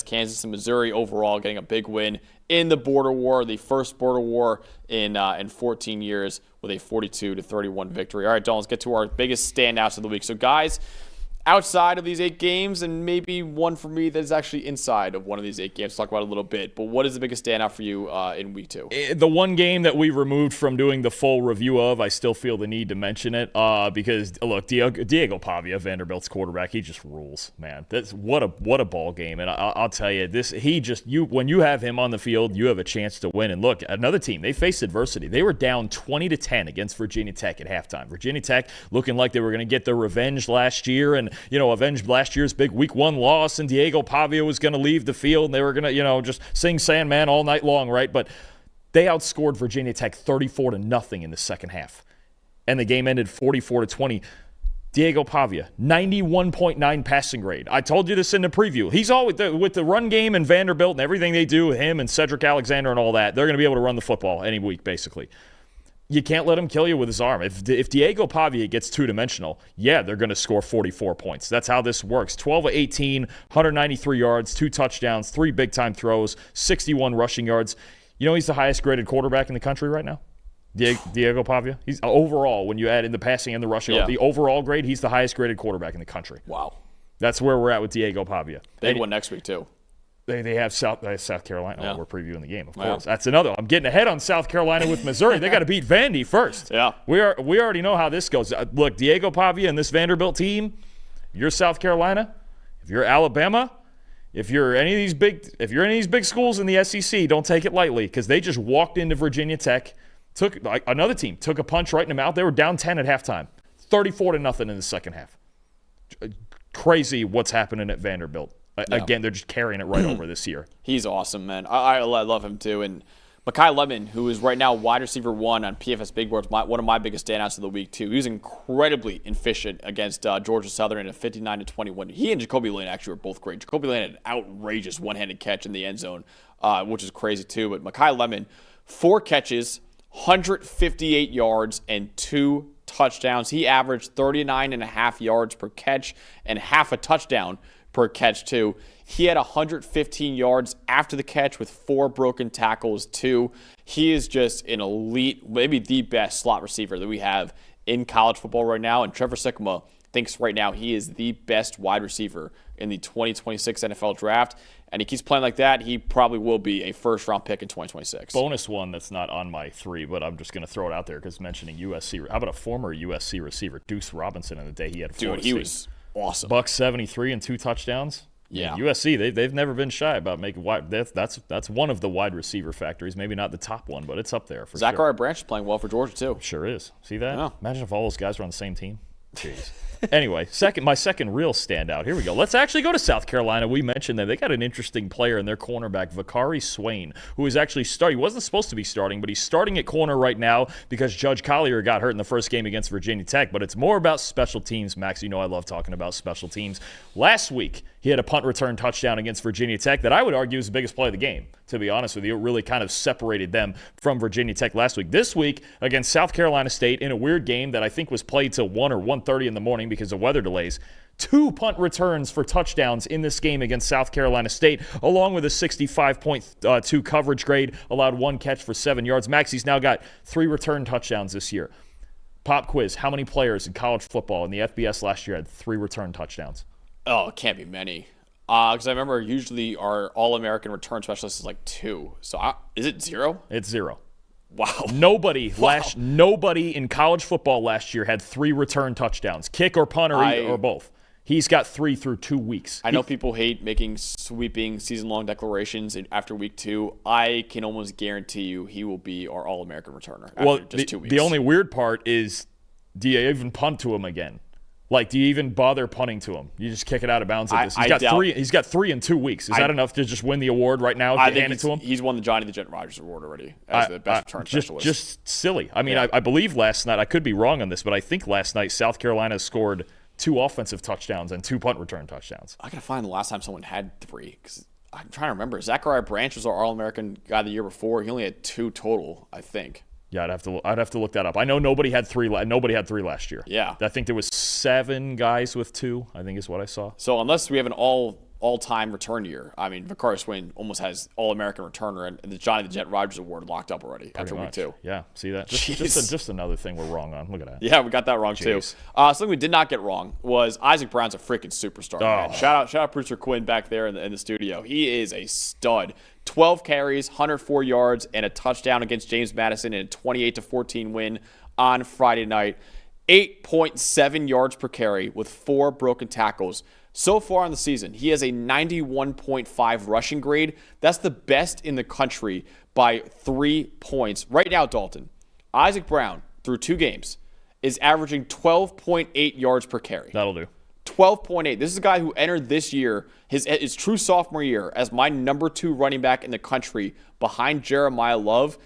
Kansas, and Missouri overall getting a big win in the border war, the first border war in 14 years with a 42-31 victory. All right, Dalton, let's get to our biggest standouts of the week. So guys, outside of these 8 games, and maybe one for me that is actually inside of one of these 8 games. We'll talk about it a little bit. But what is the biggest standout for you in week 2? The one game that we removed from doing the full review of, I still feel the need to mention it because, look, Diego Pavia, Vanderbilt's quarterback, he just rules, man. That's what a ball game. And I'll tell you, when you have him on the field, you have a chance to win. And look, another team, they faced adversity. They were down 20-10 against Virginia Tech at halftime. Virginia Tech looking like they were going to get their revenge last year and avenge last year's big week 1 loss, and Diego Pavia was going to leave the field, and they were going to, just sing Sandman all night long, right? But they outscored Virginia Tech 34-0 in the second half. and the game ended 44-20. Diego Pavia, 91.9 passing grade. I told you this in the preview. He's always with the run game and Vanderbilt and everything they do, him and Cedric Alexander and all that, they're going to be able to run the football any week, basically. You can't let him kill you with his arm. If Diego Pavia gets two-dimensional, yeah, they're going to score 44 points. That's how this works. 12 of 18, 193 yards, 2 touchdowns, 3 big-time throws, 61 rushing yards. You know he's the highest-graded quarterback in the country right now? Diego Pavia. He's overall, when you add in the passing and the rushing, the overall grade, he's the highest-graded quarterback in the country. Wow. That's where we're at with Diego Pavia. Big one next week, too. They have South Carolina. Yeah. Oh, we're previewing the game, of course. That's another. I'm getting ahead on South Carolina with Missouri. They got to beat Vandy first. Yeah. We already know how this goes. Look, Diego Pavia and this Vanderbilt team, if you're South Carolina, if you're Alabama, if you're any of these big schools in the SEC, don't take it lightly because they just walked into Virginia Tech, another team took a punch right in the mouth. They were down 10 at halftime, 34-0 in the second half. Crazy what's happening at Vanderbilt. Again, they're just carrying it right over this year. He's awesome, man. I love him, too. And Mekhi Lemon, who is right now wide receiver 1 on PFF Big Board, is one of my biggest standouts of the week, too. He was incredibly efficient against Georgia Southern in a 59-21. He and Jacoby Lane actually were both great. Jacoby Lane had an outrageous one-handed catch in the end zone, which is crazy, too. But Mekhi Lemon, 4 catches, 158 yards, and 2 touchdowns. He averaged 39.5 yards per catch and half a touchdown per catch, too. He had 115 yards after the catch with 4 broken tackles, too. He is just an elite, maybe the best slot receiver that we have in college football right now. And Trevor Sikkema thinks right now he is the best wide receiver in the 2026 NFL Draft. And he keeps playing like that, he probably will be a first-round pick in 2026. Bonus one that's not on my 3, but I'm just going to throw it out there because mentioning USC. How about a former USC receiver, Deuce Robinson, in the day he had Florida State? Dude, he was awesome. $173 and 2 touchdowns. Yeah. USC, they've never been shy about making wide. That's one of the wide receiver factories. Maybe not the top one, but it's up there for Zachariah Branch is playing well for Georgia, too. Sure is. See that? Yeah. Imagine if all those guys were on the same team. Jeez. Anyway, my second real standout. Here we go. Let's actually go to South Carolina. We mentioned that they got an interesting player in their cornerback, Vakari Swain, who is actually starting. He wasn't supposed to be starting, but he's starting at corner right now because Judge Collier got hurt in the first game against Virginia Tech. But it's more about special teams, Max. You know I love talking about special teams. Last week, he had a punt return touchdown against Virginia Tech that I would argue is the biggest play of the game, to be honest with you. It really kind of separated them from Virginia Tech last week. This week, against South Carolina State, in a weird game that I think was played till 1 or 1:30 in the morning because of weather delays, 2 punt returns for touchdowns in this game against South Carolina State, along with a 65.2 coverage grade, allowed 1 catch for 7 yards. Max, he's now got 3 return touchdowns this year. Pop quiz, how many players in college football in the FBS last year had 3 return touchdowns? Oh, it can't be many. Because I remember usually our All-American return specialist is like 2. So is it 0? It's 0. Wow. Nobody in college football last year had 3 return touchdowns, kick or punt or both. He's got 3 through 2 weeks. I know people hate making sweeping season-long declarations after week 2. I can almost guarantee you he will be our All-American returner after just 2 weeks. The only weird part is, do you even punt to him again? Like, do you even bother punting to him? You just kick it out of bounds at this. He's got 3 in 2 weeks. Is that enough to just win the award right now? I think hand it to him? He's won the Johnny the Jet Rogers Award already as the best return specialist. Just silly. I mean, I believe last night, I could be wrong on this, but I think last night South Carolina scored 2 offensive touchdowns and 2 punt return touchdowns. I got to find the last time someone had 3 because I'm trying to remember. Zachariah Branch was our All-American guy the year before. He only had 2 total, I think. Yeah, I'd have to look that up. I know nobody had 3 last year. Yeah. I think there was 7 guys with 2, I think is what I saw. So unless we have an all-time return year, I mean, Vakari Swain almost has All-American returner and the Johnny the Jet Rogers Award locked up already after week 2. Yeah, see that? Just another thing we're wrong on. Look at that. Yeah, we got that wrong too. Something we did not get wrong was Isaac Brown's a freaking superstar. Man. Shout out producer Quinn back there in the studio. He is a stud. 12 carries, 104 yards, and a touchdown against James Madison in a 28-14 win on Friday night. 8.7 yards per carry with 4 broken tackles. So far in the season, he has a 91.5 rushing grade. That's the best in the country by 3 points. Right now, Dalton, Isaac Brown, through 2 games, is averaging 12.8 yards per carry. That'll do. 12.8. This is a guy who entered this year, his true sophomore year, as my number 2 running back in the country behind Jeremiah Love.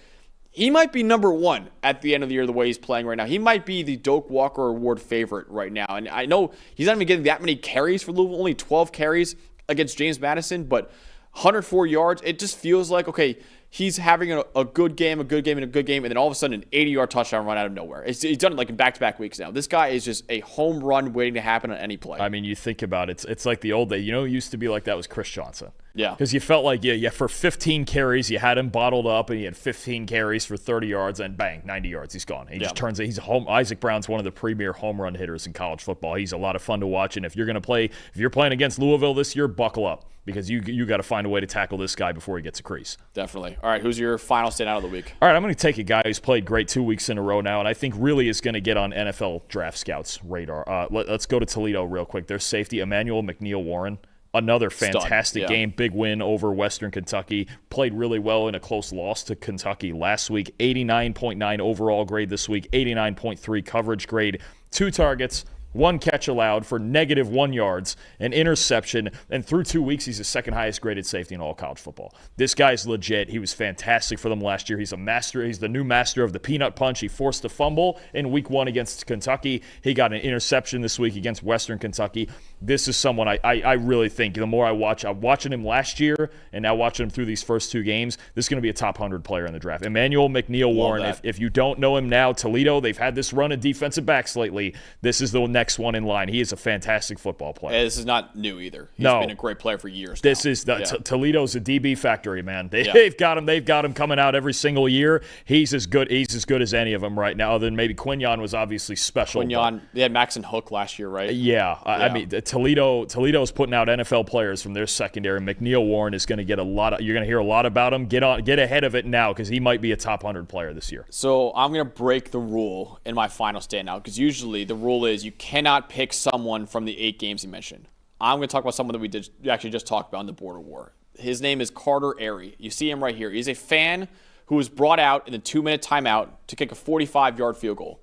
he might be number one at the end of the year the way he's playing right now. He might be the Doak Walker Award favorite right now. And I know he's not even getting that many carries for Louisville, only 12 carries against James Madison, but 104 yards. It just feels like, okay, he's having a good game, and then all of a sudden an 80-yard touchdown run out of nowhere. He's done it like in back-to-back weeks now. This guy is just a home run waiting to happen on any play. I mean, you think about it. It's like the old day. You know who used to be like that was Chris Johnson. Yeah. Because you felt like, for 15 carries, you had him bottled up, and he had 15 carries for 30 yards, and bang, 90 yards, he's gone. He just turns it. He's Isaac Brown's one of the premier home run hitters in college football. He's a lot of fun to watch, and if you're playing against Louisville this year, buckle up, because you got to find a way to tackle this guy before he gets a crease. Definitely. All right, who's your final standout of the week? All right, I'm going to take a guy who's played great 2 weeks in a row now, and I think really is going to get on NFL Draft Scouts' radar. Let's go to Toledo real quick. Their safety, Emmanuel McNeil-Warren. Another fantastic game, big win over Western Kentucky. Played really well in a close loss to Kentucky last week. 89.9 overall grade this week, 89.3 coverage grade. 2 targets, 1 catch allowed for -1 yards, an interception, and through 2 weeks, he's the second highest graded safety in all college football. This guy's legit. He was fantastic for them last year. He's a master. He's the new master of the peanut punch. He forced a fumble in week 1 against Kentucky. He got an interception this week against Western Kentucky. This is someone I really think, the more I'm watching him last year and now watching him through these first 2 games, this is going to be a top 100 player in the draft. Emmanuel McNeil-Warren, if you don't know him now, Toledo, they've had this run of defensive backs lately. This is the next one in line. He is a fantastic football player. This is not new either. He's been a great player for years now. This is Toledo's a DB factory, man. They've got him coming out every single year. He's as good as any of them right now, other than maybe Quinyon was obviously special. Quinyon, they had Max and Hook last year, right? Yeah. I mean, Toledo's putting out NFL players from their secondary. McNeil-Warren is going to get you're going to hear a lot about him. Get ahead of it now, because he might be a top 100 player this year. So I'm going to break the rule in my final standout, because usually the rule is you cannot pick someone from the 8 games you mentioned. I'm going to talk about someone that we actually just talked about in the Border War. His name is Carter Airy. You see him right here. He's a fan who was brought out in the 2-minute timeout to kick a 45-yard field goal.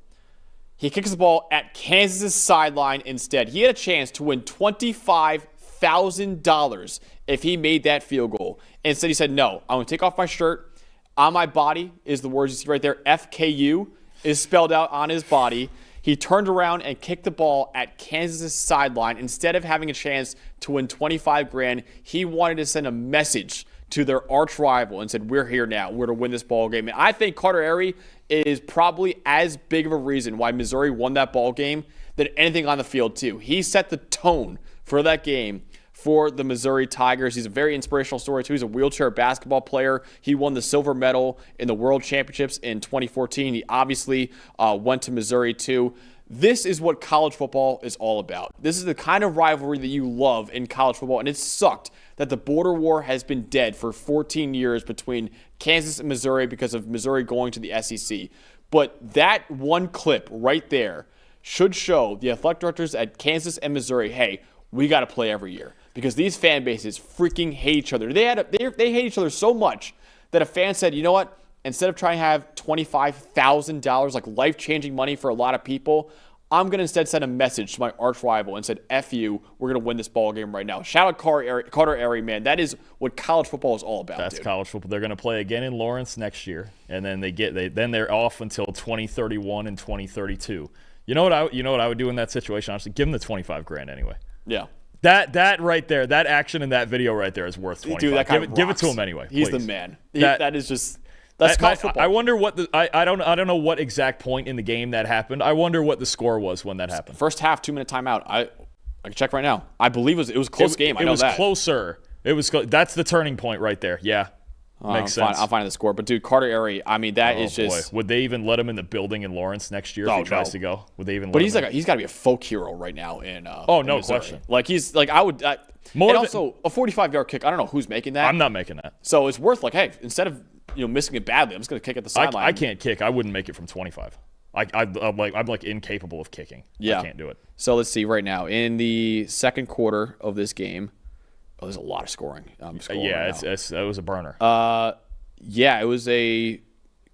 He kicks the ball at Kansas' sideline instead. He had a chance to win $25,000 if he made that field goal. Instead, he said, no, I'm going to take off my shirt. On my body is the words you see right there. FKU is spelled out on his body. He turned around and kicked the ball at Kansas' sideline. Instead of having a chance to win $25,000, he wanted to send a message to their arch rival and said, we're here now. We're to win this ball game. And I think Carter Airy is probably as big of a reason why Missouri won that ball game than anything on the field, too. He set the tone for that game for the Missouri Tigers. He's a very inspirational story, too. He's a wheelchair basketball player. He won the silver medal in the World Championships in 2014. He obviously went to Missouri, too. This is what college football is all about. This is the kind of rivalry that you love in college football, and it sucked that the border war has been dead for 14 years between Kansas and Missouri because of Missouri going to the SEC. But that one clip right there should show the athletic directors at Kansas and Missouri, hey, we got to play every year, because these fan bases freaking hate each other. They hate each other so much that a fan said, you know what? Instead of trying to have $25,000, like life-changing money for a lot of people, I'm going to instead send a message to my arch rival and said, F you, we're going to win this ball game right now. Shout out Carter Airy, man. That is what college football is all about. That's college football. They're going to play again in Lawrence next year, and then they're off until 2031 and 2032. You know what I would do in that situation? Honestly, give them the $25,000 anyway. Yeah. That right there, that action in that video right there is worth $25,000. Dude, give it to him anyway. He's please. the man. That is just. That's college football. I wonder what I don't know what exact point in the game that happened. I wonder what the score was when that happened. First half, 2-minute timeout. I can check right now. I believe it was a close game. I know that. It was closer. That's the turning point right there. Yeah. Makes sense. I'll find the score. But, dude, Carter Airy, I mean, that is just. Boy. Would they even let him in the building in Lawrence next year if he tries to go? Would they even let him But he's got to be a folk hero right now in no Missouri. question. Like, he's like, I would. Also, a 45-yard kick, I don't know who's making that. I'm not making that. So it's worth, like, hey, instead of missing it badly, I'm just going to kick at the sideline. I can't kick. I wouldn't make it from 25. I'm like incapable of kicking. Yeah. I can't do it. So let's see right now. In the second quarter of this game, there's a lot of scoring. It was a burner. It was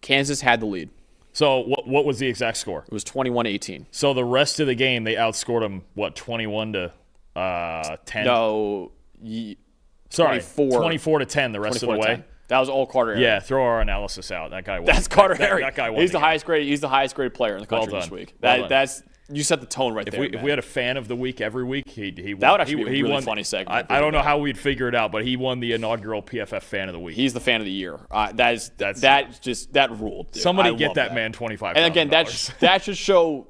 Kansas had the lead. So what was the exact score? It was 21-18. So the rest of the game, they outscored them, 21-10? No. 24 to 10 the rest of the way. That was all Carter Airy. Yeah, throw our analysis out. That guy won. That's Carter Airy. That guy won. He's the highest grade player in the country this week. That's you set the tone right there. If we had a fan of the week every week, he won. That would actually be a really funny segment. I don't know how we'd figure it out, but he won the inaugural PFF fan of the week. He's the fan of the year. That ruled. Dude. Somebody get that man $25,000. And again, that should show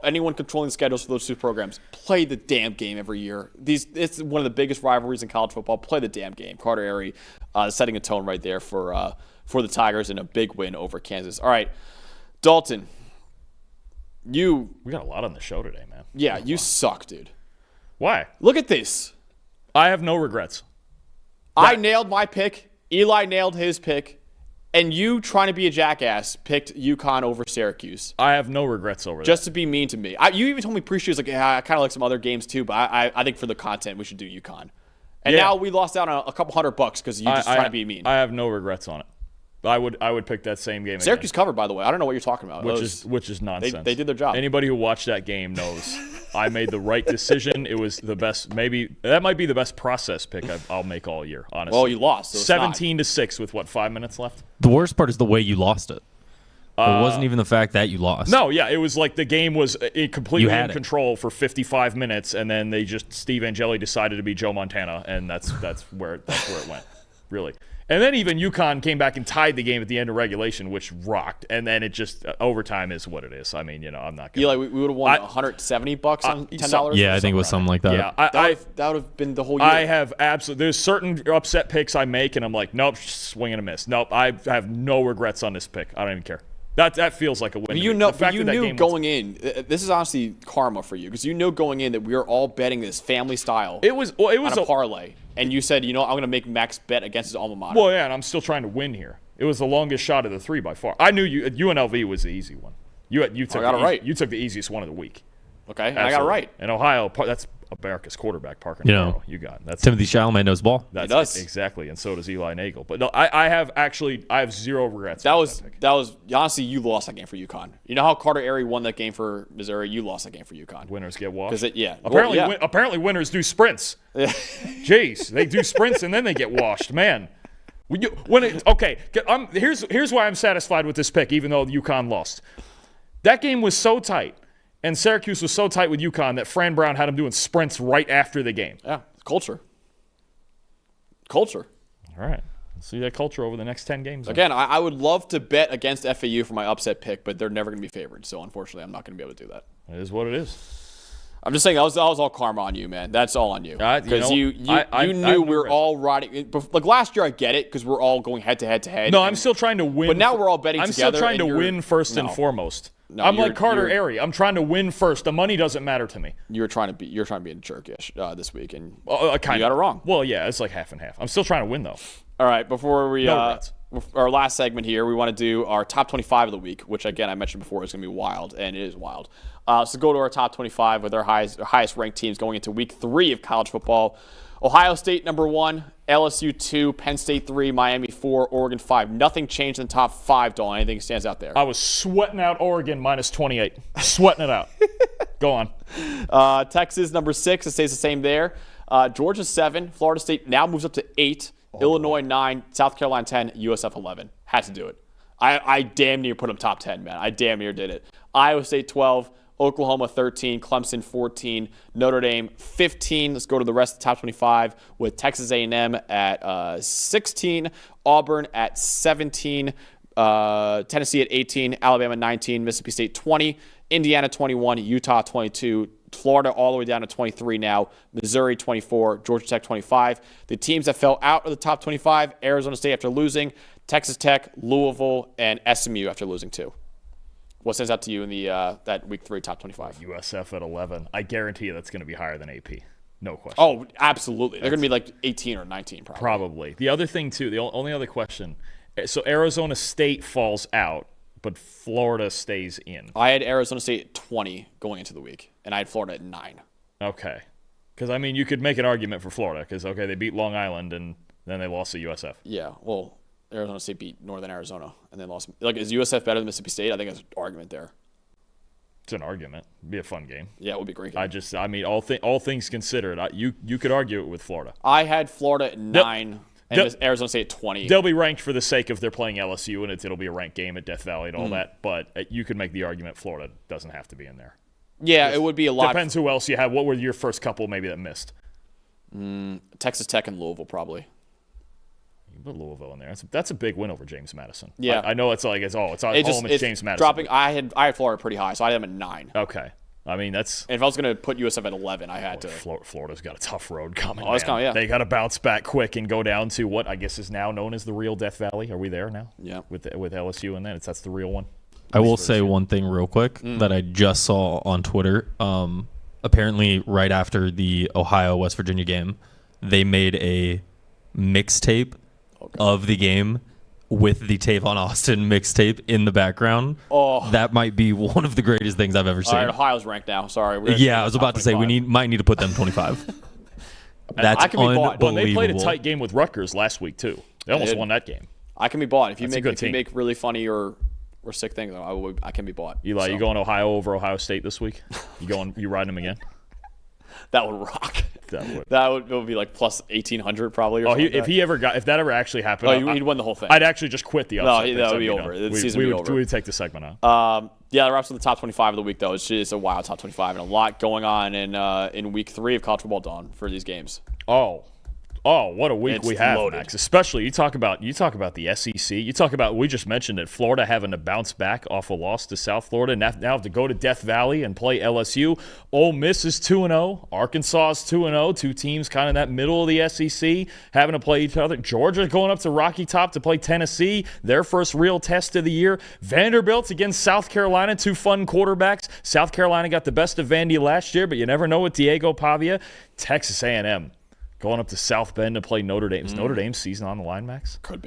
anyone controlling the schedules for those two programs. Play the damn game every year. It's one of the biggest rivalries in college football. Play the damn game. Carter Airy setting a tone right there for the Tigers and a big win over Kansas. All right, Dalton. We got a lot on the show today, man. Yeah, you suck, dude. Why? Look at this. I have no regrets. I nailed my pick. Eli nailed his pick. And you, trying to be a jackass, picked UConn over Syracuse. I have no regrets over that. Just to be mean to me. You even told me pre-show, like, yeah, I kind of like some other games too, but I think for the content, we should do UConn. And now we lost out on a couple $100 because you just trying to be mean. I have no regrets on it. I would pick that same game. Syracuse covered, by the way. I don't know what you're talking about. Which is nonsense. They did their job. Anybody who watched that game knows I made the right decision. It was the best. Maybe that might be the best process pick I'll make all year. Honestly. Well, you lost. So 17-6 with 5 minutes left. The worst part is the way you lost it. It wasn't even the fact that you lost. No, yeah, it was like the game was completely in control for 55 minutes, and then Steve Angeli decided to be Joe Montana, and that's where it went, really. And then even UConn came back and tied the game at the end of regulation, which rocked. And then it just overtime is what it is. I mean, I'm not going to. We would have won $170 on $10. Yeah, I think it was something like that. Yeah, that would have been the whole year. I have absolutely. There's certain upset picks I make, and I'm like, nope, swing and a miss. Nope, I have no regrets on this pick. I don't even care. That feels like a win. You knew going in. This is honestly karma for you because you knew going in that we were all betting this family style. It was a parlay, and you said, I'm going to make Max bet against his alma mater. Well, yeah, and I'm still trying to win here. It was the longest shot of the three by far. I knew UNLV was the easy one. You took it right. You took the easiest one of the week. Okay, and I got it right. And Ohio, that's America's quarterback, Parker Navarro. You got it. That's Timothy Chalamet knows ball. He does. Exactly, and so does Eli Nagel. But no, I have zero regrets. That was honestly, you lost that game for UConn. You know how Carter Airy won that game for Missouri? You lost that game for UConn. Winners get washed. Apparently winners do sprints. Jeez, they do sprints and then they get washed, man. Here's why I'm satisfied with this pick, even though UConn lost. That game was so tight. And Syracuse was so tight with UConn that Fran Brown had him doing sprints right after the game. Yeah, culture. All right. Let's see that culture over the next 10 games. Again, I would love to bet against FAU for my upset pick, but they're never going to be favored. So, unfortunately, I'm not going to be able to do that. It is what it is. I'm just saying that was all karma on you, man. That's all on you. Because you knew we were all riding. Like last year, I get it because we're all going head to head. No, I'm still trying to win. But now we're all betting together. I'm still trying to win first and foremost. No, I'm like Carter Airy. I'm trying to win first. The money doesn't matter to me. You're trying to be a jerkish this week, and you got it wrong. Well, yeah, it's like half and half. I'm still trying to win though. All right, before we our last segment here, we want to do our top 25 of the week, which again I mentioned before is going to be wild, and it is wild. So go to our top 25 with our highest ranked teams going into week 3 of college football. Ohio State number 1, LSU 2, Penn State 3, Miami 4, Oregon 5. Nothing changed in the top 5, Dalton. Anything stands out there? I was sweating out Oregon minus 28. Sweating it out. Go on. Texas number 6. It stays the same there. Georgia 7. Florida State now moves up to 8. Illinois 9. South Carolina 10. USF 11. Had to do it. I damn near put them top 10, man. I damn near did it. Iowa State 12. Oklahoma 13, Clemson 14, Notre Dame 15. Let's go to the rest of the top 25 with Texas A&M at 16, Auburn at 17, Tennessee at 18, Alabama 19, Mississippi State 20, Indiana 21, Utah 22, Florida all the way down to 23 now, Missouri 24, Georgia Tech 25. The teams that fell out of the top 25, Arizona State after losing, Texas Tech, Louisville, and SMU after losing too. What stands out to you in the that week 3 top 25? USF at 11. I guarantee you that's going to be higher than AP. No question. Oh, absolutely. They're going to be like 18 or 19 probably. Probably. The other thing, too, the only other question, so Arizona State falls out, but Florida stays in. I had Arizona State at 20 going into the week, and I had Florida at 9. Okay. Because, I mean, you could make an argument for Florida because, okay, they beat Long Island, and then they lost to USF. Yeah, well, Arizona State beat Northern Arizona and then lost. Like, is USF better than Mississippi State? I think that's an argument there. It's an argument. It'd be a fun game. Yeah, it would be a great game. All things considered, you could argue it with Florida. I had Florida at 9. And Arizona State 20. They'll be ranked for the sake of they're playing LSU, and it'll be a ranked game at Death Valley and all that. But you could make the argument Florida doesn't have to be in there. Yeah, it would be a lot. Depends who else you have. What were your first couple maybe that missed? Texas Tech and Louisville probably. You put Louisville in there. That's a big win over James Madison. Yeah, I know it's James Madison. Dropping. I had Florida pretty high, so I had them at 9. Okay, I mean that's. And if I was going to put USF at 11, I had to. Florida's got a tough road coming. It's coming. Yeah, they got to bounce back quick and go down to what I guess is now known as the real Death Valley. Are we there now? Yeah, with LSU and that's the real one. I will say one thing real quick that I just saw on Twitter. Apparently, right after the Ohio-West Virginia game, they made a mixtape of the game with the Tavon Austin mixtape in the background. Oh, that might be one of the greatest things I've ever seen. All right, Ohio's ranked now. Sorry. I was about to say we might need to put them 25. That's unbelievable. Well, they played a tight game with Rutgers last week too. They almost won that game. I can be bought if you make really funny or sick things. I can be bought. Eli, you going Ohio over Ohio State this week? You riding them again? That would rock. That would be like plus 1,800 probably. If that ever actually happened, he'd win the whole thing. I'd actually just quit the upset. No, that would be over. The season would be over. We would take the segment out. Yeah, the wraps up the top 25 of the week though. It's a wild top 25 and a lot going on in week 3 of college football dawn for these games. Oh, what a week we have, loaded. Max. Especially you talk about the SEC. You talk about we just mentioned it. Florida having to bounce back off a loss to South Florida. Now have to go to Death Valley and play LSU. Ole Miss is 2-0. Arkansas is 2-0. Two teams kind of in that middle of the SEC having to play each other. Georgia going up to Rocky Top to play Tennessee. Their first real test of the year. Vanderbilt against South Carolina. 2 fun quarterbacks. South Carolina got the best of Vandy last year, but you never know with Diego Pavia. Texas A&M. Going up to South Bend to play Notre Dame. Is Notre Dame's season on the line, Max? Could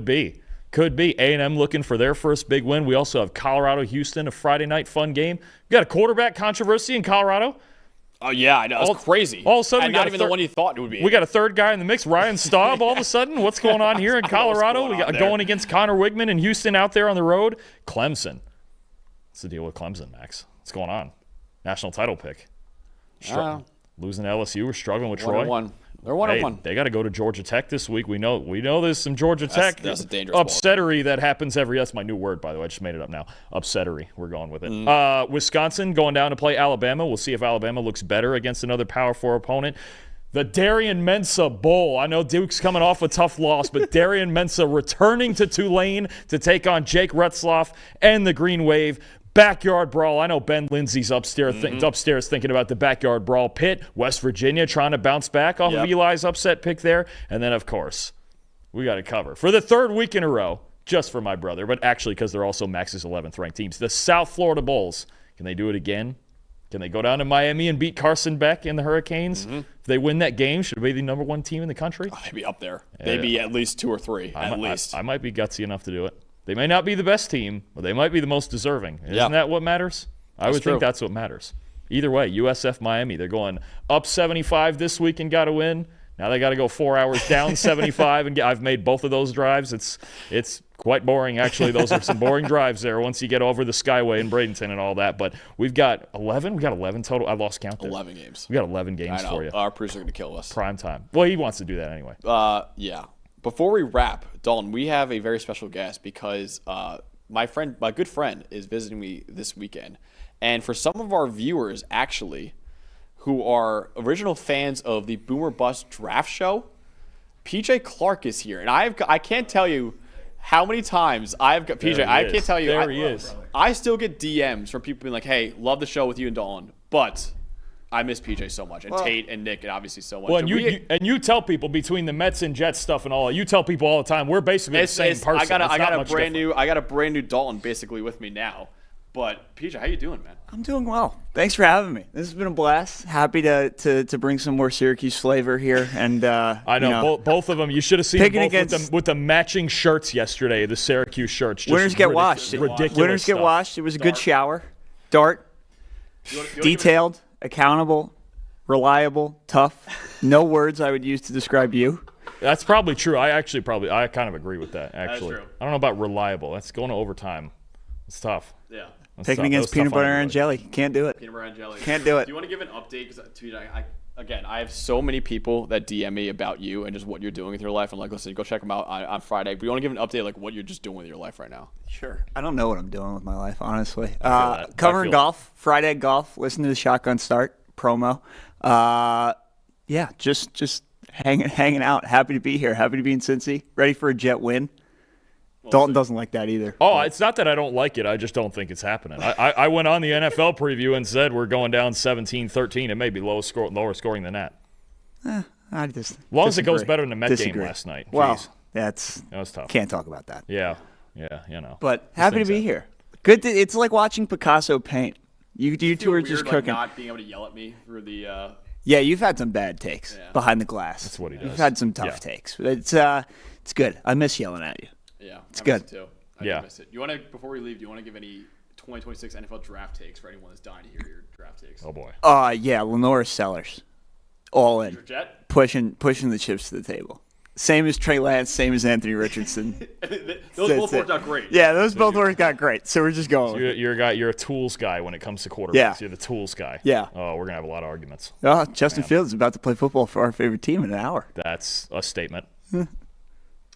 be. A&M looking for their first big win. We also have Colorado-Houston, a Friday night fun game. We got a quarterback controversy in Colorado. Oh, yeah, I know. It's crazy. All of a sudden, and not even the one you thought it would be. We got a third guy in the mix, Ryan Staub, all of a sudden. What's going on here in Colorado? We got going against Connor Wigman in Houston out there on the road. Clemson. What's the deal with Clemson, Max? What's going on? National title pick. Losing to LSU. We're struggling with Troy. 1-1. They're 1-1. They got to go to Georgia Tech this week. We know there's some Georgia Tech that's a dangerous upsettery that happens that's my new word, by the way. I just made it up now. Upsettery. We're going with it. Wisconsin going down to play Alabama. We'll see if Alabama looks better against another Power 4 opponent. The Darian Mensah Bowl. I know Duke's coming off a tough loss, but Darian Mensah returning to Tulane to take on Jake Retzloff and the Green Wave. Backyard brawl. I know Ben Lindsay's upstairs thinking about the backyard brawl. Pitt, West Virginia trying to bounce back off of Eli's upset pick there. And then, of course, we got to cover for the 3rd week in a row, just for my brother, but actually because they're also Max's 11th ranked teams. The South Florida Bulls. Can they do it again? Can they go down to Miami and beat Carson Beck and the Hurricanes? If they win that game, should they be the number 1 team in the country? They'd be up there. They'd be at least 2 or 3, at least. I might be gutsy enough to do it. They may not be the best team, but they might be the most deserving. Isn't that what matters? I would think that's what matters. Either way, USF Miami, they're going up 75 this week and got to win. Now they got to go 4 hours down 75, and I've made both of those drives. It's quite boring, actually. Those are some boring drives there once you get over the Skyway in Bradenton and all that. But we've got 11. We got 11 total. I lost count there. 11 games. We got 11 games for you. Our producer going to kill us. Prime time. Well, he wants to do that anyway. Yeah. Before we wrap, Dalton, we have a very special guest because my good friend, is visiting me this weekend. And for some of our viewers, actually, who are original fans of the Boomer Bust Draft Show, PJ Clark is here. And I can't tell you how many times I've got PJ. I can't tell you. There he is. I still get DMs from people being like, "Hey, love the show with you and Dalton, but I miss PJ so much, and Tate and Nick, and obviously so much." Well, and you tell people between the Mets and Jets stuff and all, you tell people all the time we're basically the same person. I got a brand new Dalton basically with me now. But PJ, how you doing, man? I'm doing well. Thanks for having me. This has been a blast. Happy to bring some more Syracuse flavor here. And I know, both of them. You should have seen them both with the matching shirts yesterday. The Syracuse shirts. Winners get washed. Ridiculous. Winners get washed. It was a good shower. Dart. Detailed. Accountable. Reliable. Tough. No words I would use to describe you. That's probably true. I kind of agree with that. Actually, That's true. I don't know about reliable. That's going to overtime. It's tough. Yeah. Picking against peanut butter and jelly. Can't do it. Peanut butter and jelly. Can't do it. Do you want to give an update? Because Again, I have so many people that DM me about you and just what you're doing with your life. I'm like, listen, go check them out on Friday. But you want to give an update, like what you're just doing with your life right now? Sure. I don't know what I'm doing with my life, honestly. that. Covering golf, Friday golf, listen to the Shotgun Start promo. Yeah, just hanging out. Happy to be here. Happy to be in Cincy. Ready for a Jet win. Dalton doesn't like that either. Oh, it's not that I don't like it. I just don't think it's happening. I went on the NFL preview and said we're going down 17-13. It may be lower scoring than that. I just As long as it disagree. goes better than the Met Disagree. game last night. Well, Jeez. that was tough. Can't talk about that. Yeah, you know. But happy to be here. Good. It's like watching Picasso paint. You two are just cooking. Not being able to yell at me through the. Yeah, you've had some bad takes behind the glass. That's what he does. You've had some tough takes. But it's good. I miss yelling at you. Yeah, it's I good. Miss it too. Yeah. Miss it. You want to before we leave? Do you want to give any 2026 NFL draft takes for anyone that's dying to hear your draft takes? Oh boy. Yeah, Lenora Sellers, all in, Jet? pushing the chips to the table. Same as Trey Lance, same as Anthony Richardson. Those both worked out great. Yeah, those both worked out great. So we're just going. So you're a tools guy when it comes to quarterbacks. Yeah. You're the tools guy. Yeah. Oh, we're gonna have a lot of arguments. Oh, Justin Fields is about to play football for our favorite team in an hour. That's a statement. All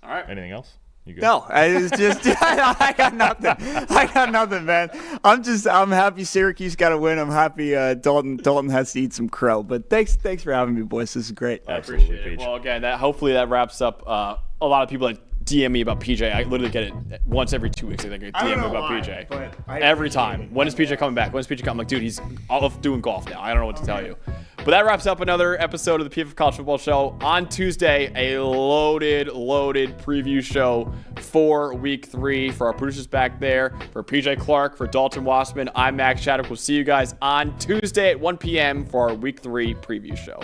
right. Anything else? You good? No, I got nothing. I got nothing, man. I'm happy Syracuse got a win. I'm happy Dalton has to eat some crow. But thanks for having me, boys. This is great. I Absolutely, appreciate it. Peach. Well, again, hopefully that wraps up a lot of people that DM me about PJ. I literally get it once every 2 weeks. I think I DM me about PJ every time. When is PJ coming back? When is PJ coming? I'm like, dude, he's off doing golf now. I don't know what to tell you. But that wraps up another episode of the PFF College Football Show. On Tuesday, a loaded preview show for Week 3 for our producers back there. For PJ Clark, for Dalton Wasserman, I'm Max Chadwick. We'll see you guys on Tuesday at 1 p.m. for our Week 3 preview show.